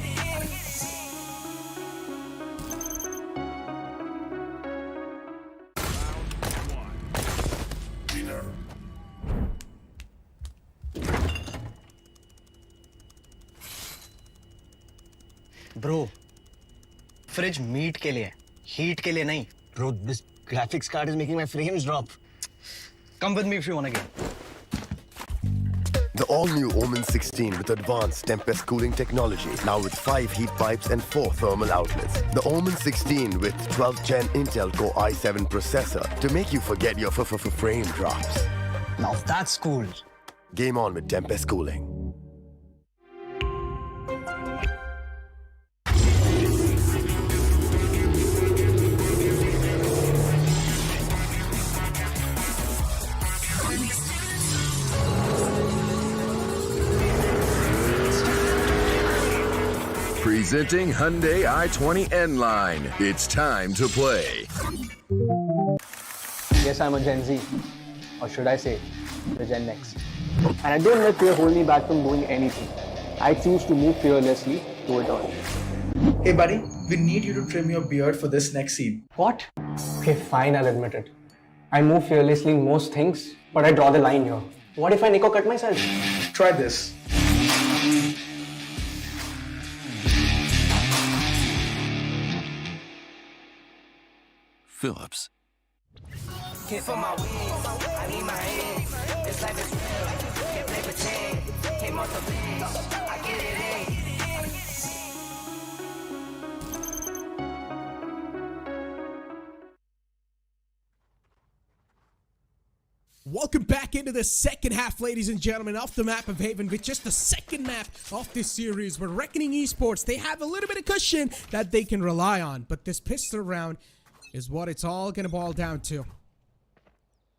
Bro, fridge meat के लिए, heat के लिए नहीं. Bro, this graphics card is making my frames drop. Come with me if you want to get. The all-new Omen 16 with advanced Tempest cooling technology, now with 5 heat pipes and 4 thermal outlets. The Omen 16 with 12th Gen Intel Core i7 processor to make you forget your frame drops. Now that's cool. Game on with Tempest cooling. Presenting Hyundai i20 Line. It's time to play. Yes, I'm a Gen Z, or should I say, the Gen Next. And I don't let fear hold me back from doing anything. I choose to move fearlessly to it all. Hey buddy, we need you to trim your beard for this next scene. What? Okay, fine, I'll admit it. I move fearlessly in most things, but I draw the line here. What if I Nico cut myself? Try this. Phillips. Hit for my wins, I need my ends. This life is real, can't play pretend. Came off the bench, I get it in. Welcome back into the second half, ladies and gentlemen, off the map of Haven, with just the second map of this series where Reckoning Esports, they have a little bit of cushion that they can rely on, but this pistol round is what it's all gonna boil down to.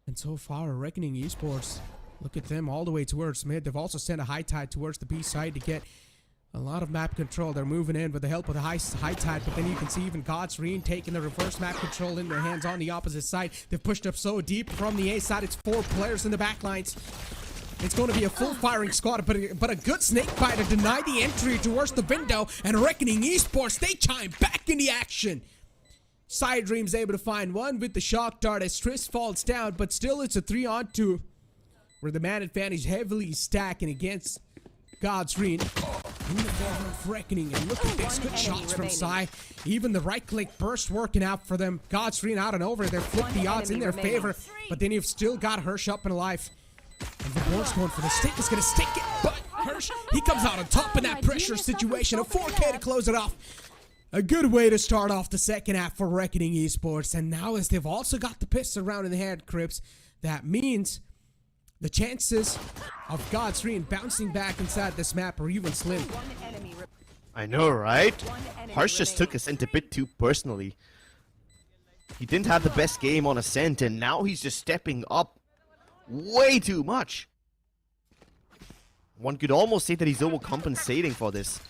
And so far, Reckoning Esports, look at them all the way towards mid. They've also sent a high tide towards the B side to get a lot of map control. They're moving in with the help of the high tide, but then you can see even God's Reign taking the reverse map control in their hands on the opposite side. They've pushed up so deep from the A side. It's 4 players in the back lines. It's going to be a full firing squad, but a good snake bite to deny the entry towards the window, and Reckoning Esports, they chime back in the action. Side Dream's able to find one with the shock dart as Triss falls down, but still it's a 3-on-2 where the man advantage heavily stacking against God's Reign in the form of Reckoning. And look at this, good shots from Sai. Even the right click burst working out for them. God's Reign out and over, they've flipped the odds in their favor, but then you've still got Hirsch up and alive. And the board's going for the stick, is going to stick it, but Hirsch, he comes out on top in that pressure situation. A 4K to close it off. A good way to start off the second half for Reckoning Esports. And now as they've also got the pistol round in the hand, Crips, that means the chances of God's Reign bouncing back inside this map are even slim. I know, right? Harsh just took Ascent a bit too personally. He didn't have the best game on Ascent, and now he's just stepping up way too much. One could almost say that he's overcompensating for this.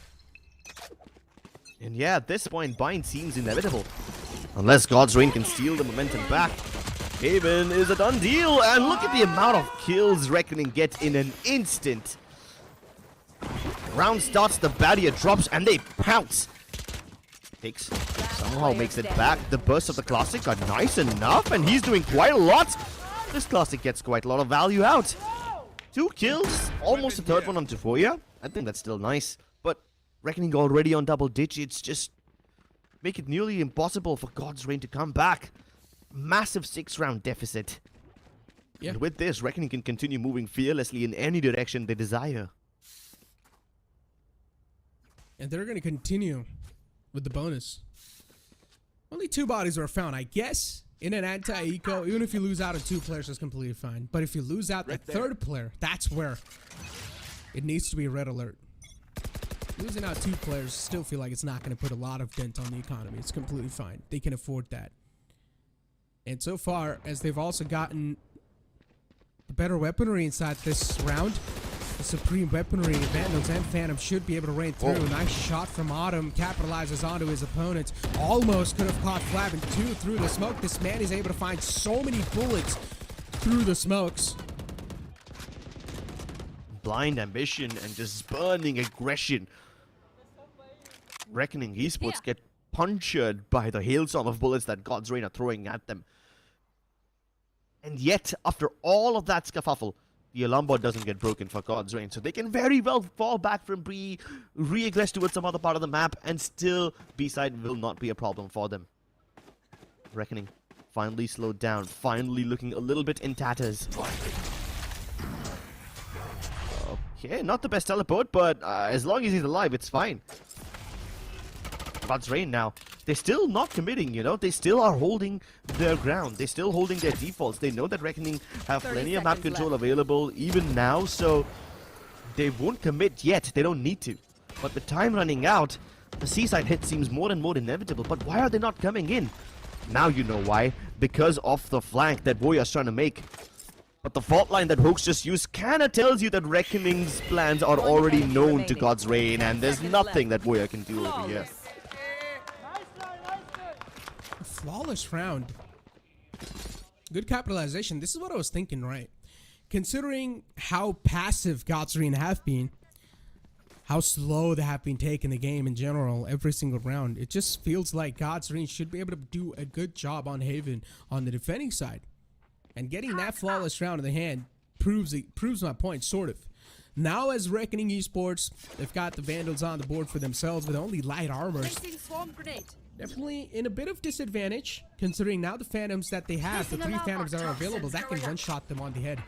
And yeah, at this point, bind seems inevitable. Unless God's Reign can steal the momentum back. Haven is a done deal, and look at the amount of kills Reckoning gets in an instant. Round starts, the barrier drops, and they pounce. Takes, somehow makes it back. The bursts of the Classic are nice enough, and he's doing quite a lot. This Classic gets quite a lot of value out. 2 kills, almost a third one on Tafoya. I think that's still nice, but Reckoning already on double digits, just make it nearly impossible for God's Reign to come back. Massive 6-round deficit. Yeah. And with this, Reckoning can continue moving fearlessly in any direction they desire. And they're going to continue with the bonus. Only 2 bodies were found, I guess. In an anti-eco, even if you lose out on 2 players, it's completely fine. But if you lose out the 3rd player, that's where it needs to be a red alert. Losing out 2 players, still feel like it's not going to put a lot of dent on the economy. It's completely fine. They can afford that. And so far, as they've also gotten the better weaponry inside this round, the supreme weaponry, Vandals and Phantom should be able to reign through. Nice shot from Autumn, capitalizes onto his opponent. Almost could have caught Flavin 2 through the smoke. This man is able to find so many bullets through the smokes. Blind ambition and just burning aggression. Reckoning Esports get punctured by the hailstorm of bullets that God's Reign are throwing at them. And yet, after all of that scuffle, the alarm bot doesn't get broken for God's Reign. So they can very well fall back from re-aggress towards some other part of the map, and still B-side will not be a problem for them. Reckoning finally slowed down, finally looking a little bit in tatters. Okay, not the best teleport, but as long as he's alive, it's fine. God's Reign now. They're still not committing, you know. They still are holding their ground. They're still holding their defaults. They know that Reckoning have plenty of map control available even now, so they won't commit yet. They don't need to. But with time running out, the seaside hit seems more and more inevitable. But why are they not coming in? Now you know why. Because of the flank that Warrior's trying to make. But the fault line that Hoax just used kinda tells you that Reckoning's plans are already known to God's Reign, and there's nothing that Warrior can do over here. Flawless round. Good capitalization. This is what I was thinking, right? Considering how passive God's Reign have been, how slow they have been taking the game in general every single round, it just feels like God's Reign should be able to do a good job on Haven on the defending side. And getting that flawless round in the hand proves my point, sort of. Now as Reckoning Esports, they've got the Vandals on the board for themselves with only light armors. Definitely in a bit of disadvantage, considering now the Phantoms that they have, the 3 Phantoms that are available, that can one-shot them on the head.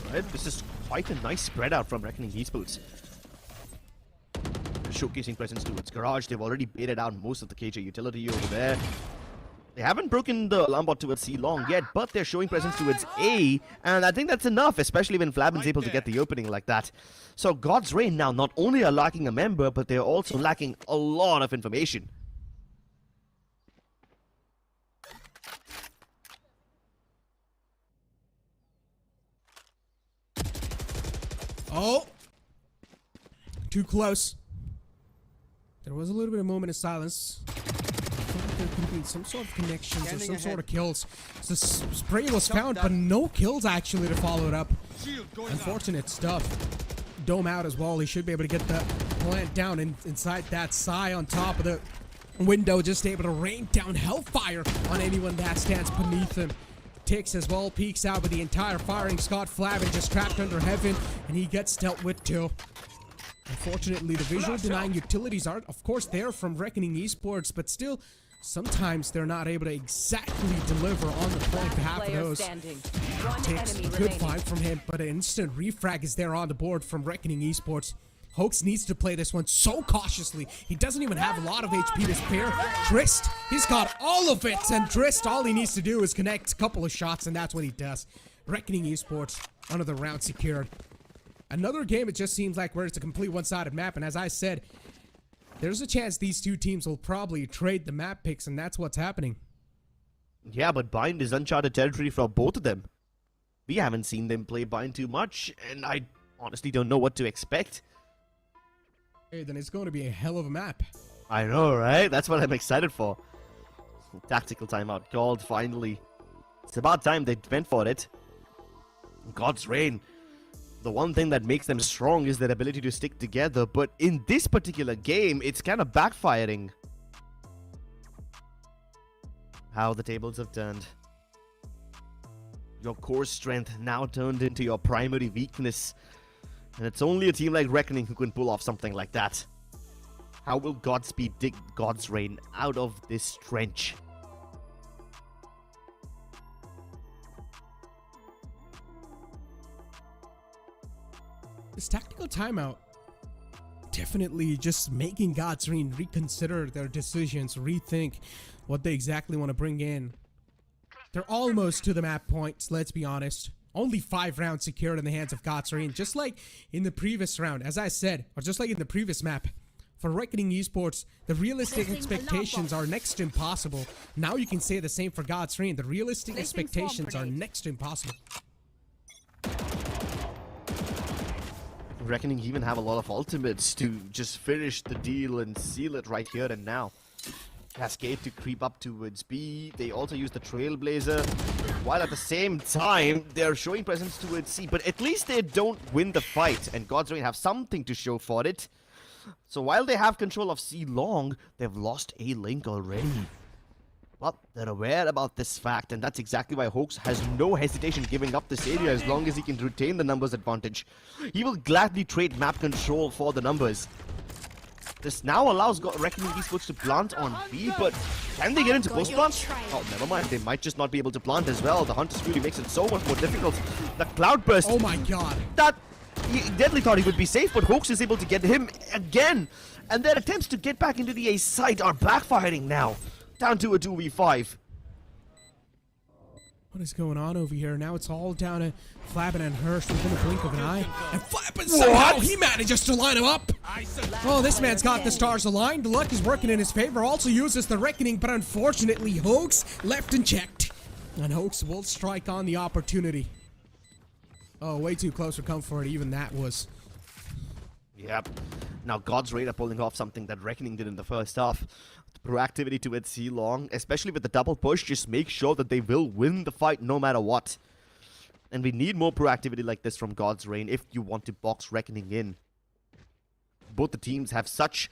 Alright, this is quite a nice spread out from Reckoning Esports. Showcasing presence towards Garage. They've already baited out most of the KJ utility over there. They haven't broken the alarm bot towards C long yet, but they're showing presence towards A, and I think that's enough, especially when Flavin's able to get the opening like that. So God's Reign now not only are lacking a member, but they're also lacking a lot of information. Oh! Too close. There was a little bit of moment of silence. There could be some sort of connections or some sort of kills. So the spray was found, but no kills actually to follow it up. Unfortunate stuff. Dome out as well. He should be able to get the plant down inside that Psy on top of the window. Just able to rain down hellfire on anyone that stands beneath him. Tix as well peeks out with the entire firing squad. Flavin just trapped under heaven, and he gets dealt with too. Unfortunately, the visual denying utilities are, of course, there from Reckoning Esports, but still, sometimes they're not able to exactly deliver on the point to half of those. Takes a good fight from him, but an instant refrag is there on the board from Reckoning Esports. Hoax needs to play this one so cautiously. He doesn't even have a lot of HP to spare. Drist, he's got all of it, and Drist, all he needs to do is connect a couple of shots, and that's what he does. Reckoning Esports, another round secured. Another game, it just seems like where it's a complete one-sided map, and as I said, there's a chance these two teams will probably trade the map picks, and that's what's happening. Yeah, but Bind is uncharted territory for both of them. We haven't seen them play Bind too much, and I honestly don't know what to expect. Hey, then it's going to be a hell of a map. I know, right? That's what I'm excited for. Tactical timeout called, finally. It's about time they went for it. God's Reign. The one thing that makes them strong is their ability to stick together, but in this particular game, it's kind of backfiring. How the tables have turned. Your core strength now turned into your primary weakness. And it's only a team like Reckoning who can pull off something like that. How will Godspeed dig God's Reign out of this trench? This tactical timeout definitely just making God's Reign reconsider their decisions, rethink what they exactly want to bring in. They're almost to the map points, let's be honest. Only 5 rounds secured in the hands of God's Reign, just like in the previous round, as I said, or just like in the previous map. For Reckoning Esports, the realistic expectations are next to impossible. Now you can say the same for God's Reign. The realistic expectations are next to impossible. Reckoning even have a lot of ultimates to just finish the deal and seal it right here and now. Cascade to creep up towards B. They also use the Trailblazer, while at the same time they're showing presence towards C. But at least they don't win the fight, and God's Reign have something to show for it. So while they have control of C long, they've lost A link already. But they're aware about this fact, and that's exactly why Hoax has no hesitation giving up this area as long as he can retain the numbers advantage. He will gladly trade map control for the numbers. This now allows Reckoning Esports to plant on B, but can they get into post plant? Oh, never mind. They might just not be able to plant as well. The Hunter's Fury makes it so much more difficult. The Cloudburst. Oh my god. That he definitely thought he would be safe, but Hoax is able to get him again. And their attempts to get back into the A site are backfiring now. Down to a 2v5. What is going on over here? Now it's all down to Flabbin and Hirsch within a blink of an eye. And Flabbin somehow he manages to line him up. Oh, this man's got the stars aligned. The luck is working in his favor. Also uses the Reckoning, but unfortunately Hoax left unchecked. And Hoax will strike on the opportunity. Oh, way too close for comfort. Even that was. Yep. Now God's Reign are pulling off something that Reckoning did in the first half. Proactivity towards C long, especially with the double push, just make sure that they will win the fight no matter what. And we need more proactivity like this from God's Reign if you want to box Reckoning in. Both the teams have such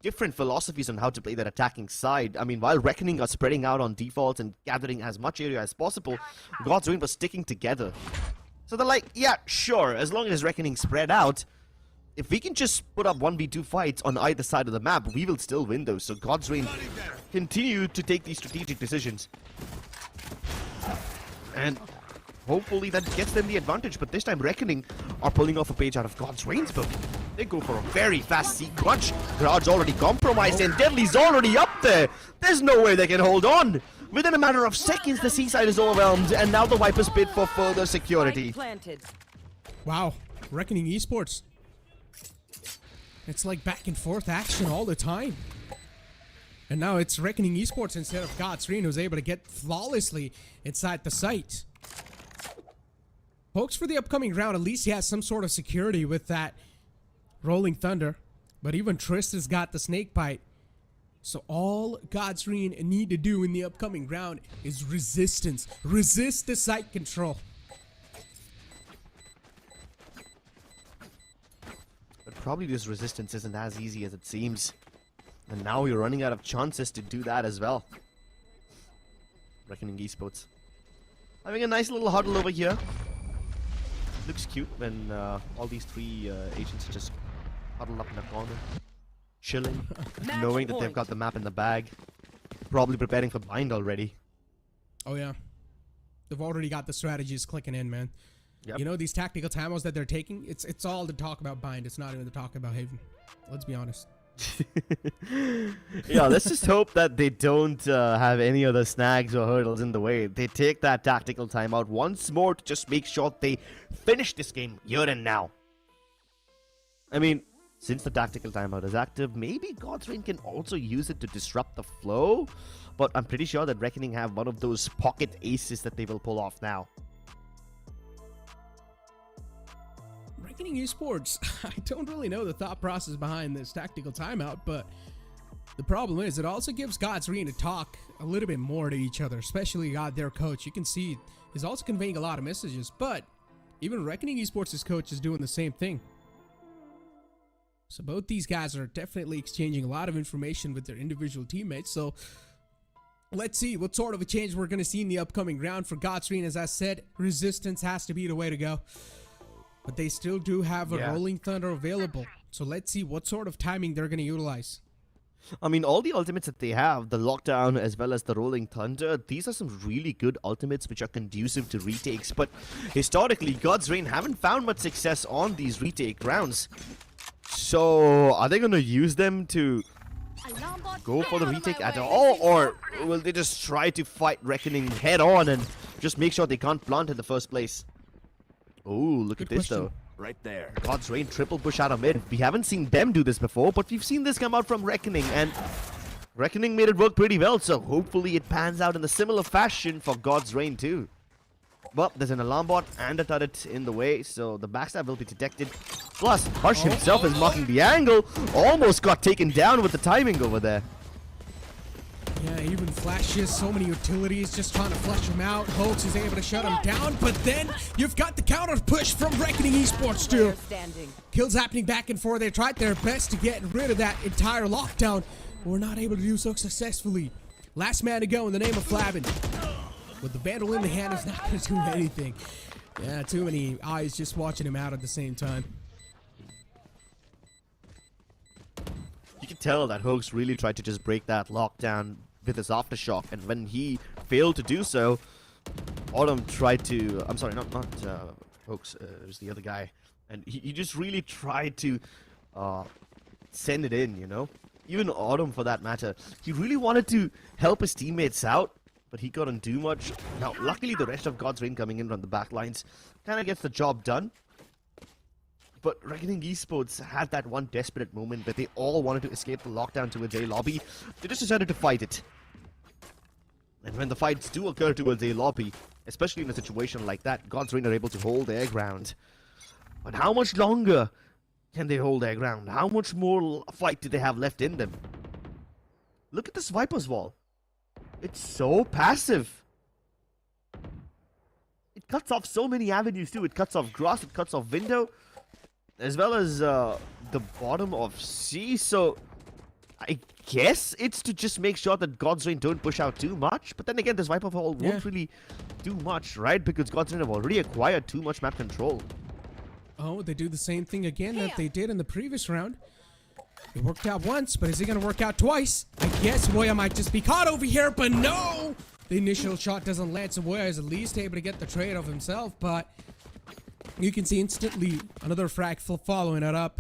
different philosophies on how to play their attacking side. I mean, while Reckoning are spreading out on default and gathering as much area as possible, God's Reign was sticking together. So they're like, yeah, sure, as long as Reckoning spread out, if we can just put up 1v2 fights on either side of the map, we will still win those. So God's Reign continue to take these strategic decisions. And hopefully that gets them the advantage. But this time Reckoning are pulling off a page out of God's Reign's book. They go for a very fast C crunch. Garage already compromised and Deadly's already up there. There's no way they can hold on. Within a matter of seconds, the C side is overwhelmed. And now the Vipers bid for further security. Wow. Reckoning Esports. It's like back and forth action all the time. And now it's Reckoning Esports instead of God's Reign who's able to get flawlessly inside the site. Hoax for the upcoming round, at least he has some sort of security with that Rolling Thunder. But even Tristan's got the Snake Bite. So all God's Reign need to do in the upcoming round is resistance. Resist the site control. But probably this resistance isn't as easy as it seems. And now you're running out of chances to do that as well. Reckoning Esports having a nice little huddle over here. Looks cute when all these three agents are just huddled up in a corner, chilling, knowing that they've got the map in the bag. Probably preparing for bind already. Oh yeah. They've already got the strategies clicking in, man. Yep. You know, these tactical timos that they're taking, it's all to talk about bind. It's not even to talk about Haven. Let's be honest. Yeah, let's just hope that they don't have any other snags or hurdles in the way. They take that tactical timeout once more to just make sure they finish this game here and now. I mean, since the tactical timeout is active, maybe God's Reign can also use it to disrupt the flow. But I'm pretty sure that Reckoning have one of those pocket aces that they will pull off now. Reckoning Esports, I don't really know the thought process behind this tactical timeout, but the problem is it also gives God's Reign to talk a little bit more to each other, especially their coach. You can see he's also conveying a lot of messages, but even Reckoning Esports' coach is doing the same thing. So both these guys are definitely exchanging a lot of information with their individual teammates, so let's see what sort of a change we're going to see in the upcoming round for God's Reign. As I said, resistance has to be the way to go. But they still do have a Rolling Thunder available. So let's see what sort of timing they're going to utilize. I mean, all the ultimates that they have, the Lockdown as well as the Rolling Thunder, these are some really good ultimates which are conducive to retakes. But historically, God's Reign haven't found much success on these retake rounds. So are they going to use them to go for the retake at all? Or will they just try to fight Reckoning head on and just make sure they can't plant in the first place? Oh, look at this though. Right there. God's Reign triple push out of mid. We haven't seen them do this before, but we've seen this come out from Reckoning, and Reckoning made it work pretty well, so hopefully it pans out in a similar fashion for God's Reign too. Well, there's an alarm bot and a turret in the way, so the backstab will be detected. Plus, Harsh himself is marking the angle. Almost got taken down with the timing over there. Yeah, even flashes, so many utilities just trying to flush him out. Hoax is able to shut him down, but then you've got the counter push from Revenant Esports too. Kills happening back and forth. They tried their best to get rid of that entire lockdown, but were not able to do so successfully. Last man to go in the name of Flavin. With the Vandal in the hand, is not going to do anything. Yeah, too many eyes just watching him out at the same time. You can tell that Hoax really tried to just break that lockdown with his aftershock, and when he failed to do so, Autumn tried to... I'm sorry, not Hoax, it was the other guy. And he just really tried to send it in, you know? Even Autumn, for that matter. He really wanted to help his teammates out, but he couldn't do much. Now, luckily, the rest of God's Reign coming in from the back lines kind of gets the job done. But Revenant Esports had that one desperate moment where they all wanted to escape the lockdown towards A lobby. They just decided to fight it. And when the fights do occur towards A lobby, especially in a situation like that, God's Reign are able to hold their ground. But how much longer can they hold their ground? How much more fight do they have left in them? Look at this Viper's Wall. It's so passive. It cuts off so many avenues too. It cuts off grass, it cuts off window, as well as the bottom of C. So I guess it's to just make sure that God's Reign don't push out too much. But then again, this Viper Wall won't really do much, right? Because God's Reign have already acquired too much map control. Oh, they do the same thing again that they did in the previous round. It worked out once, but is it going to work out twice? I guess Woya might just be caught over here, but no! The initial shot doesn't land, so Woya is at least able to get the trade of himself, but you can see instantly another frag following it up.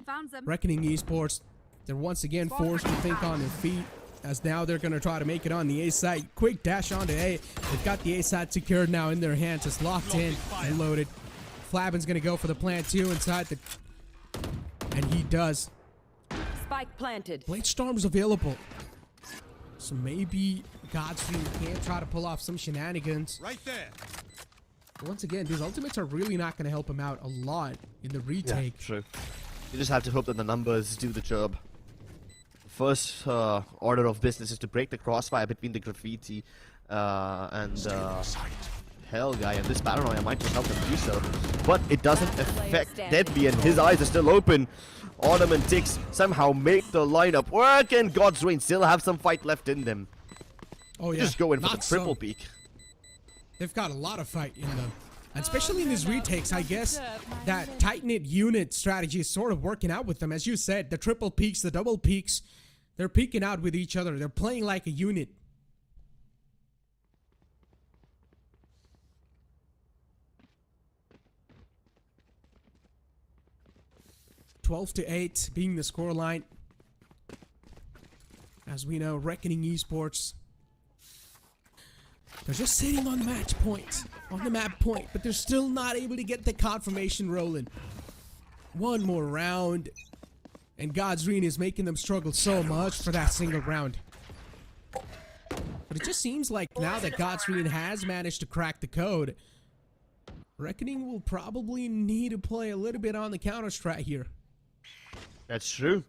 Found them. Reckoning Esports, they're once again forced to think on their feet, as now they're going to try to make it on the A side. Quick dash onto A. They've got the A side secured now in their hands. It's locked in and loaded. Flavin's going to go for the plant too inside the... And he does. Spike planted. Blade Storm's available. So maybe God's Reign can try to pull off some shenanigans. Right there. But once again, these ultimates are really not going to help him out a lot in the retake. Yeah, true. You just have to hope that the numbers do the job. First order of business is to break the crossfire between the graffiti and Hell guy, and this paranoia might just help him do so. But it doesn't affect Deadly, and his eyes are still open. Autumn and Tix somehow make the lineup work, and God's Reign still have some fight left in them. Oh yeah, just go in for not the triple so. peak. They've got a lot of fight in them. And especially in these retakes, I guess that tight-knit unit strategy is sort of working out with them. As you said, the triple peaks, the double peaks, they're peeking out with each other. They're playing like a unit. (12-8) being the scoreline. As we know, Reckoning Esports, they're just sitting on the match point, on the map point, but they're still not able to get the confirmation rolling. One more round, and God's Reign is making them struggle so much for that single round. But it just seems like now that God's Reign has managed to crack the code, Reckoning will probably need to play a little bit on the counter strat here. That's true.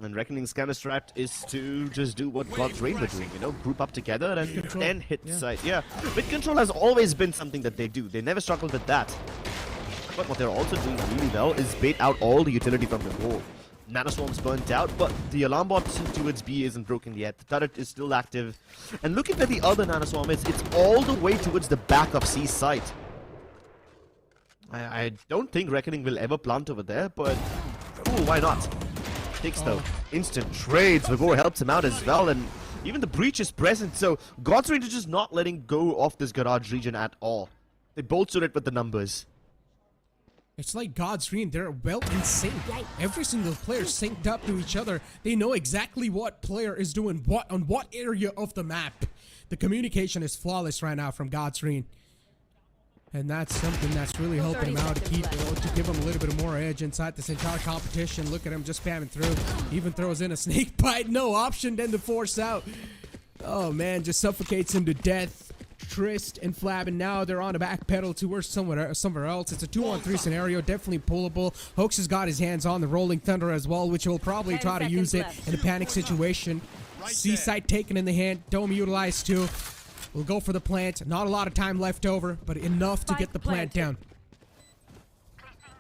And Reckoning's counter strat is to just do what God's Reign were doing, you know, group up together and then hit the site. Yeah, mid control has always been something that they do. They never struggled with that. But what they're also doing really well is bait out all the utility from the wall. Nanoswarm's burnt out, but the alarm bot towards B isn't broken yet. The turret is still active. And look at where the other Nanoswarm is. It's all the way towards the back of C's site. I don't think Reckoning will ever plant over there, but ooh, why not? Tix though, instant trades. Vivo helps him out as well, and even the breach is present, so God's Reign is just not letting go of this garage region at all. They bolstered it with the numbers. It's like God's Reign, they're well in sync. Every single player synced up to each other. They know exactly what player is doing what on what area of the map. The communication is flawless right now from God's Reign. And that's something that's really helping him out to give him a little bit more edge inside this entire competition. Look at him just spamming through. Even throws in a snake bite. No option then to force out. Oh man, just suffocates him to death. Trist and Flab, and now they're on a back pedal towards somewhere else. It's a 2-on-3 scenario, definitely pullable. Hoax has got his hands on the Rolling Thunder as well, which he'll probably try to use it in a panic situation. Seaside taken in the hand, Dome utilized too. We'll go for the plant. Not a lot of time left over, but enough to get the plant down.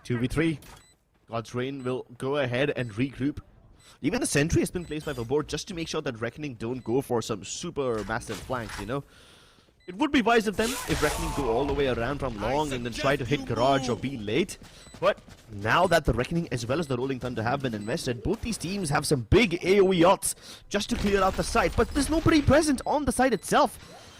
2v3. God's Reign will go ahead and regroup. Even the sentry has been placed by the board just to make sure that Reckoning don't go for some super massive flanks, you know? It would be wise of them if Reckoning go all the way around from long and then try to hit Garage or be late. But now that the Reckoning as well as the Rolling Thunder have been invested, both these teams have some big AoE ults just to clear out the site. But there's nobody present on the site itself.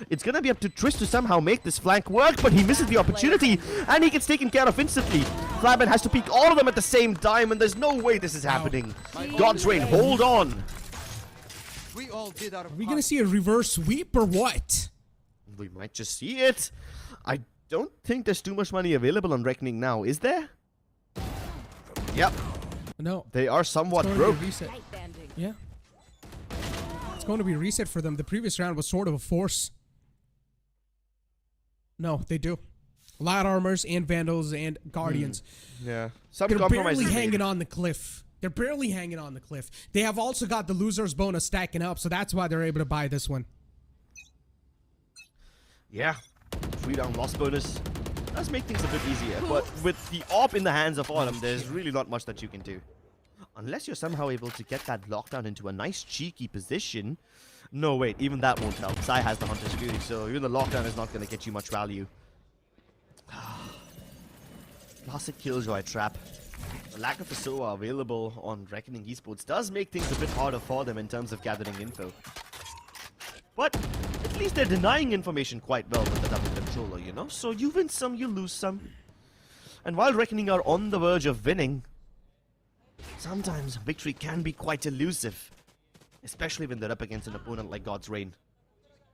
It's gonna be up to Trist to somehow make this flank work, but he misses the opportunity and he gets taken care of instantly. Flabman has to peek all of them at the same time and there's no way this is happening. God's Reign, hold on. Are we gonna see a reverse sweep or what? We might just see it. I don't think there's too much money available on Reckoning now, is there? Yep. No. They are somewhat broke. Yeah. It's going to be reset for them. The previous round was sort of a force. No, they do. Light armors and vandals and guardians. Yeah. Some They're compromises barely made. hanging on the cliff. They're barely hanging on the cliff. They have also got the loser's bonus stacking up, so that's why they're able to buy this one. Yeah, 3-down loss bonus does make things a bit easier, but with the AWP in the hands of Autumn, there's really not much that you can do. Unless you're somehow able to get that lockdown into a nice cheeky position. No, wait, even that won't help. Sai has the Hunter's Fury, so even the lockdown is not going to get you much value. Classic Killjoy trap. The lack of a SOA available on Revenant Esports does make things a bit harder for them in terms of gathering info. But at least they're denying information quite well with the double controller, you know? So you win some, you lose some. And while Reckoning are on the verge of winning, sometimes victory can be quite elusive. Especially when they're up against an opponent like God's Reign.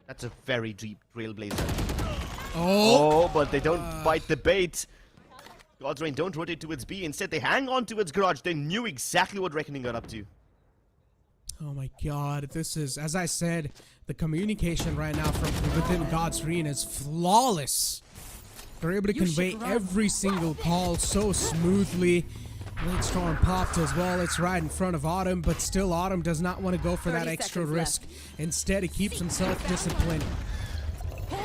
That's a very deep trailblazer. Oh, but they don't bite the bait. God's Reign don't rotate towards B. Instead, they hang on towards Garage. They knew exactly what Reckoning got up to. Oh my god, this is, as I said, the communication right now from within God's Reign is flawless. They're able to convey every single call so smoothly. Blade Storm popped as well. It's right in front of Autumn, but still Autumn does not want to go for that extra risk. Instead, he keeps himself disciplined.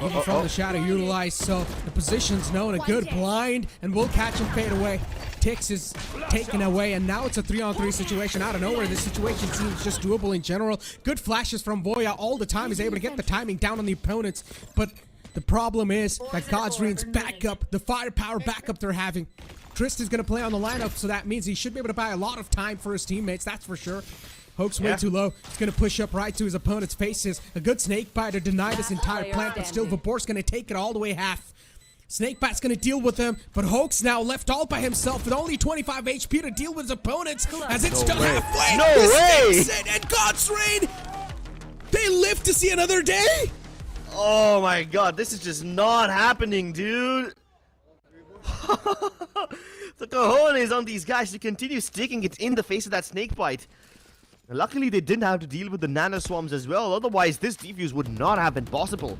Even from the shadow utilized, so the position's known. A good blind, and we'll catch him fade away. Tix is taken away, and now it's a 3-on-3 situation. Out of nowhere, this situation seems just doable in general. Good flashes from Voya all the time. He's able to get the timing down on the opponents, but the problem is that God's Reign's backup, the firepower backup they're having. Trist is going to play on the lineup, so that means he should be able to buy a lot of time for his teammates, that's for sure. Hoke's way too low. He's going to push up right to his opponent's faces. A good snakebite to deny this entire plant, but still Vapor's going to take it all the way half. Snakebite's going to deal with him, but Hoke's now left all by himself with only 25 HP to deal with his opponents as it's done halfway. No way! And God's Reign, they live to see another day? Oh my god, this is just not happening, dude. The cojones on these guys to continue sticking it in the face of that snakebite. Luckily, they didn't have to deal with the nano swarms as well, otherwise this defuse would not have been possible.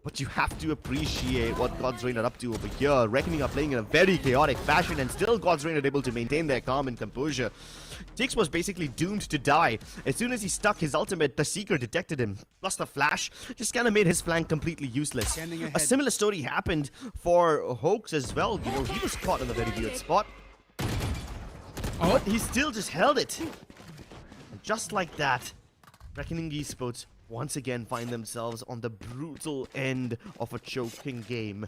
But you have to appreciate what God's Reign are up to over here. Reckoning are playing in a very chaotic fashion, and still God's Reign are able to maintain their calm and composure. Tix was basically doomed to die. As soon as he stuck his ultimate, the Seeker detected him. Plus the flash just kind of made his flank completely useless. A similar story happened for Hoax as well. You know, he was caught in a very weird spot. But he still just held it. And just like that, Reckoning Esports once again find themselves on the brutal end of a choking game.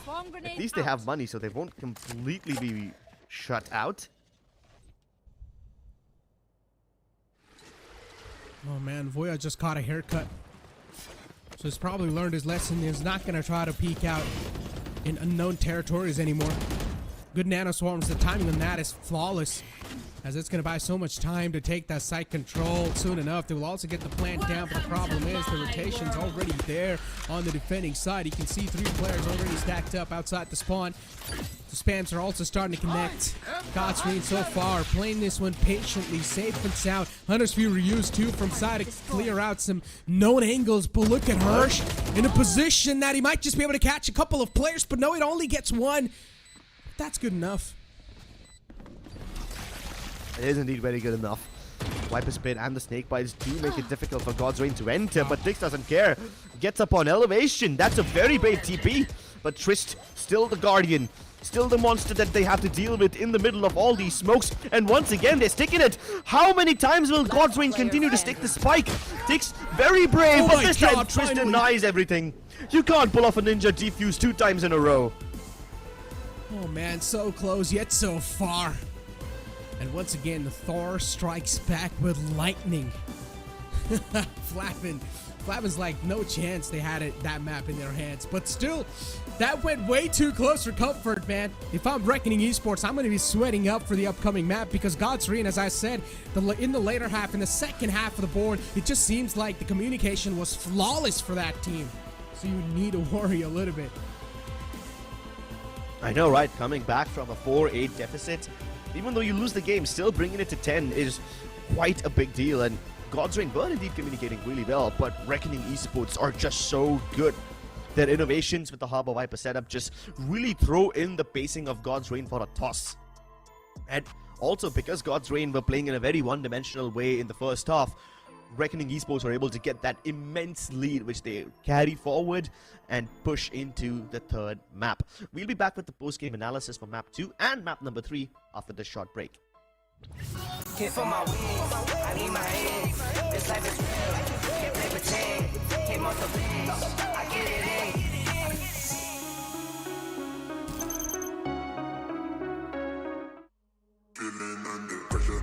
At least they have money, so they won't completely be shut out. Oh man, Voya just caught a haircut. So he's probably learned his lesson. He's not going to try to peek out in unknown territories anymore. Good nano swarms. The timing on that is flawless. as it's going to buy so much time to take that site control. Soon enough, they will also get the plant down, but the problem is the rotation's already there on the defending side. You can see 3 players already stacked up outside the spawn. The spams are also starting to connect. Godsreen so far playing this one patiently, safe and sound. Hunter's Fury used 2 from side to clear out some known angles, but look at Hirsch in a position that he might just be able to catch a couple of players, but no, it only gets 1. That's good enough. It is indeed very good enough. Viper Spit and the Snake Bites do make it difficult for Godsreign to enter, but Dix doesn't care. Gets up on elevation. That's a very brave TP. But Trist, still the Guardian. Still the monster that they have to deal with in the middle of all these smokes. And once again, they're sticking it. How many times will Godsreign continue to stick the spike? Dix, very brave, but this time Trist denies everything. You can't pull off a ninja defuse 2 times in a row. Oh man, so close yet so far. And once again, the Thor strikes back with lightning. Flavin's like, no chance they had that map in their hands. But still, that went way too close for comfort, man. If I'm Reckoning Esports, I'm going to be sweating up for the upcoming map because Godsreen, as I said, in the later half, in the second half of the board, it just seems like the communication was flawless for that team. So you need to worry a little bit. I know, right? Coming back from a 4-8 deficit, even though you lose the game, still bringing it to 10 is quite a big deal. And Godsreign were indeed communicating really well, but Reckoning Esports are just so good. Their innovations with the Harbor Viper setup just really throw in the pacing of Godsreign for a toss. And also because Godsreign were playing in a very one-dimensional way in the first half, Reckoning Esports were able to get that immense lead which they carry forward and push into the 3rd map. We'll be back with the post-game analysis for map 2 and map number 3 after this short break. Hit for my wings, I need my eggs. This life is real, can't play pretend. Came off the bench, I get it in. Feeling under pressure.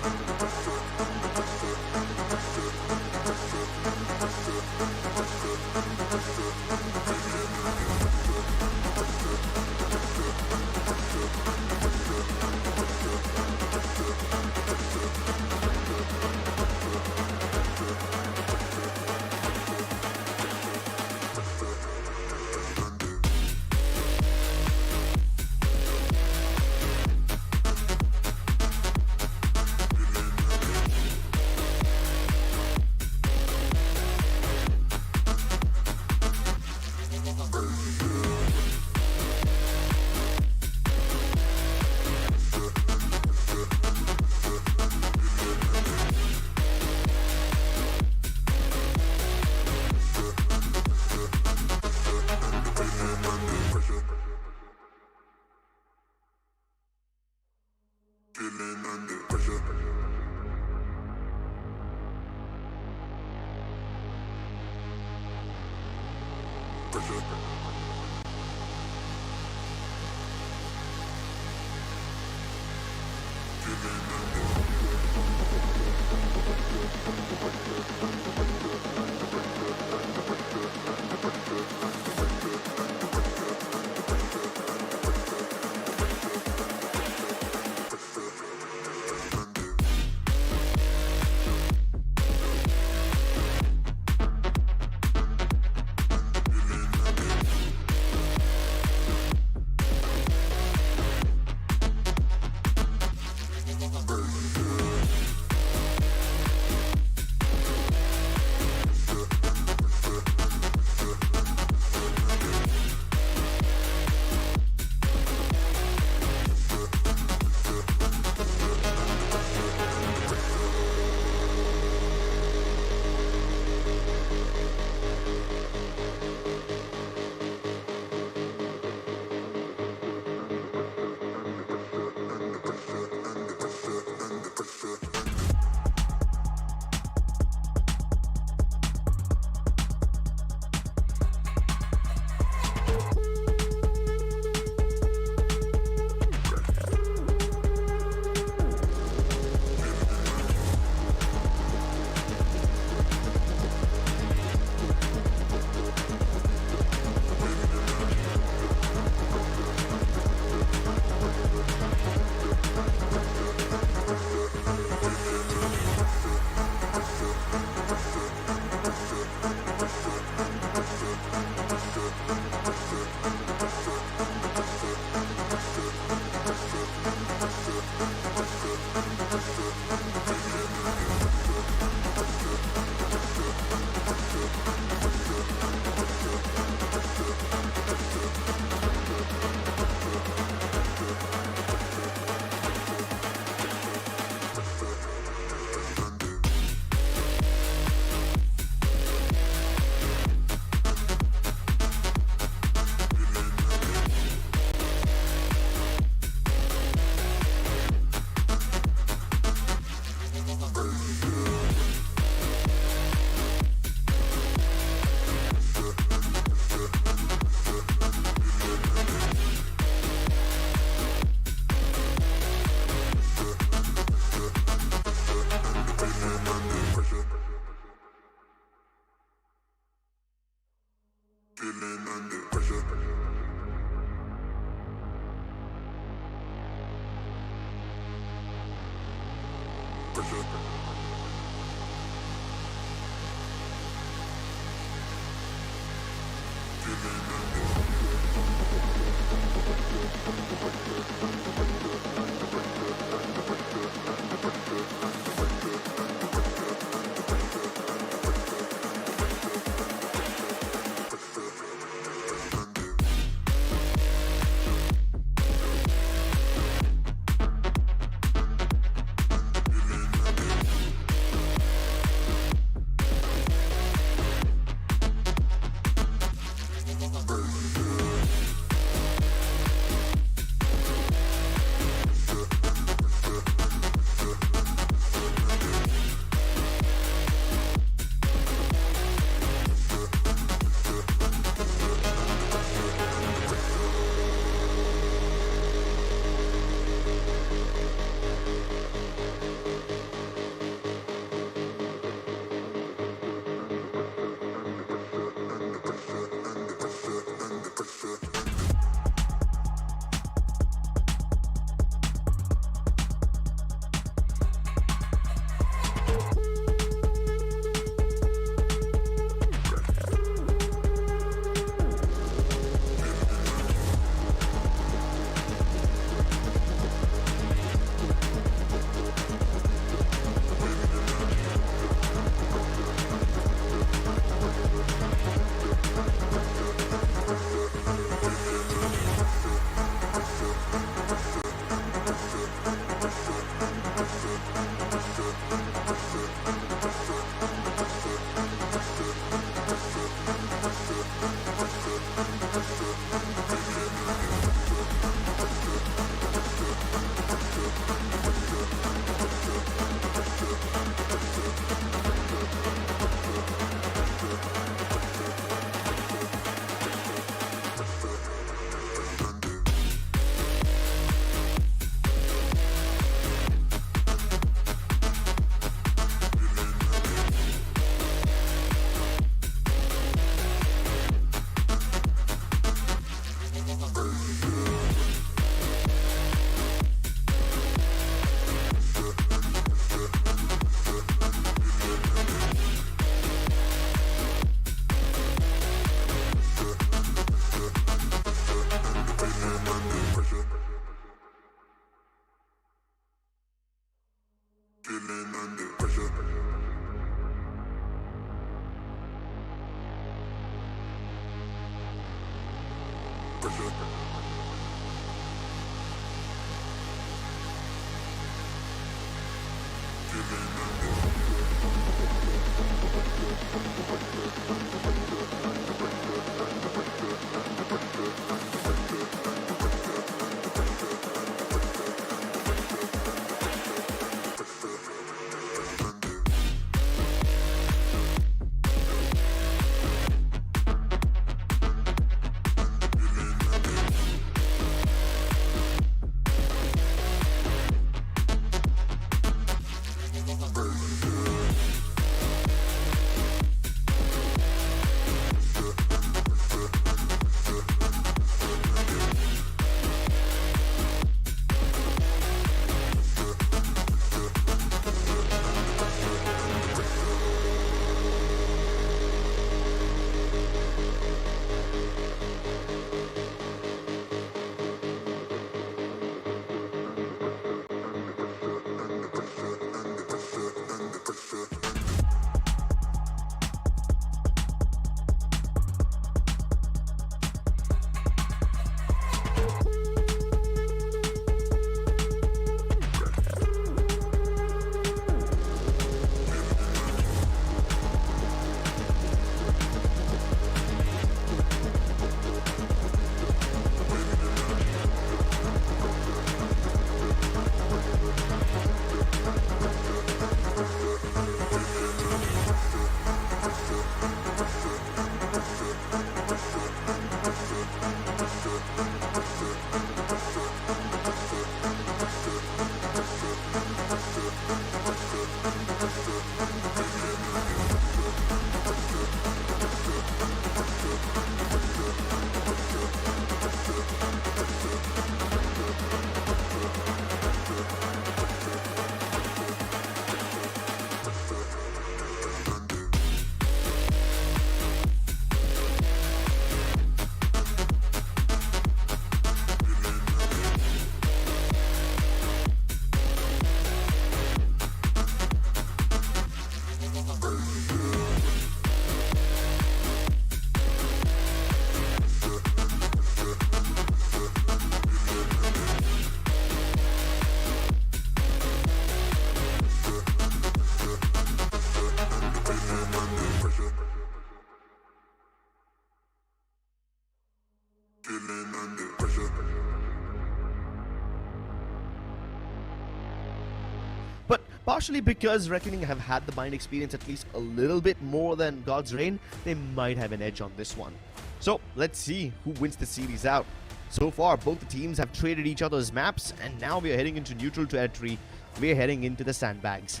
But partially because Reckoning have had the bind experience at least a little bit more than God's Reign, they might have an edge on this one. So let's see who wins the series out. So far, both the teams have traded each other's maps, and now we are heading into neutral territory. We are heading into the sandbags.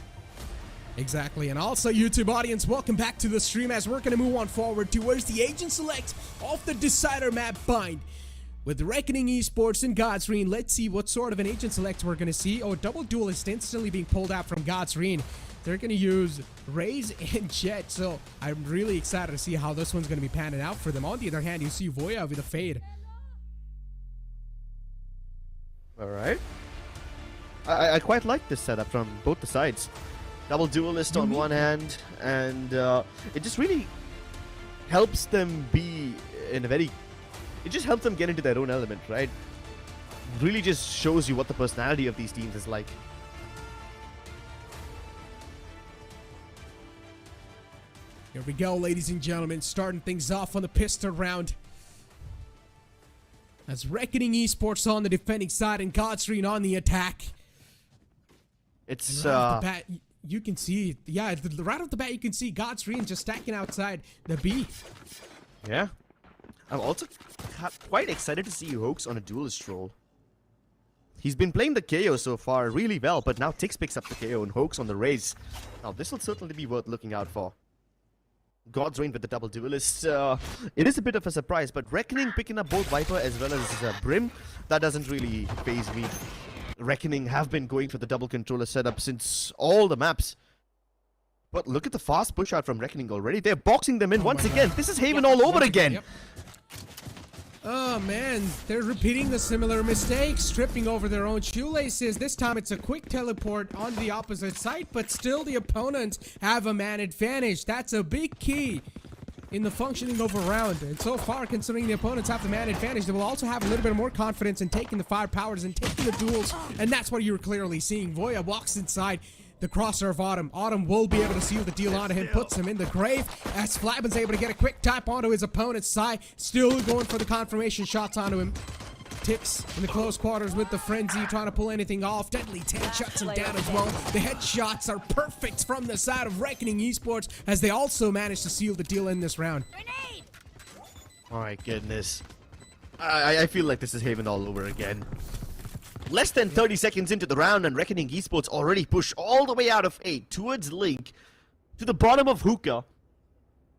Exactly, and also YouTube audience, welcome back to the stream as we're going to move on forward towards the agent select of the decider map bind. With Reckoning Esports and God's Reign, let's see what sort of an agent select we're going to see. Oh, double duelist instantly being pulled out from God's Reign. They're going to use Raze and Jet, so I'm really excited to see how this one's going to be panning out for them. On the other hand, you see Voya with a fade. Alright. I quite like this setup from both the sides. Double duelist on one hand, and it just really helps them be in a very... It just helps them get into their own element, right? Really just shows you what the personality of these teams is like. Here we go, ladies and gentlemen, starting things off on the pistol round. As Reckoning Esports on the defending side and God's Reign on the attack. It's right off the bat, you can see, yeah, right off the bat you can see God's Reign just stacking outside the B. Yeah. I'm also quite excited to see Hoax on a duelist role. He's been playing the KO so far really well, but now Tix picks up the KO and Hoax on the Raze. Now this will certainly be worth looking out for. God's Reign with the double duelist. It is a bit of a surprise, but Reckoning picking up both Viper as well as Brim, that doesn't really faze me. Reckoning have been going for the double controller setup since all the maps. But look at the fast push out from Reckoning already. They're boxing them in once again. This is Haven all over again. Yep. Oh man, they're repeating the similar mistakes, tripping over their own shoelaces. This time it's a quick teleport on the opposite side, but still the opponents have a man advantage. That's a big key in the functioning of a round. And so far, considering the opponents have the man advantage, they will also have a little bit more confidence in taking the firepowers and taking the duels. And that's what you're clearly seeing. Voya walks inside the crosshair of Autumn. Autumn will be able to seal the deal onto him, puts him in the grave, as Flabben's able to get a quick tap onto his opponent's side, still going for the confirmation shots onto him. Tix in the close quarters with the frenzy, trying to pull anything off. Deadly 10 shuts him down as well. The headshots are perfect from the side of Reckoning Esports, as they also managed to seal the deal in this round. Oh my goodness. I feel like this is Haven all over again. Less than 30 seconds into the round, and Reckoning Esports already push all the way out of 8 towards Link to the bottom of Hookah.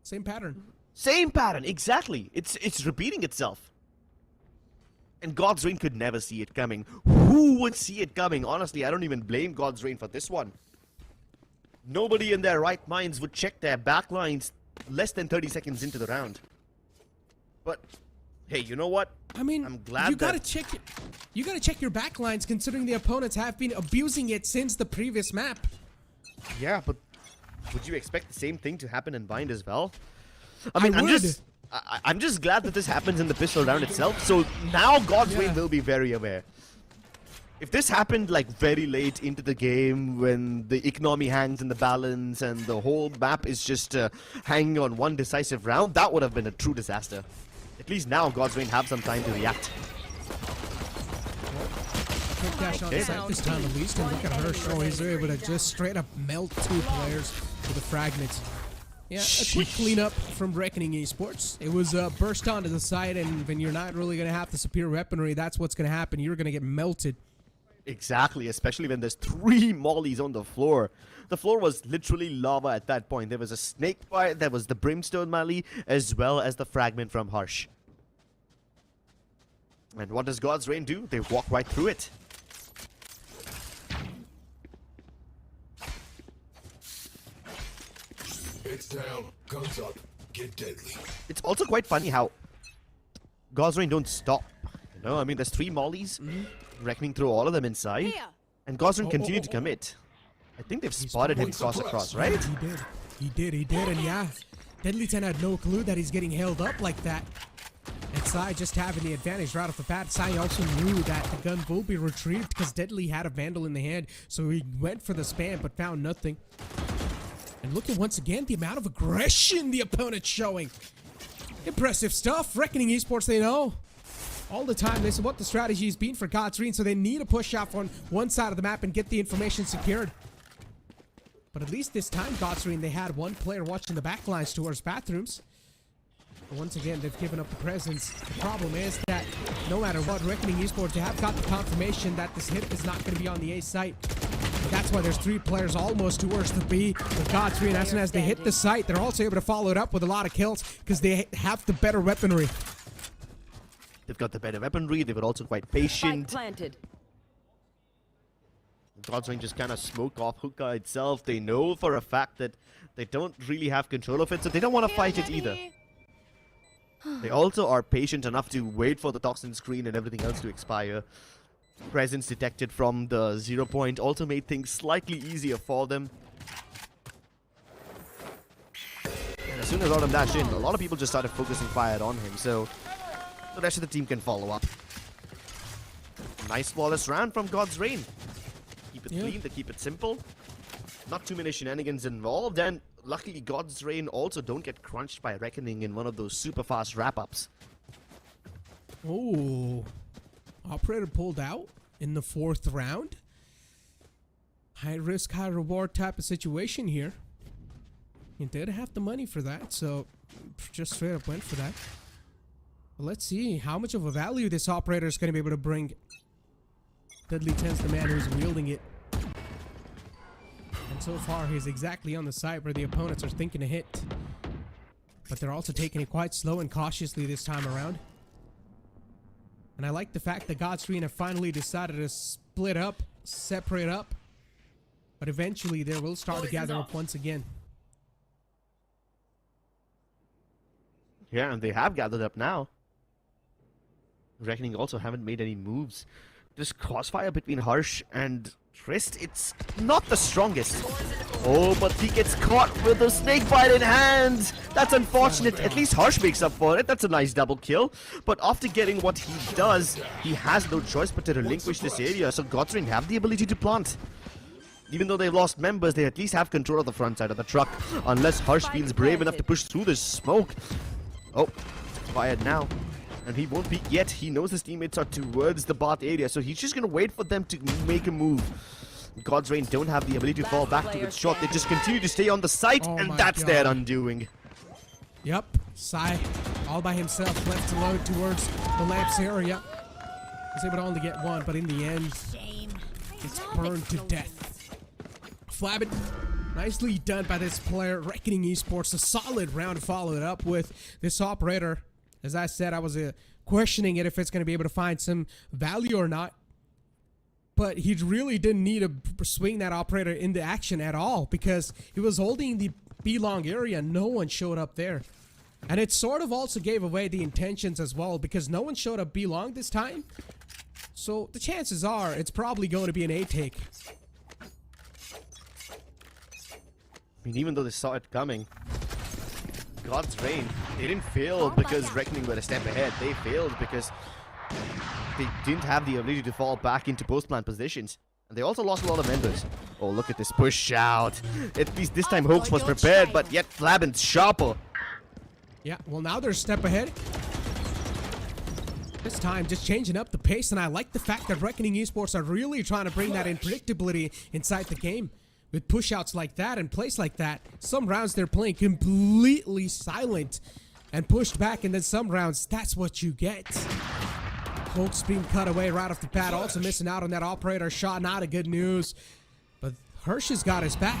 Same pattern. Same pattern, exactly. It's repeating itself. And God's Reign could never see it coming. Who would see it coming? Honestly, I don't even blame God's Reign for this one. Nobody in their right minds would check their backlines less than 30 seconds into the round. But hey, you know what? I mean, I'm glad you gotta check your backlines, considering the opponents have been abusing it since the previous map. Yeah, but would you expect the same thing to happen in Bind as well? I mean, I'm just glad that this happens in the pistol round itself. So now God's Reign will be very aware. If this happened like very late into the game, when the economy hangs in the balance and the whole map is just hanging on one decisive round, that would have been a true disaster. At least now God's Reign have some time to react. Quick dash on site this time at least, and look at her show. He's able to just straight up melt 2 players with a fragment. Yeah, a quick cleanup from Reckoning Esports. It was burst onto the side, and when you're not really going to have the superior weaponry, that's what's going to happen. You're going to get melted. Exactly, especially when there's 3 mollies on the floor. The floor was literally lava at that point. There was a snake fire, there was the brimstone molly, as well as the fragment from Harsh. And what does God's Reign do? They walk right through it. It's down, guns up, get deadly. It's also quite funny how God's Reign don't stop. You know, I mean, there's 3 mollies, Reckoning through all of them inside, and God's Reign continue to commit. I think they've spotted him cross across, right? He did, and yeah, Deadly 10 had no clue that he's getting held up like that. And Sai just having the advantage right off the bat. Sai also knew that the gun will be retrieved because Deadly had a Vandal in the hand, so he went for the spam but found nothing. And look at once again the amount of aggression the opponent's showing. Impressive stuff. Reckoning Esports, they know. All the time, they said what the strategy has been for God's Reign, so they need to push out on one side of the map and get the information secured. But at least this time, God's Reign, they had 1 player watching the backlines towards bathrooms. But once again, they've given up the presence. The problem is that no matter what, Reckoning Esports, they have got the confirmation that this hit is not going to be on the A site. And that's why there's 3 players almost towards the B with God's Reign. As soon as they hit the site, they're also able to follow it up with a lot of kills because they have the better weaponry. They've got the better weaponry, they were also quite patient. God's Reign just kind of smoke off Hookah itself. They know for a fact that they don't really have control of it, so they don't want to fight it either. They also are patient enough to wait for the toxin screen and everything else to expire. Presence detected from the 0 point also made things slightly easier for them. And as soon as Autumn dashed in, a lot of people just started focusing fire on him, so the rest of the team can follow up. Nice flawless round from God's Reign. Keep it clean, they keep it simple. Not too many shenanigans involved, and luckily God's Reign also don't get crunched by Reckoning in one of those super fast wrap-ups. Oh, Operator pulled out in the 4th round. High risk, high reward type of situation here. He did have the money for that, so just straight up went for that. But let's see how much of a value this Operator is going to be able to bring. Deadly 10's the man who's wielding it. And so far, he's exactly on the side where the opponents are thinking to hit. But they're also taking it quite slow and cautiously this time around. And I like the fact that God's Reign have finally decided to split up, separate up. But eventually, they will start to gather up once again. Yeah, and they have gathered up now. Reckoning also haven't made any moves. This crossfire between Harsh and Trist, it's not the strongest. Oh, but he gets caught with a snake bite in hand. That's unfortunate. At least Harsh makes up for it. That's a nice double kill. But after getting what he does, he has no choice but to relinquish this area. So Godsrain have the ability to plant. Even though they've lost members, they at least have control of the front side of the truck. Unless Harsh feels brave enough to push through this smoke. Oh, fired now. And he won't peek yet. He knows his teammates are towards the bath area, so he's just going to wait for them to make a move. Godsrain don't have the ability to fall back to its shot. They just continue to stay on the site, and that's their undoing. Yep, Sai all by himself, left alone towards the lamps area. He's able to only get one, but in the end, it's burned to death. Flabbit, nicely done by this player. Reckoning Esports, a solid round followed up with this operator. As I said, I was questioning it if it's going to be able to find some value or not. But he really didn't need to swing that operator into action at all because he was holding the B-long area. No one showed up there. And it sort of also gave away the intentions as well because no one showed up B-long this time. So the chances are it's probably going to be an A-take. I mean, even though they saw it coming, Godsrain, they didn't fail because Reckoning were a step ahead. They failed because they didn't have the ability to fall back into post-plant positions. And they also lost a lot of members. Oh, look at this push out. At least this time Hoax was prepared, but yet Flabin's sharper. Yeah, well now they're a step ahead. This time just changing up the pace, and I like the fact that Reckoning Esports are really trying to bring that unpredictability inside the game. With push-outs like that and plays like that, some rounds they're playing completely silent and pushed back, and then some rounds, that's what you get. Folks being cut away right off the bat, also missing out on that operator shot, not a good news. But Hirsch has got his back.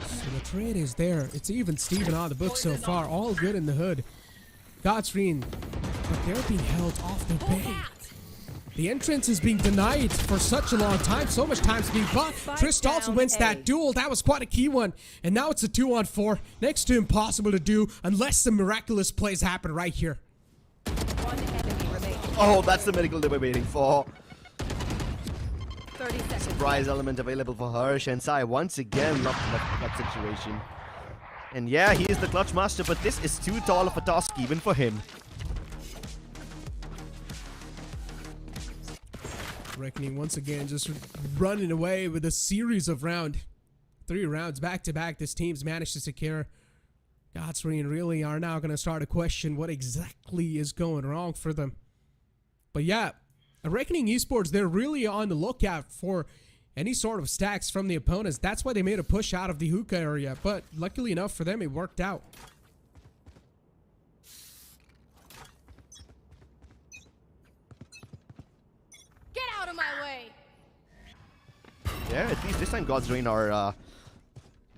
So the trade is there. It's even Steven on the book so far, all good in the hood. Godsrain, but they're being held off the bay. The entrance is being denied for such a long time. So much time's being buffed. Trist also wins that duel. That was quite a key one. And now it's a 2-on-4. Next to impossible to do unless some miraculous plays happen right here. Oh, that's the miracle they were waiting for. 30 seconds. Surprise element available for Harsh, and Sai once again loved that situation. And yeah, he is the clutch master, but this is too tall of a task even for him. Reckoning once again just running away with a series of 3 rounds back to back. This team's managed to secure. Godsrain really are now going to start to question what exactly is going wrong for them. But yeah, Reckoning Esports, they're really on the lookout for any sort of stacks from the opponents. That's why they made a push out of the hookah area. But luckily enough for them, it worked out. Get out of my way! Yeah, at least this time Godsrain are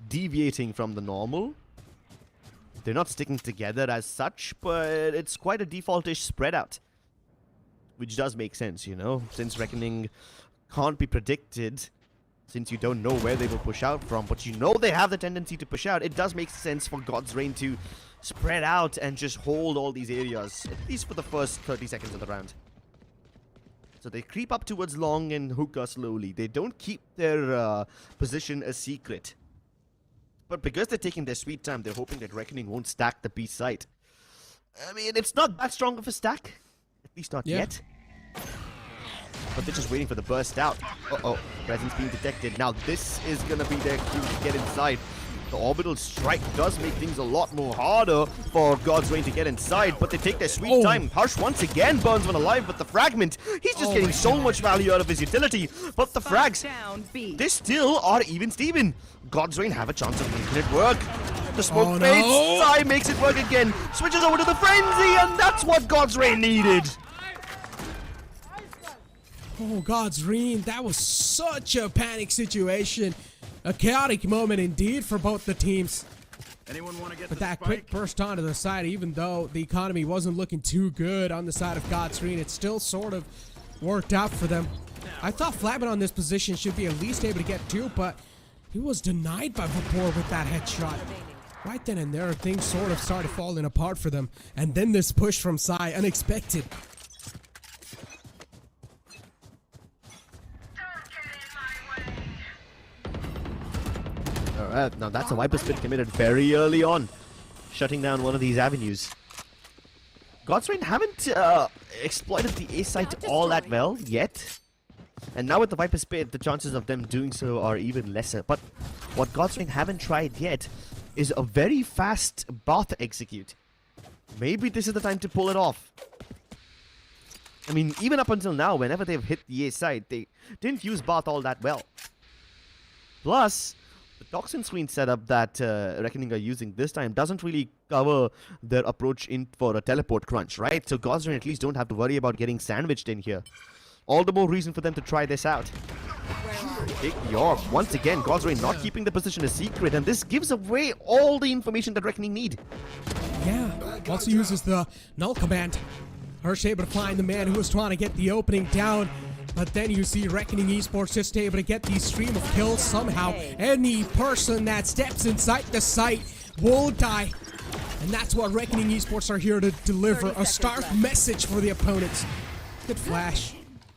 deviating from the normal. They're not sticking together as such, but it's quite a default-ish spread out. Which does make sense, you know, since Reckoning can't be predicted, since you don't know where they will push out from, but you know they have the tendency to push out. It does make sense for Godsrain to spread out and just hold all these areas, at least for the first 30 seconds of the round. So they creep up towards long and hookah slowly. They don't keep their position a secret. But because they're taking their sweet time, they're hoping that Reckoning won't stack the B site. I mean, it's not that strong of a stack. At least not yet. But they're just waiting for the burst out. Uh-oh, presence being detected. Now this is gonna be their cue to get inside. The orbital strike does make things a lot more harder for Godsrain to get inside, but they take their sweet time. Harsh once again burns one alive, but the fragment, he's just getting so much value out of his utility. But the frags, they still are even Steven. Godsrain have a chance of making it work. The smoke fades, Sai makes it work again, switches over to the frenzy, and that's what Godsrain needed. Oh, Godsrain, that was such a panic situation. A chaotic moment indeed for both the teams. Anyone want to get but that quick burst onto the side, even though the economy wasn't looking too good on the side of Godsrain, it still sort of worked out for them. I thought Flabbin on this position should be at least able to get 2, but he was denied by Vapor with that headshot. Right then and there, things sort of started falling apart for them. And then this push from Sai, unexpected. Now that's a Viper Spit committed very early on, shutting down one of these avenues. Godsrain haven't exploited the A site all that well yet. And now with the Viper Spit, the chances of them doing so are even lesser. But what Godsrain haven't tried yet is a very fast Bath execute. Maybe this is the time to pull it off. I mean, even up until now, whenever they've hit the A site, they didn't use Bath all that well. Plus, the Toxin Screen setup that Reckoning are using this time doesn't really cover their approach in for a teleport crunch, right? So Godsrain at least don't have to worry about getting sandwiched in here. All the more reason for them to try this out. Take the orb. Once again, Godsrain not keeping the position a secret, and this gives away all the information that Reckoning need. Yeah, also uses the null command. Hirsch able to find the man who was trying to get the opening down. But then you see Reckoning Esports just able to get the stream of kills somehow. Any person that steps inside the site will die. And that's what Reckoning Esports are here to deliver. A stark message for the opponents. Good flash.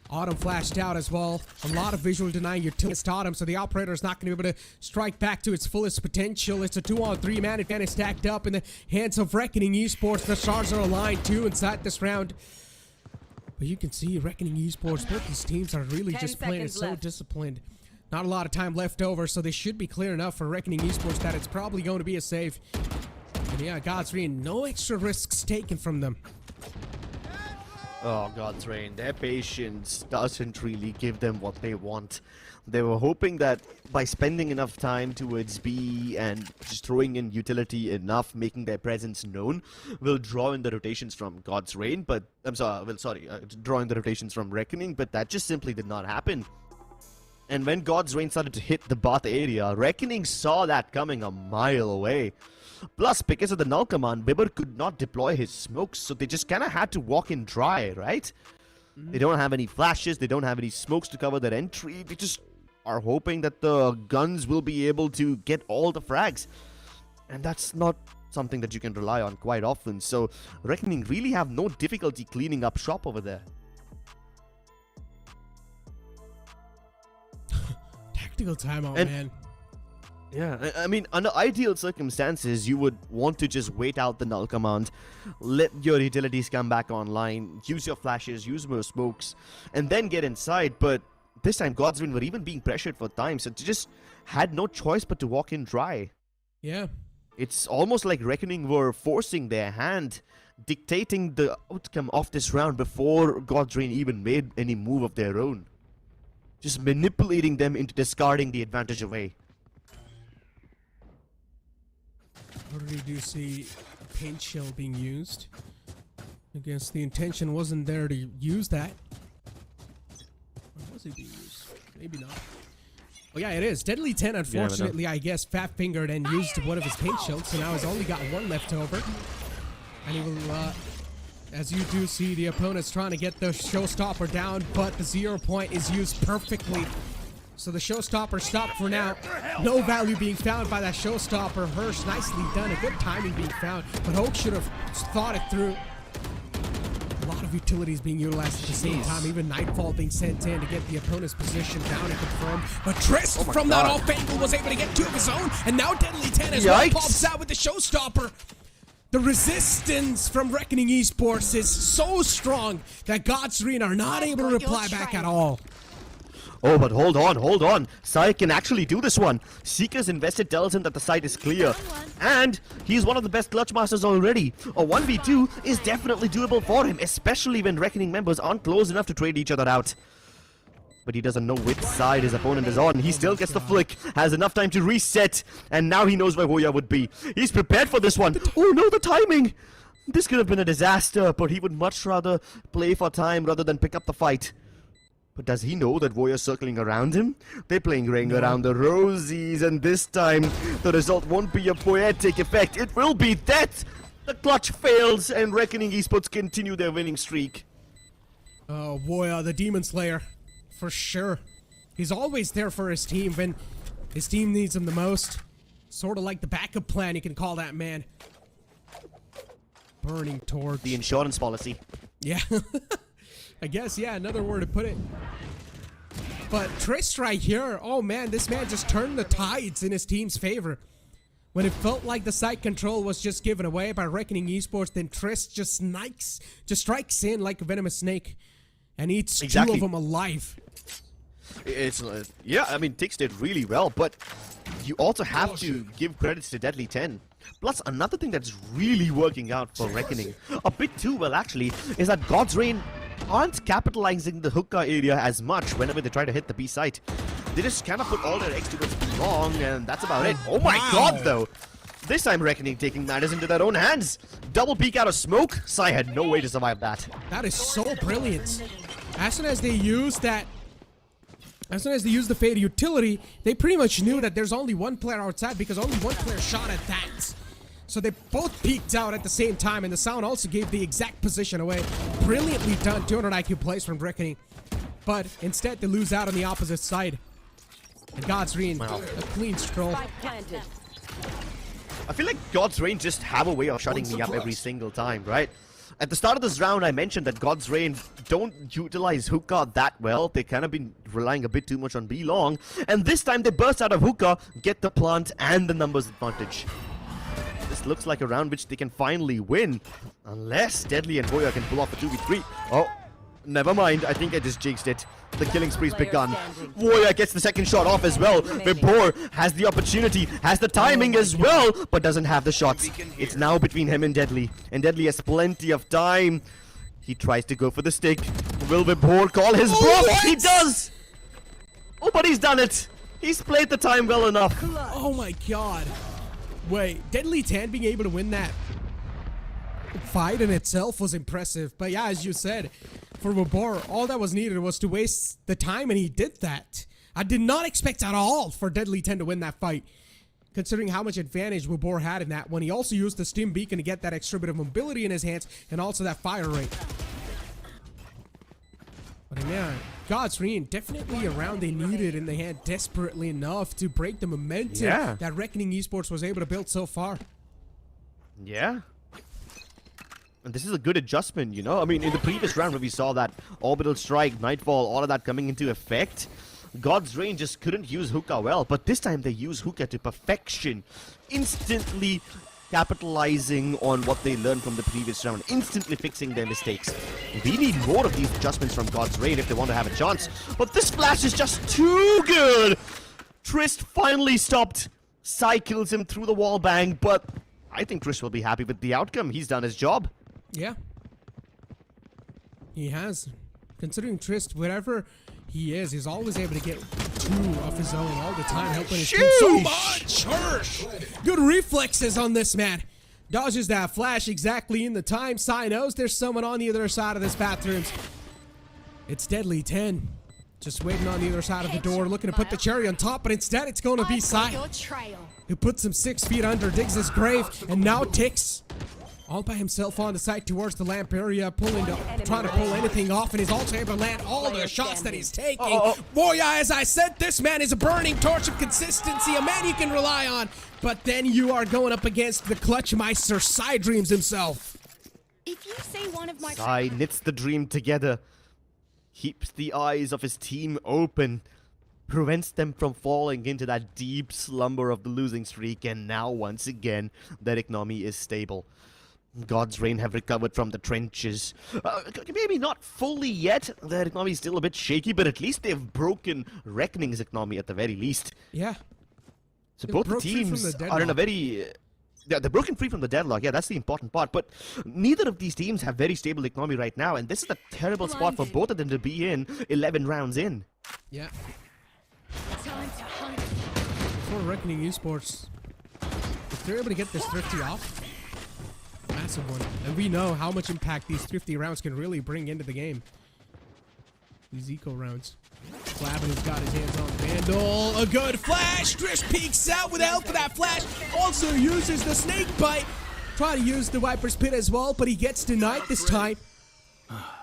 Autumn flashed out as well. A lot of visual denying against Autumn, so the operator is not going to be able to strike back to its fullest potential. It's a 2-on-3 man advantage stacked up in the hands of Reckoning Esports. The stars are aligned too inside this round. But you can see Reckoning Esports, both these teams are really just playing it so disciplined. Not a lot of time left over, so they should be clear enough for Reckoning Esports that it's probably going to be a save. And yeah, Godsrain, no extra risks taken from them. Oh, Godsrain, their patience doesn't really give them what they want. They were hoping that by spending enough time towards B and just throwing in utility enough, making their presence known, will draw in the rotations from Godsrain, but draw in the rotations from Reckoning, but that just simply did not happen. And when Godsrain started to hit the Bath area, Reckoning saw that coming a mile away. Plus, because of the null command, Bibber could not deploy his smokes, so they just kind of had to walk in dry, right? They don't have any flashes, they don't have any smokes to cover their entry, they just are hoping that the guns will be able to get all the frags. And that's not something that you can rely on quite often, so Reckoning really have no difficulty cleaning up shop over there. Tactical timeout, man. Yeah, I mean, under ideal circumstances, you would want to just wait out the null command, let your utilities come back online, use your flashes, use more smokes, and then get inside. But this time, Godsrain were even being pressured for time, so they just had no choice but to walk in dry. Yeah. It's almost like Reckoning were forcing their hand, dictating the outcome of this round before Godsrain even made any move of their own. Just manipulating them into discarding the advantage away. Already do see a paint shell being used. I guess the intention wasn't there to use that. Or was it being used? Maybe not. Oh yeah, it is. Deadly 10, unfortunately, I guess, fat-fingered and used one of his paint shells, so now he's only got one left over. And he will, as you do see, the opponent's trying to get the showstopper down, but the 0 point is used perfectly. So the showstopper stopped for now. No value being found by that showstopper. Hirsch, nicely done. A good timing being found. But Hoke should have thought it through. A lot of utilities being utilized at the same time. Even Nightfall being sent in to get the opponent's position down and confirm. But Trist from that off angle was able to get two of his own. And now Deadly 10 as well pops out with the showstopper. The resistance from Reckoning Esports is so strong that Godsrain are not able to reply back at all. Oh, but hold on. Sai can actually do this one. Seeker's invested tells him that the site is clear. And he's one of the best clutch masters already. A 1v2 is definitely doable for him, especially when Reckoning members aren't close enough to trade each other out. But he doesn't know which side his opponent is on. He still gets the flick, has enough time to reset, and now he knows where Voya would be. He's prepared for this one. Oh no, the timing! This could have been a disaster, but he would much rather play for time rather than pick up the fight. But does he know that Voya's circling around him? They're playing ring around the rosies, and this time the result won't be a poetic effect. It will be death! The clutch fails, and Reckoning Esports continue their winning streak. Oh, Voya, the Demon Slayer. For sure. He's always there for his team when his team needs him the most. Sort of like the backup plan, you can call that man. Burning torch. The insurance policy. Yeah. I guess, yeah, another word to put it. But Trist right here, oh man, this man just turned the tides in his team's favor. When it felt like the site control was just given away by Reckoning Esports, then Trist just strikes in like a venomous snake and eats two of them alive. It's yeah, I mean, Tix did really well, but you also have to give credits to Deadly 10. Plus, another thing that's really working out for Reckoning, a bit too well actually, is that God's Reign aren't capitalizing the hookah area as much whenever they try to hit the B site. They just kind of put all their eggs towards long, and that's about it. Oh my god, though! This time Reckoning taking matters into their own hands. Double peek out of smoke. Sai had no way to survive that. That is so brilliant. As soon as they use that, as soon as they use the Fade utility, they pretty much knew that there's only one player outside because only one player shot at that. So they both peeked out at the same time, and the sound also gave the exact position away. Brilliantly done, 200 IQ plays from Reckoning. But instead, they lose out on the opposite side. And God's Reign, a clean stroll. I feel like God's Reign just have a way of shutting me up every single time, right? At the start of this round, I mentioned that God's Reign don't utilize hookah that well. They kind of been relying a bit too much on B long. And this time, they burst out of hookah, get the plant and the numbers advantage. This looks like a round which they can finally win. Unless Deadly and Boya can pull off a 2v3. Oh, never mind. I think I just jinxed it. The killing spree's begun. Warrior gets the second shot off as well. Vibor has the opportunity, has the timing as well, but doesn't have the shots. It's now between him and Deadly Deadly has plenty of time. He tries to go for the stick. Will Vibor call his bluff? He does! Oh, but he's done it. He's played the time well enough. Oh my god. Wait, Deadly 10 being able to win that fight in itself was impressive. But yeah, as you said, for Vibor, all that was needed was to waste the time, and he did that. I did not expect at all for Deadly 10 to win that fight, considering how much advantage Vibor had in that one. He also used the Stim Beacon to get that extra bit of mobility in his hands, and also that fire rate. But yeah, God's Reign definitely a round they needed in the hand desperately enough to break the momentum that Reckoning Esports was able to build so far. Yeah. And this is a good adjustment, you know? I mean, in the previous round where we saw that Orbital Strike, Nightfall, all of that coming into effect, God's Reign just couldn't use hookah well, but this time they use hookah to perfection, instantly capitalizing on what they learned from the previous round, instantly fixing their mistakes. We need more of these adjustments from God's Reign if they want to have a chance, but this flash is just too good! Trist finally stopped, Sai kills him through the wall bang, but I think Trist will be happy with the outcome. He's done his job. Yeah. He has. Considering Trist, wherever he is, he's always able to get two of his own all the time, helping his team so much. Hirsch! Good reflexes on this man. Dodges that flash exactly in the time. Sai knows there's someone on the other side of this bathroom. It's Deadly 10. Just waiting on the other side of the door, looking to put the cherry on top, but instead it's going to be Sai, who puts him 6 feet under, digs his grave, and now Tix all by himself on the site towards the lamp area, trying to pull anything off, and he's also able to land all the shots that he's taking. Boy, as I said, this man is a burning torch of consistency, a man you can rely on. But then you are going up against the Clutchmeister, Sai Dreams himself. If you say one of my Sai knits the dream together, keeps the eyes of his team open, prevents them from falling into that deep slumber of the losing streak, and now once again, their economy is stable. God's Reign have recovered from the trenches. Maybe not fully yet. Their economy is still a bit shaky, but at least they've broken Reckoning's economy at the very least. Yeah. So both the teams are in a very... they're broken free from the deadlock. Yeah, that's the important part. But neither of these teams have very stable economy right now, and this is a terrible spot for both of them to be in 11 rounds in. Yeah. For Reckoning Esports, if they're able to get this Thrifty off, massive one. And we know how much impact these Thrifty rounds can really bring into the game. These eco rounds. Flavin's got his hands on Vandal. A good flash. Trish peeks out with help for that flash. Also uses the snake bite. Try to use the Viper's Pit as well, but he gets denied this time.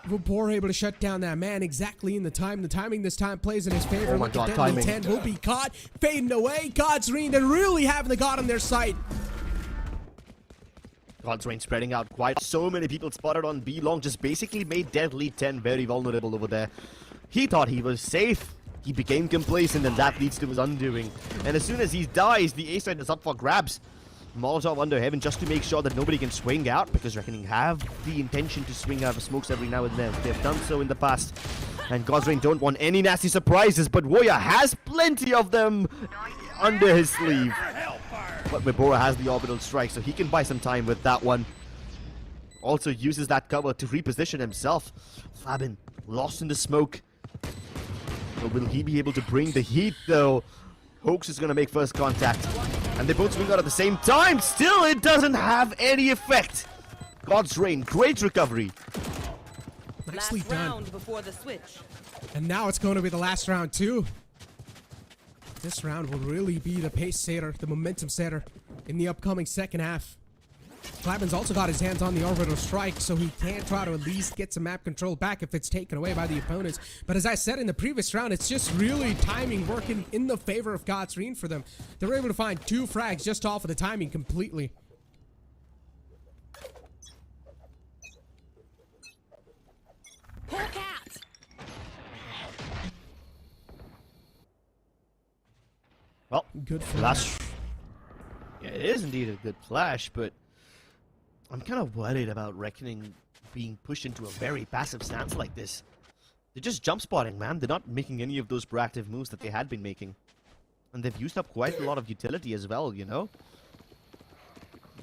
Vibor able to shut down that man exactly in the time. The timing this time plays in his favor. Oh my god, timing. 10 will be caught. Fading away. God's Reign, they're really having the God on their side. God's Reign spreading out quite. So many people spotted on B long, just basically made Deadly 10 very vulnerable over there. He thought he was safe. He became complacent, and that leads to his undoing. And as soon as he dies, the A side is up for grabs. Molotov under heaven just to make sure that nobody can swing out, because Reckoning have the intention to swing out of smokes every now and then. They've done so in the past. And God's Reign don't want any nasty surprises, but Warrior has plenty of them under his sleeve. But Vibora has the orbital strike, so he can buy some time with that one. Also uses that cover to reposition himself. Fabin lost in the smoke. But will he be able to bring the heat though? Hoax is going to make first contact. And they both swing out at the same time. Still, it doesn't have any effect. God's Reign, great recovery. Nicely Last done. round before the switch. And now it's going to be the last round too. This round will really be the pace setter, the momentum setter in the upcoming second half. Flavin's also got his hands on the orbital strike, so he can try to at least get some map control back if it's taken away by the opponents. But as I said in the previous round, it's just really timing working in the favor of God's Reign for them. They were able to find 2 frags just off of the timing completely. Well, good flash. Yeah, it is indeed a good flash, but I'm kind of worried about Reckoning being pushed into a very passive stance like this. They're just jump spotting, man. They're not making any of those proactive moves that they had been making. And they've used up quite a lot of utility as well, you know?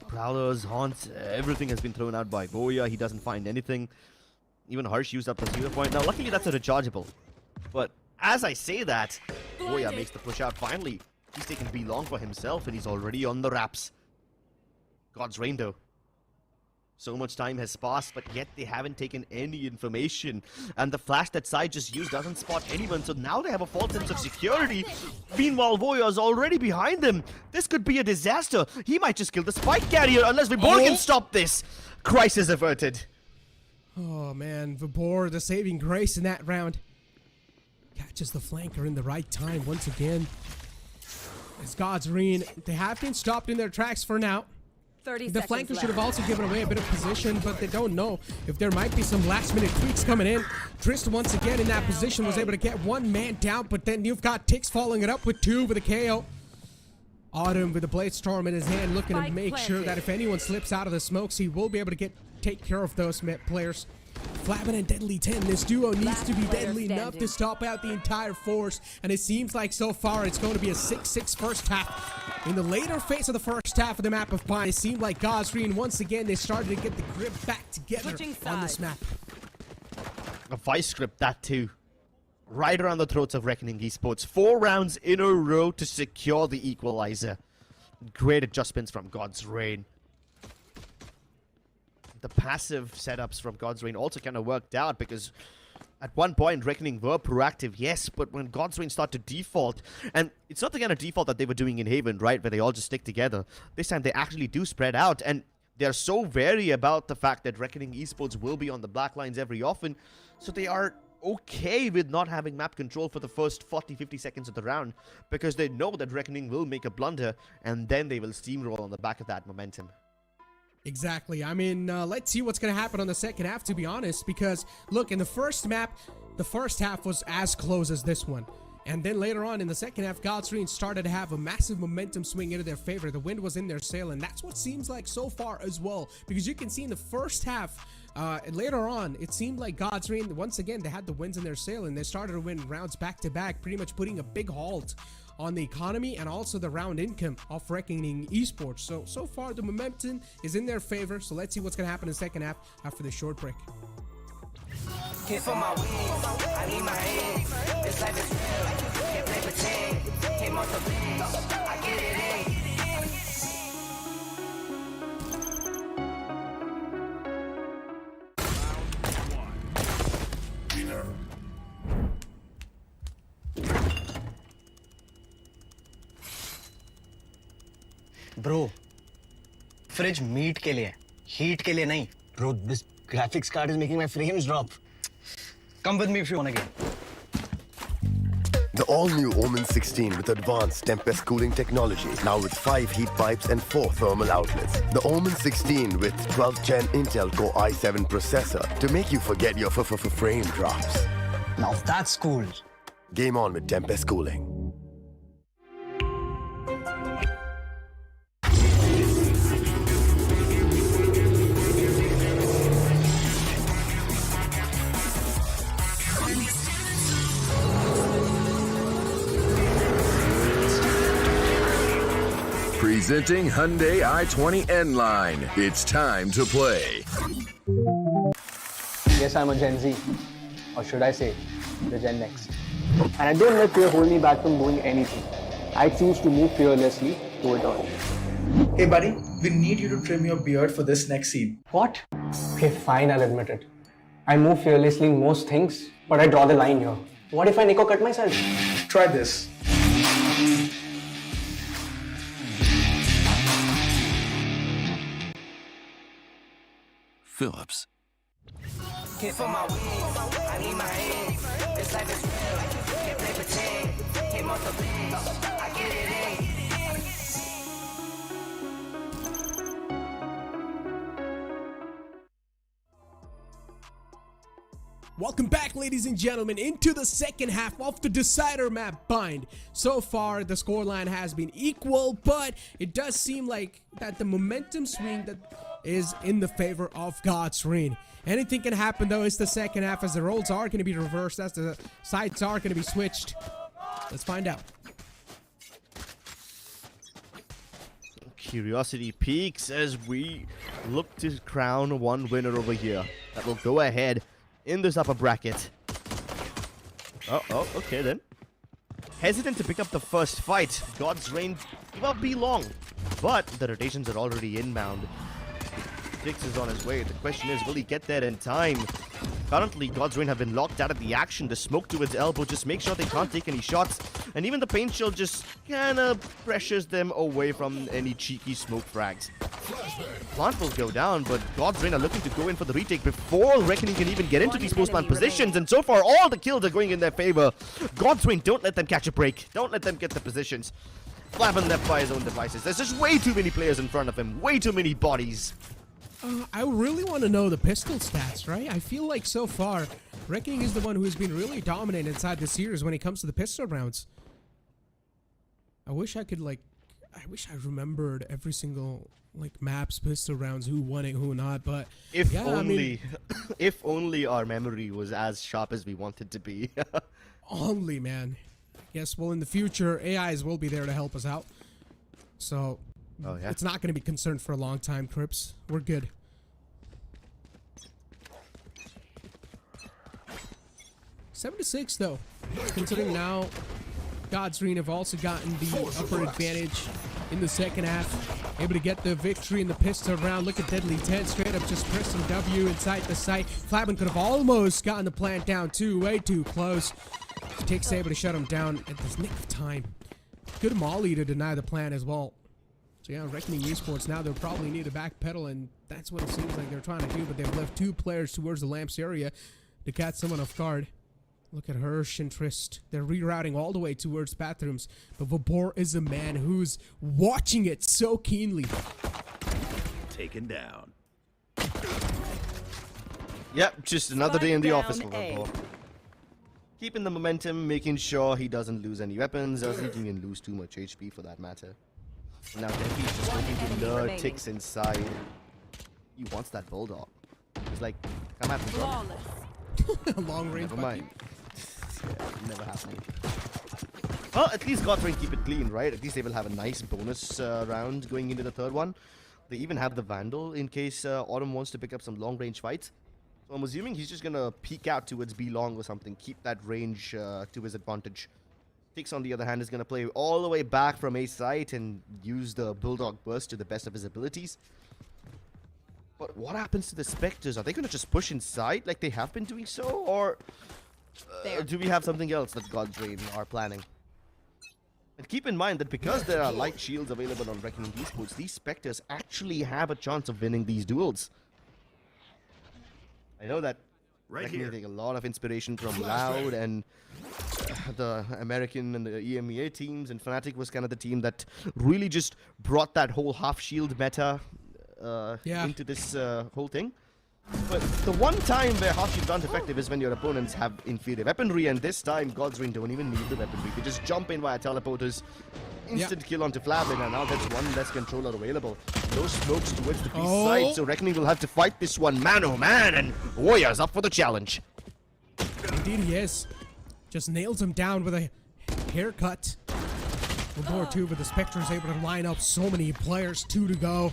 Prowlers, haunts, everything has been thrown out by Boya. He doesn't find anything. Even Harsh used up the 0 point. Now, luckily that's a rechargeable. But as I say that, Boya makes the push out finally. He's taken B long for himself, and he's already on the wraps. God's Reign, though. So much time has passed, but yet they haven't taken any information. And the flash that Side just used doesn't spot anyone, so now they have a false sense of security. Meanwhile, Voya's already behind them. This could be a disaster. He might just kill the spike carrier unless Vibor can stop this. Crisis averted. Oh man, Vibor, the saving grace in that round. Catches the flanker in the right time once again. As God's Reign, they have been stopped in their tracks for now. 30 The seconds flanker left. should have also given away a bit of position, but they don't know if there might be some last-minute tweaks coming in. Trist once again in that position was able to get 1 man down, but then you've got Tix following it up with 2 with a KO. Autumn with the Blade Storm in his hand, looking to make sure that if anyone slips out of the smokes, he will be able to take care of those players. Flavin and Deadly 10, this duo needs to be deadly enough to stop out the entire force, and it seems like so far it's going to be a 6-6 first half. In the later phase of the first half of the map of Pine, it seemed like God's Reign, once again, they started to get the grip back together on this map. A vice script, that too. Right around the throats of Reckoning Esports. 4 rounds in a row to secure the equalizer. Great adjustments from God's Reign. The passive setups from God's Reign also kind of worked out, because at one point Reckoning were proactive, yes, but when God's Reign started to default, and it's not the kind of default that they were doing in Haven, right, where they all just stick together. This time they actually do spread out, and they're so wary about the fact that Reckoning Esports will be on the black lines every often, so they are okay with not having map control for the first 40-50 seconds of the round, because they know that Reckoning will make a blunder, and then they will steamroll on the back of that momentum. Exactly. I mean, let's see what's going to happen on the second half, to be honest, because, look, in the first map, the first half was as close as this one. And then later on in the second half, God's Reign started to have a massive momentum swing into their favor. The wind was in their sail, and that's what seems like so far as well. Because you can see in the first half, and later on, it seemed like God's Reign, once again, they had the winds in their sail, and they started to win rounds back-to-back, pretty much putting a big halt on the economy and also the round income of Reckoning Esports. So far, the momentum is in their favor. So let's see what's going to happen in the second half after this short break. Hit for my wins, I need my hands. This life is real, can't play pretend. Came off the bench, I get it in. Bro, fridge meat के लिए, heat के लिए नहीं. Bro, this graphics card is making my frames drop. Come with me if you want to game. The all-new Omen 16 with advanced Tempest cooling technology, now with 5 heat pipes and 4 thermal outlets. The Omen 16 with 12th Gen Intel Core i7 processor to make you forget your frame drops. Now that's cool. Game on with Tempest Cooling. Presenting Hyundai i20 N-Line. It's time to play. Yes, I'm a Gen Z. Or should I say, the Gen Next. And I don't let fear hold me back from doing anything. I choose to move fearlessly through it all. Hey buddy, we need you to trim your beard for this next scene. What? Okay, fine, I'll admit it. I move fearlessly in most things, but I draw the line here. What if I Nico cut myself? Try this. Phillips. Hit for my wings, I need my hands. This life is real, can't play pretend. Came off the bench, I get it in. Welcome back, ladies and gentlemen, into the second half of the Decider map Bind. So far, the scoreline has been equal, but it does seem like that the momentum swing that is in the favor of God's Reign. Anything can happen, though. It's the second half, as the roles are going to be reversed, as the sides are going to be switched. Let's find out. Curiosity peaks as we look to crown one winner over here that will go ahead in this upper bracket. Oh, okay then. Hesitant to pick up the first fight. God's Reign will not be long, but the rotations are already inbound. Dix is on his way. The question is, will he get there in time? Currently, God's Reign have been locked out of the action. The smoke to his elbow just makes sure they can't take any shots. And even the paint shield just kind of pressures them away from any cheeky smoke frags. Plant will go down, but God's Reign are looking to go in for the retake before Reckoning can even get into these post-plant positions. And so far, all the kills are going in their favor. God's Reign, don't let them catch a break. Don't let them get the positions. Flabbin left by his own devices. There's just way too many players in front of him. Way too many bodies. I really want to know the pistol stats, right? I feel like so far, Reckoning is the one who's been really dominant inside the series when it comes to the pistol rounds. I wish I could, I wish I remembered every single, maps, pistol rounds, who won it, who not, but... If yeah, only, if only our memory was as sharp as we want it to be. Only, man. Yes, well, in the future, AIs will be there to help us out. So... Oh, yeah. It's not going to be concerned for a long time, Crips. We're good. Seven to 6, though. Considering now God's Reign have also gotten the upper advantage in the second half. Able to get the victory in the pistol round. Look at Deadly 10 straight up just pressing W inside the site. Flabbin could have almost gotten the plant down too. Way too close. Tick's able to shut him down at this nick of time. Good molly to deny the plant as well. So yeah, Revenant Esports now they'll probably need to backpedal, and that's what it seems like they're trying to do, but they've left two players towards the lamps area to catch someone off guard. Look at Hirsch and Trist. They're rerouting all the way towards bathrooms, but Vabor is a man who's watching it so keenly. Taken down. Yep, just another day in the office for Vabor. Keeping the momentum, making sure he doesn't lose any weapons, or he can lose too much HP for that matter. Now Denki's just looking to lure Ticks inside. He wants that bulldog. He's like, come at me, bro. Long range. Never mind. Yeah, never happening. Well, at least God's Reign keep it clean, right? At least they will have a nice bonus round going into the third one. They even have the Vandal in case Autumn wants to pick up some long range fights. So I'm assuming he's just gonna peek out towards B long or something, keep that range to his advantage. Tix, on the other hand, is going to play all the way back from A site and use the Bulldog Burst to the best of his abilities. But what happens to the Spectres? Are they going to just push inside like they have been doing so? Or do we have something else that God's Reign are planning? And keep in mind that because there are light shields available on Revenant Esports, these Spectres actually have a chance of winning these duels. I know that Reckoning take a lot of inspiration from Loud and the American and the EMEA teams, and Fnatic was kind of the team that really just brought that whole half shield meta into this whole thing. But the one time where half shield aren't effective is when your opponents have inferior weaponry, and this time God's Ring don't even need the weaponry. They just jump in via teleporters, instant kill onto Flabbin, and now that's one less controller available. No smokes towards the B side, so Reckoning will have to fight this one man oh man, and Warrior's up for the challenge. Indeed he is. Just nails him down with a haircut. More too, but the Spectre is able to line up so many players, 2 to go.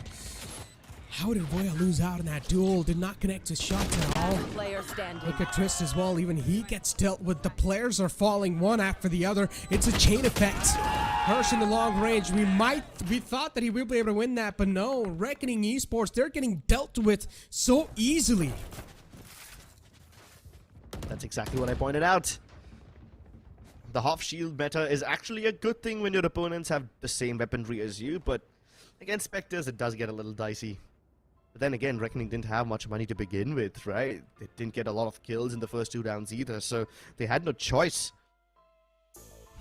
How did Voya lose out in that duel? Did not connect his shots at all. Player standing. Look at Trist as well. Even he gets dealt with. The players are falling one after the other. It's a chain effect. Hirsch in the long range. We thought that he would be able to win that, but no. Reckoning Esports, they're getting dealt with so easily. That's exactly what I pointed out. The half shield meta is actually a good thing when your opponents have the same weaponry as you, but against Spectres it does get a little dicey. But then again, Reckoning didn't have much money to begin with, right? They didn't get a lot of kills in the first 2 rounds either, so they had no choice.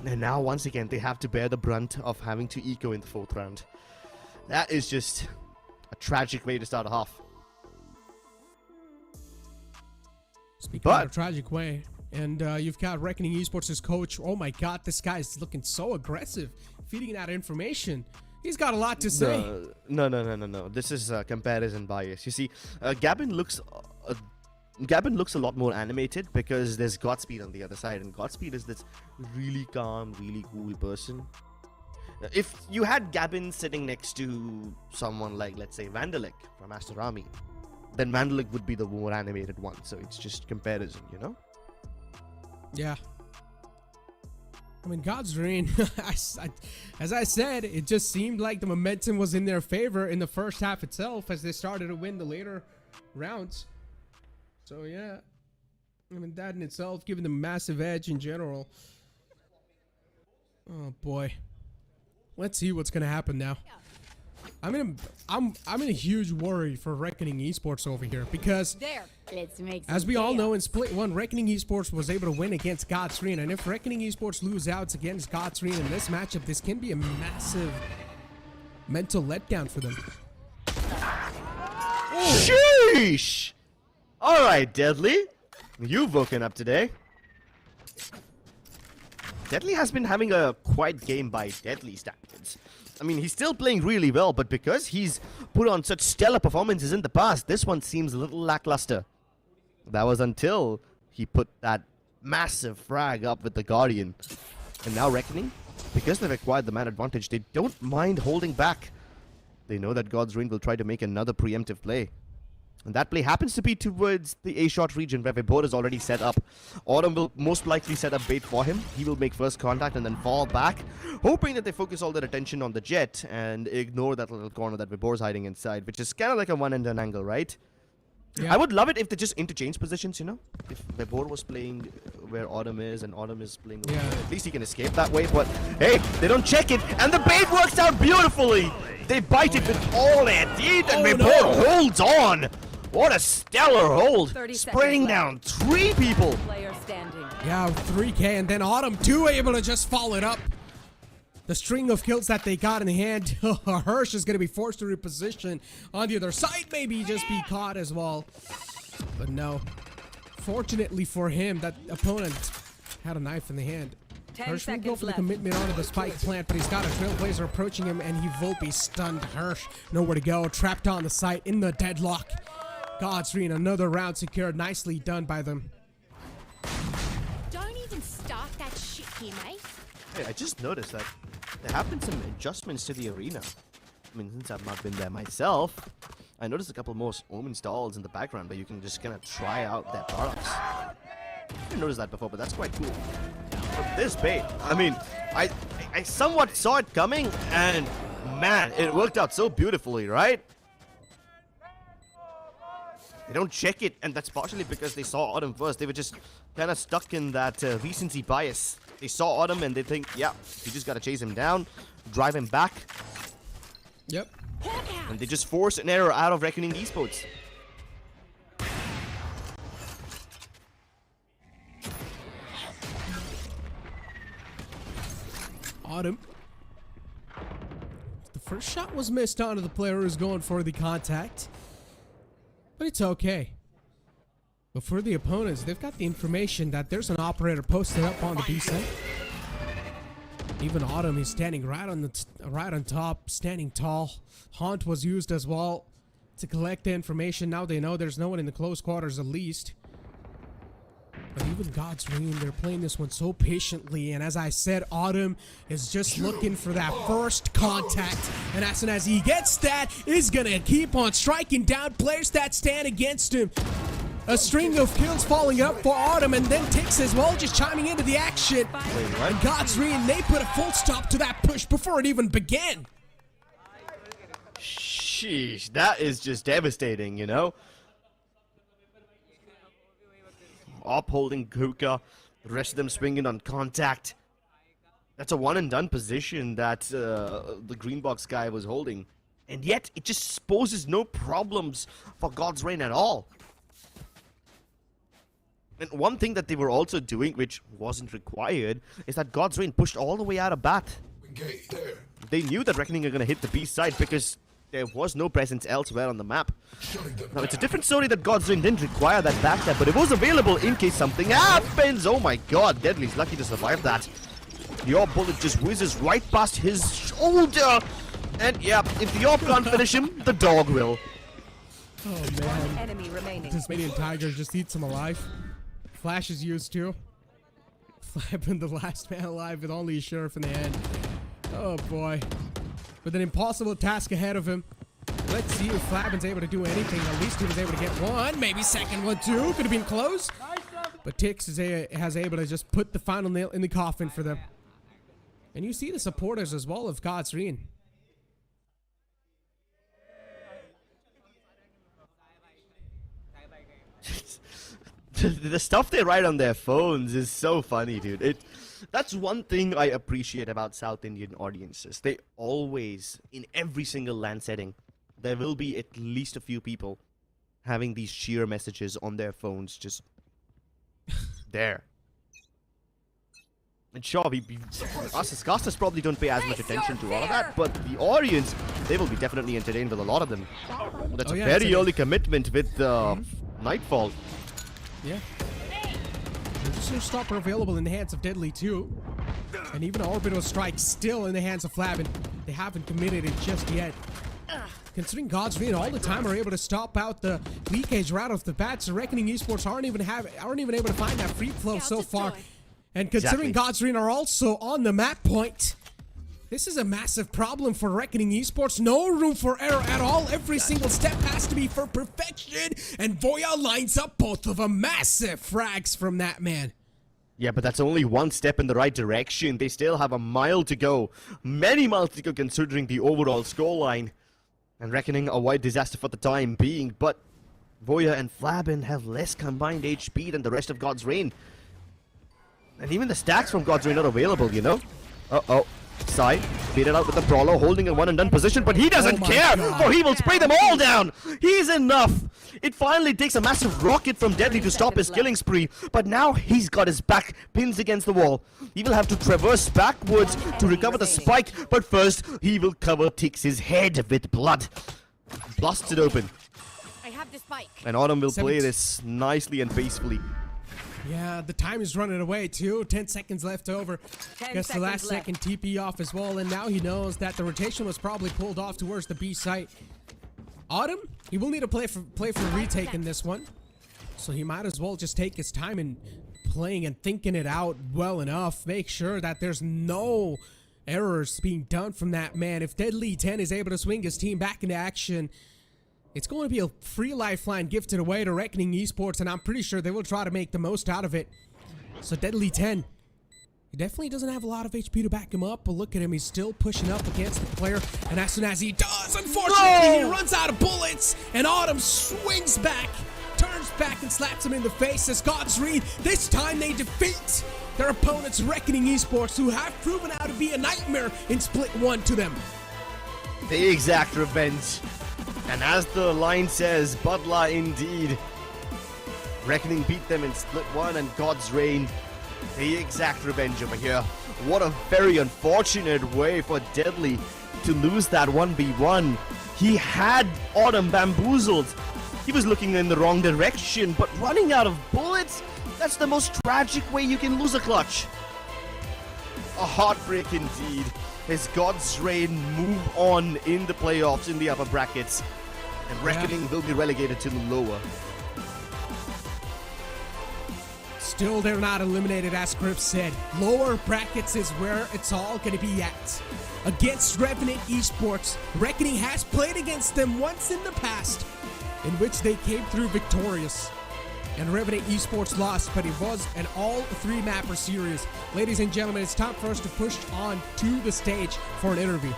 And now, once again, they have to bear the brunt of having to eco in the 4th round. That is just a tragic way to start a half. Speaking of a tragic way, and you've got Reckoning Esports' coach. Oh my god, this guy's looking so aggressive, feeding that information. He's got a lot to say. No. This is comparison bias. You see, Gavin looks a lot more animated because there's Godspeed on the other side, and Godspeed is this really calm, really cool person. If you had Gavin sitting next to someone like, let's say, Vandalik from ASTER Army, then Vandalik would be the more animated one. So it's just comparison, you know? Yeah. I mean, God's Reign, as I said, it just seemed like the momentum was in their favor in the first half itself as they started to win the later rounds. So, yeah. I mean, that in itself, giving them a massive edge in general. Oh, boy. Let's see what's going to happen now. I'm in a huge worry for Reckoning Esports over here because as we all know, in Split 1, Reckoning Esports was able to win against God's Reign, and if Reckoning Esports lose out against God's Reign in this matchup, this can be a massive mental letdown for them. Sheesh! Alright, Deadly. You've woken up today. Deadly has been having a quiet game by Deadly standards. I mean, he's still playing really well, but because he's put on such stellar performances in the past, this one seems a little lackluster. That was until he put that massive frag up with the Guardian. And now Reckoning, because they've acquired the man advantage, they don't mind holding back. They know that God's Reign will try to make another preemptive play. And that play happens to be towards the A-shot region where Vibor is already set up. Autumn will most likely set up bait for him. He will make first contact and then fall back, hoping that they focus all their attention on the jet and ignore that little corner that Vibor's hiding inside, which is kind of like a one-and-done angle, right? Yeah. I would love it if they just interchange positions, you know? If Vibor was playing where Autumn is and Autumn is playing over there, at least he can escape that way, but hey, they don't check it, and the bait works out beautifully! They bite it with all their teeth, and Vibor holds on! What a stellar hold! Spraying down 3 people! Player standing. Yeah, 3K, and then Autumn too able to just follow it up. The string of kills that they got in hand, Hirsch is going to be forced to reposition on the other side, maybe just be caught as well. But no. Fortunately for him, that opponent had a knife in the hand. Hirsch will go for the commitment onto the spike plant, but he's got a Trailblazer approaching him, and he will be stunned. Hirsch, nowhere to go, trapped on the site in the deadlock. God's Reign, another round secured, nicely done by them. Don't even start that shit here, mate. Hey, I just noticed that there have been some adjustments to the arena. I mean, since I've not been there myself, I noticed a couple more Omen stalls in the background where you can just kind of try out their products. I didn't notice that before, but that's quite cool. But this bait, I mean, I somewhat saw it coming, and man, it worked out so beautifully, right? They don't check it, and that's partially because they saw Autumn first. They were just kind of stuck in that recency bias. They saw Autumn and they think, yeah, you just got to chase him down, drive him back. Yep. And they just force an error out of Reckoning Esports. Autumn. The first shot was missed onto the player who's going for the contact. But it's okay. But for the opponents, they've got the information that there's an operator posted up on the B side. Even Autumn is standing right on top, standing tall. Haunt was used as well to collect the information. Now they know there's no one in the close quarters at least. But even God's Ring, they're playing this one so patiently. And as I said, Autumn is just looking for that first contact. And as soon as he gets that, he's gonna keep on striking down players that stand against him. A string of kills falling up for Autumn, and then Tix as well just chiming into the action. And God's Ring, they put a full stop to that push before it even began. Sheesh, that is just devastating, you know? Op holding Kuka, the rest of them swinging on contact. That's a one and done position that the green box guy was holding. And yet, it just poses no problems for God's Reign at all. And one thing that they were also doing, which wasn't required, is that God's Reign pushed all the way out of bat. They knew that Reckoning are going to hit the B side because there was no presence elsewhere on the map. Now, it's a different story that God's Reign didn't require that backstab, but it was available in case something happens. Oh my god, Deadly's lucky to survive that. Your bullet just whizzes right past his shoulder. And yeah, if the orb can't finish him, the dog will. Oh man. Enemy remaining. Tasmanian Tiger just eats him alive. Flash is used too. Flapping the last man alive with only a sheriff in the end. Oh boy. With an impossible task ahead of him. Let's see if Flavin's able to do anything. At least he was able to get one, maybe second one too. Could have been close. But Tix has able to just put the final nail in the coffin for them. And you see the supporters as well of God's Reign. The stuff they write on their phones is so funny, dude. That's one thing I appreciate about South Indian audiences. They always, in every single LAN setting, there will be at least a few people having these cheer messages on their phones just there. And sure, us as casters probably don't pay as much attention to all of that, but the audience, they will be definitely entertained with a lot of them. That's a very early commitment with Nightfall. Yeah. There's no stopper available in the hands of Deadly too. And even Orbital Strike still in the hands of Flavin. They haven't committed it just yet. Considering God's Reign all the time are able to stop out the leakage right off the bat, so Reckoning Esports aren't even able to find that free flow so far. And considering God's Reign are also on the map point, this is a massive problem for Reckoning Esports. No room for error at all. Every single step has to be for perfection. And Voya lines up both of them. Massive frags from that man. Yeah, but that's only one step in the right direction. They still have a mile to go. Many miles to go considering the overall scoreline. And Reckoning a white disaster for the time being. But Voya and Flabin have less combined HP than the rest of God's Reign. And even the stacks from God's Reign are available, you know? Uh-oh. Sai beat it out with the brawler, holding a one and done position, but he doesn't care, for he will spray them all down. He's enough. It finally takes a massive rocket from Deadly to stop his killing spree, but now he's got his back pins against the wall. He will have to traverse backwards to recover the spike, but first he will cover Tix's head with blood. Blasts it open. I have the spike. And Autumn will play this nicely and peacefully. Yeah, the time is running away too. 10 seconds left over. Gets the last second TP off as well, and now he knows that the rotation was probably pulled off towards the B site. Autumn, he will need to play for retake in this one, so he might as well just take his time in playing and thinking it out well enough. Make sure that there's no errors being done from that man. If Deadly 10 is able to swing his team back into action, it's going to be a free lifeline gifted away to Reckoning Esports, and I'm pretty sure they will try to make the most out of it. So Deadly 10, he definitely doesn't have a lot of HP to back him up, but look at him, he's still pushing up against the player, and as soon as he does, unfortunately, he runs out of bullets, and Autumn swings back, turns back and slaps him in the face as God's Reign. This time they defeat their opponents, Reckoning Esports, who have proven out to be a nightmare in Split 1 to them. The exact revenge. And as the line says, Badla indeed. Reckoning beat them in Split 1 and God's Reign. The exact revenge over here. What a very unfortunate way for Deadly to lose that 1v1. He had Autumn bamboozled. He was looking in the wrong direction, but running out of bullets? That's the most tragic way you can lose a clutch. A heartbreak indeed. As God's Reign move on in the playoffs in the upper brackets. And Reckoning will be relegated to the lower. Still, they're not eliminated, as Crips said. Lower brackets is where it's all going to be at. Against Revenant Esports, Reckoning has played against them once in the past, in which they came through victorious. And Revenant Esports lost, but it was an all-three-mapper series. Ladies and gentlemen, it's time for us to push on to the stage for an interview.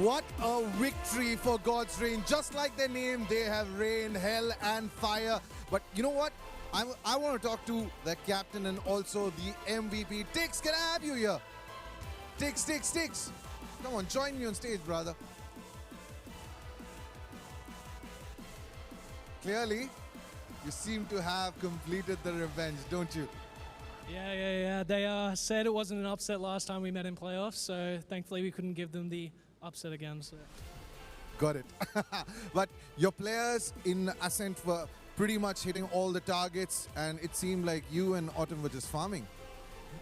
What a victory for God's Reign. Just like their name, they have rain, hell and fire. But you know what? I want to talk to the captain and also the MVP. Tix, can I have you here? Tix. Come on, join me on stage, brother. Clearly, you seem to have completed the revenge, don't you? Yeah. They said it wasn't an upset last time we met in playoffs, so thankfully we couldn't give them the upset again. So. Got it. But your players in Ascent were pretty much hitting all the targets, and it seemed like you and Autumn were just farming.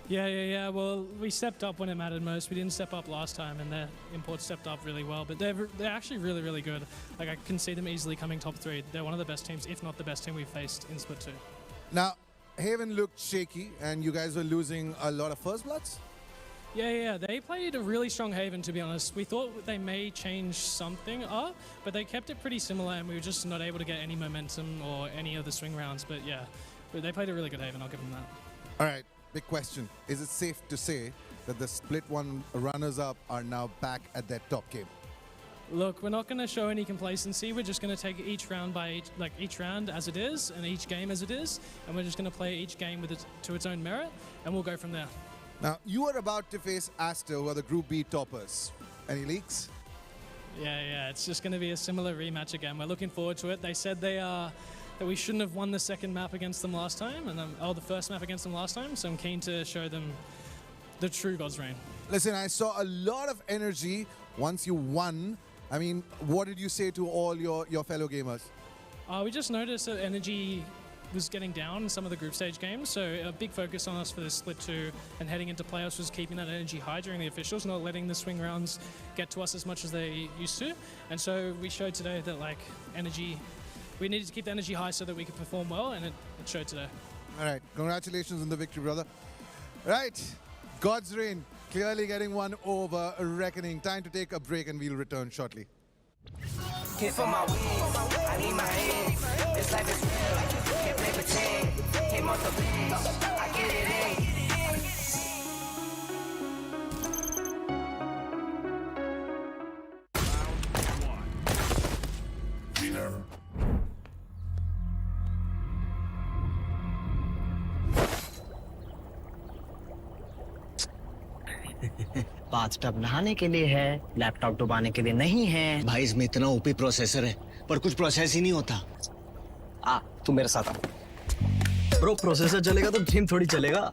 Yeah. Well, we stepped up when it mattered most. We didn't step up last time, and their imports stepped up really well. But they're actually really, really good. Like, I can see them easily coming top 3. They're one of the best teams, if not the best team we've faced in Split 2. Now, Haven looked shaky, and you guys were losing a lot of First Bloods? Yeah. They played a really strong Haven, to be honest. We thought they may change something up, but they kept it pretty similar, and we were just not able to get any momentum or any of the swing rounds. But yeah, they played a really good Haven. I'll give them that. All right, big question. Is it safe to say that the Split 1 runners-up are now back at their top game? Look, we're not going to show any complacency. We're just going to take each round by each round as it is, and each game as it is, and we're just going to play each game to its own merit, and we'll go from there. Now, you are about to face ASTER, who are the Group B toppers. Any leaks? Yeah. It's just going to be a similar rematch again. We're looking forward to it. They said that we shouldn't have won the second map against them last time, and the first map against them last time. So I'm keen to show them the true God's Reign. Listen, I saw a lot of energy once you won. I mean, what did you say to all your fellow gamers? We just noticed that energy was getting down in some of the group stage games, so a big focus on us for this Split 2 and heading into playoffs was keeping that energy high during the officials, not letting the swing rounds get to us as much as they used to. And so we showed today that we needed to keep the energy high so that we could perform well, and it showed today. All right, congratulations on the victory, brother. Right, God's Reign clearly getting one over Reckoning. Time to take a break and we'll return shortly. Hit for my wins, I need my hands. This life is real, can't play pretend. Hit multiple wins, I get it in. Bathtub नहाने के लिए है, laptop डुबाने के लिए नहीं है। भाई इसमें इतना ओपी प्रोसेसर है, पर कुछ प्रोसेस ही नहीं होता। तू मेरे साथ आ। ब्रो प्रोसेसर चलेगा तो गेम थोड़ी चलेगा।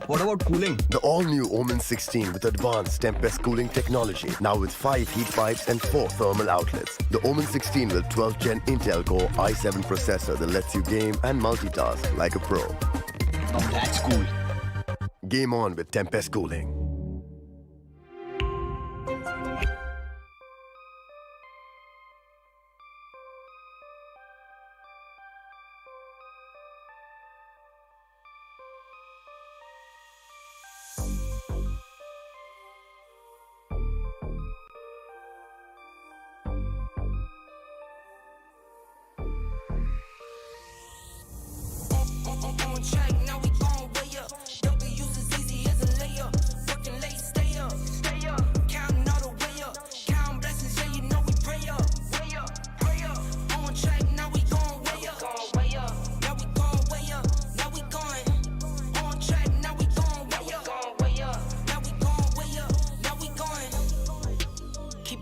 What about cooling? The all-new Omen 16 with advanced Tempest cooling technology, now with 5 heat pipes and 4 thermal outlets. The Omen 16 with 12th Gen Intel Core i7 processor that lets you game and multitask like a pro. Oh, that's cool. Game on with Tempest cooling.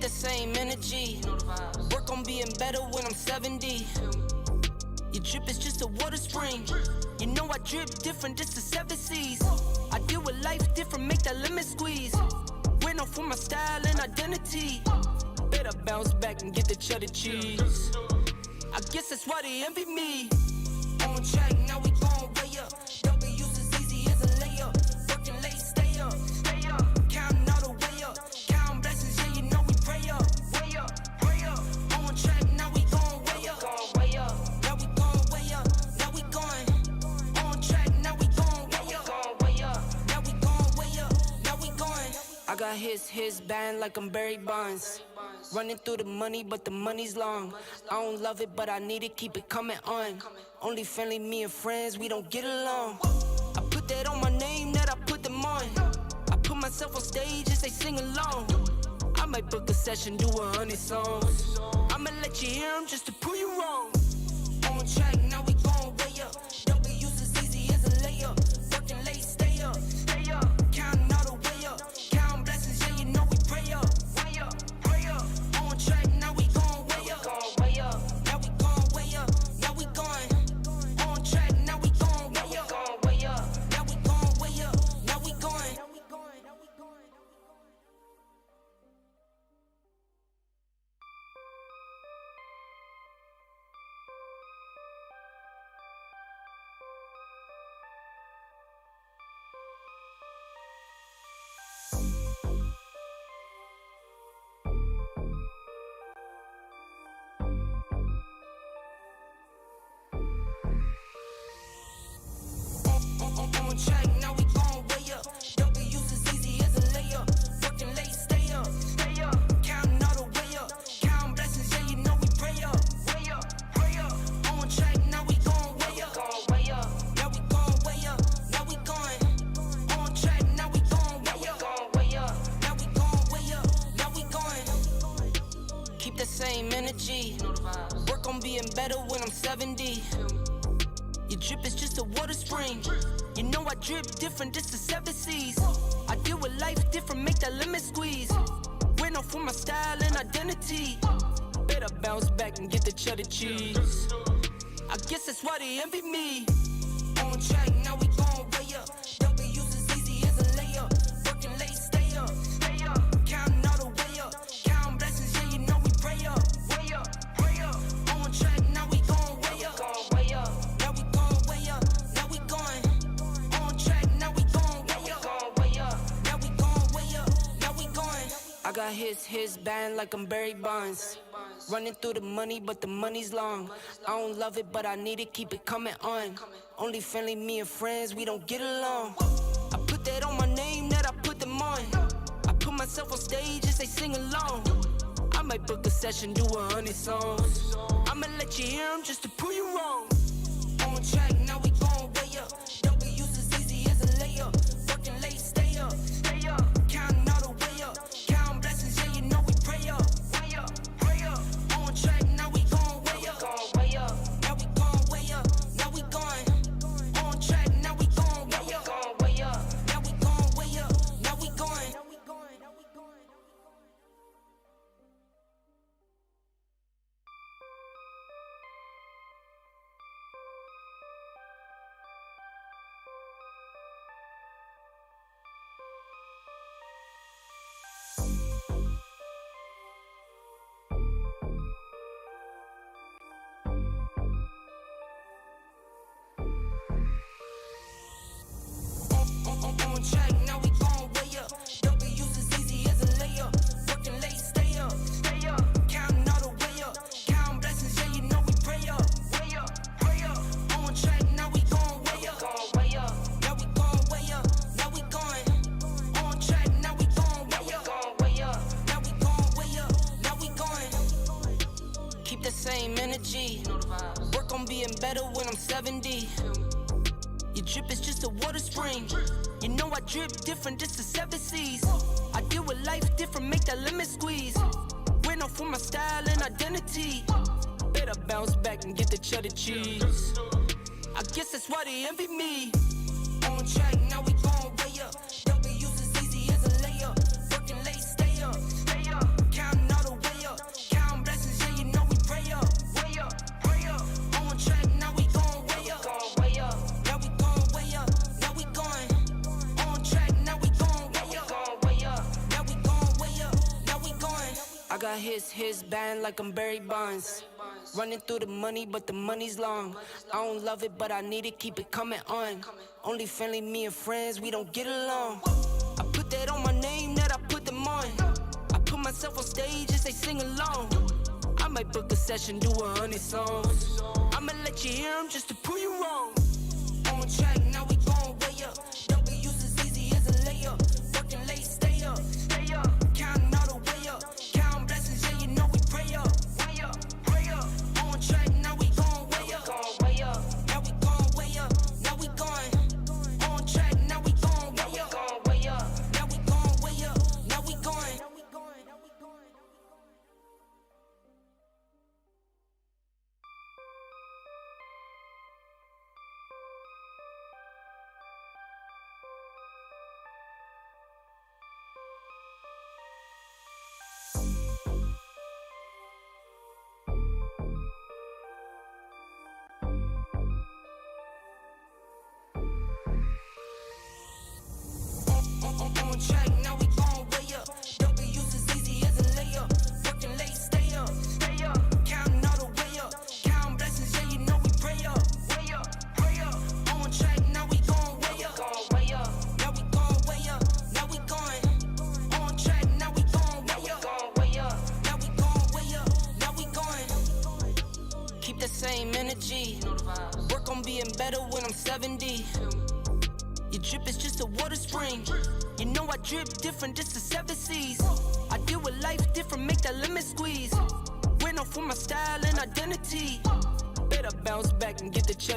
Same energy. Work on being better when I'm 70. Your drip is just a water spring. You know I drip different, just the 7 seas. I deal with life different, make that lemon squeeze. Went off for my style and identity. Better bounce back and get the cheddar cheese. I guess that's why they envy me. On track, now we gon' way up. W's as easy as a layup. Working late, stay up. Counting all the way up. Counting blessings, yeah, you know we pray up. Way up, pray up. On track, now we gon' way up. Now we gon' way up. Now we going. On track, now we gon' way up. Now we gon' way up. Now we going. I got his band like I'm Barry Bonds. Running through the money, but the money's long. I don't love it, but I need it, keep it coming on. Only family, me and friends, we don't get along. I put that on my name, that I put them on. I put myself on stage as they sing along. I might book a session, do 100 songs. I'ma let you hear them just to prove you wrong. On track, now we gon' way up. W's as easy as a layup. Working late, stay up. Counting all the way up. Counting blessings, yeah, you know we pray up. Pray up. On track, now we gon' way up. Now we gon' way up. Now we going. On track, now we gon' way up. Now we gon' way up. Now we going. On track, now we gon' way up. W's as easy as a layup. Working late, stay up. Counting all the way up. Counting blessings, yeah, you know we pray up. Pray up. On track, now we gon' way up. Now we gon' way up. Now we going. On track, now we gon' way up. Now we gon' way up. Now we going. Keep the same energy. Work on being better when I'm 70. Your drip is just a water spring. You know I drip different, this the 7 C's. I deal with life different, make that limit squeeze. Went off for my style and identity. Better bounce back and get the cheddar cheese. I guess that's why they envy me. On track, now we gon' way up. W's as easy as a layup. Working late, stay up. Counting all the way up. Counting blessings, yeah, you know we pray up. Pray up. On track, now we gon' way up. Now we gon' way up. Now we going. On track, now we gon' way up. Now we gon' way up. Now we going. I got his band like I'm Barry Bonds. Running through the money, but the money's long. I don't love it, but I need it, keep it coming on. Only family, me and friends, we don't get along. I put that on my name, that I put them on. I put myself on stage as they sing along. I might book a session, do 100 songs. I'ma let you hear them just to prove you wrong. On track, now we gon' way up. W's as easy as a layup. Working late, stay up. Counting all the way up. Counting blessings, yeah, you know we pray up. Pray up. On track, now we gon' way up. Now we gon' way up. Now we going. On track, now we gon' way up. Now we gon' way up. Now we going. On track, now we gon' way up. W's as easy as a layup. Working late, stay up. Counting all the way up. Counting blessings, yeah, you know we pray up. Pray up. On track, now we gon' way up. Now we gon' way up. Now we going. On track, now we gon' way up. Now we gon' way up. Now we going. Keep the same energy. Work on being better when I'm 70. Your drip is just a water spring. You know I drip different, this the 7 C's. I deal with life different, make that limit squeeze. Went off for my style and identity. Better bounce back and get the cheddar cheese. I guess that's why they envy me. On track, now we gon' way up. W's as easy as a layup. Working late, stay up. Counting all the way up. Counting blessings, yeah, you know we pray up. Pray up. On track, now we gon' way up. Now we gon' way up. Now we going. On track, now we gon' way up. Now we gon' way up. Now we going. I got his band like I'm Barry Bonds. Running through the money, but the money's long. I don't love it, but I need it, keep it coming on. Only friendly, me and friends, we don't get along. I put that on my name, that I put them on. I put myself on stage as they sing along. I might book a session, do 100 songs. I'ma let you hear them just to prove you wrong. On track, now we gon' way up. W's as easy as a layup. Working late, stay up. Counting all the way up. Counting blessings, yeah, you know we pray up. Pray up. On track, now we gon' way up. Now we gon' way up. Now we going. On track, now we gon' way up. Now we gon' way up. Now we going. On track, now we gon' way up. W's as easy as a layup. Working late, stay up. Counting all the way up. Counting blessings, yeah, you know we pray up. Pray up. On track, now we gon' way up. Now we gon' way up. Now we going. On track, now we gon' way up. Now we gon' way up. Now we going. Keep the same energy. Work on being better when I'm 70. Your drip is just a water spring. You know I drip different, just the 7 seas. I deal with life different, make that lemon squeeze. We're known for my style and identity. Better bounce back and get the cheddar.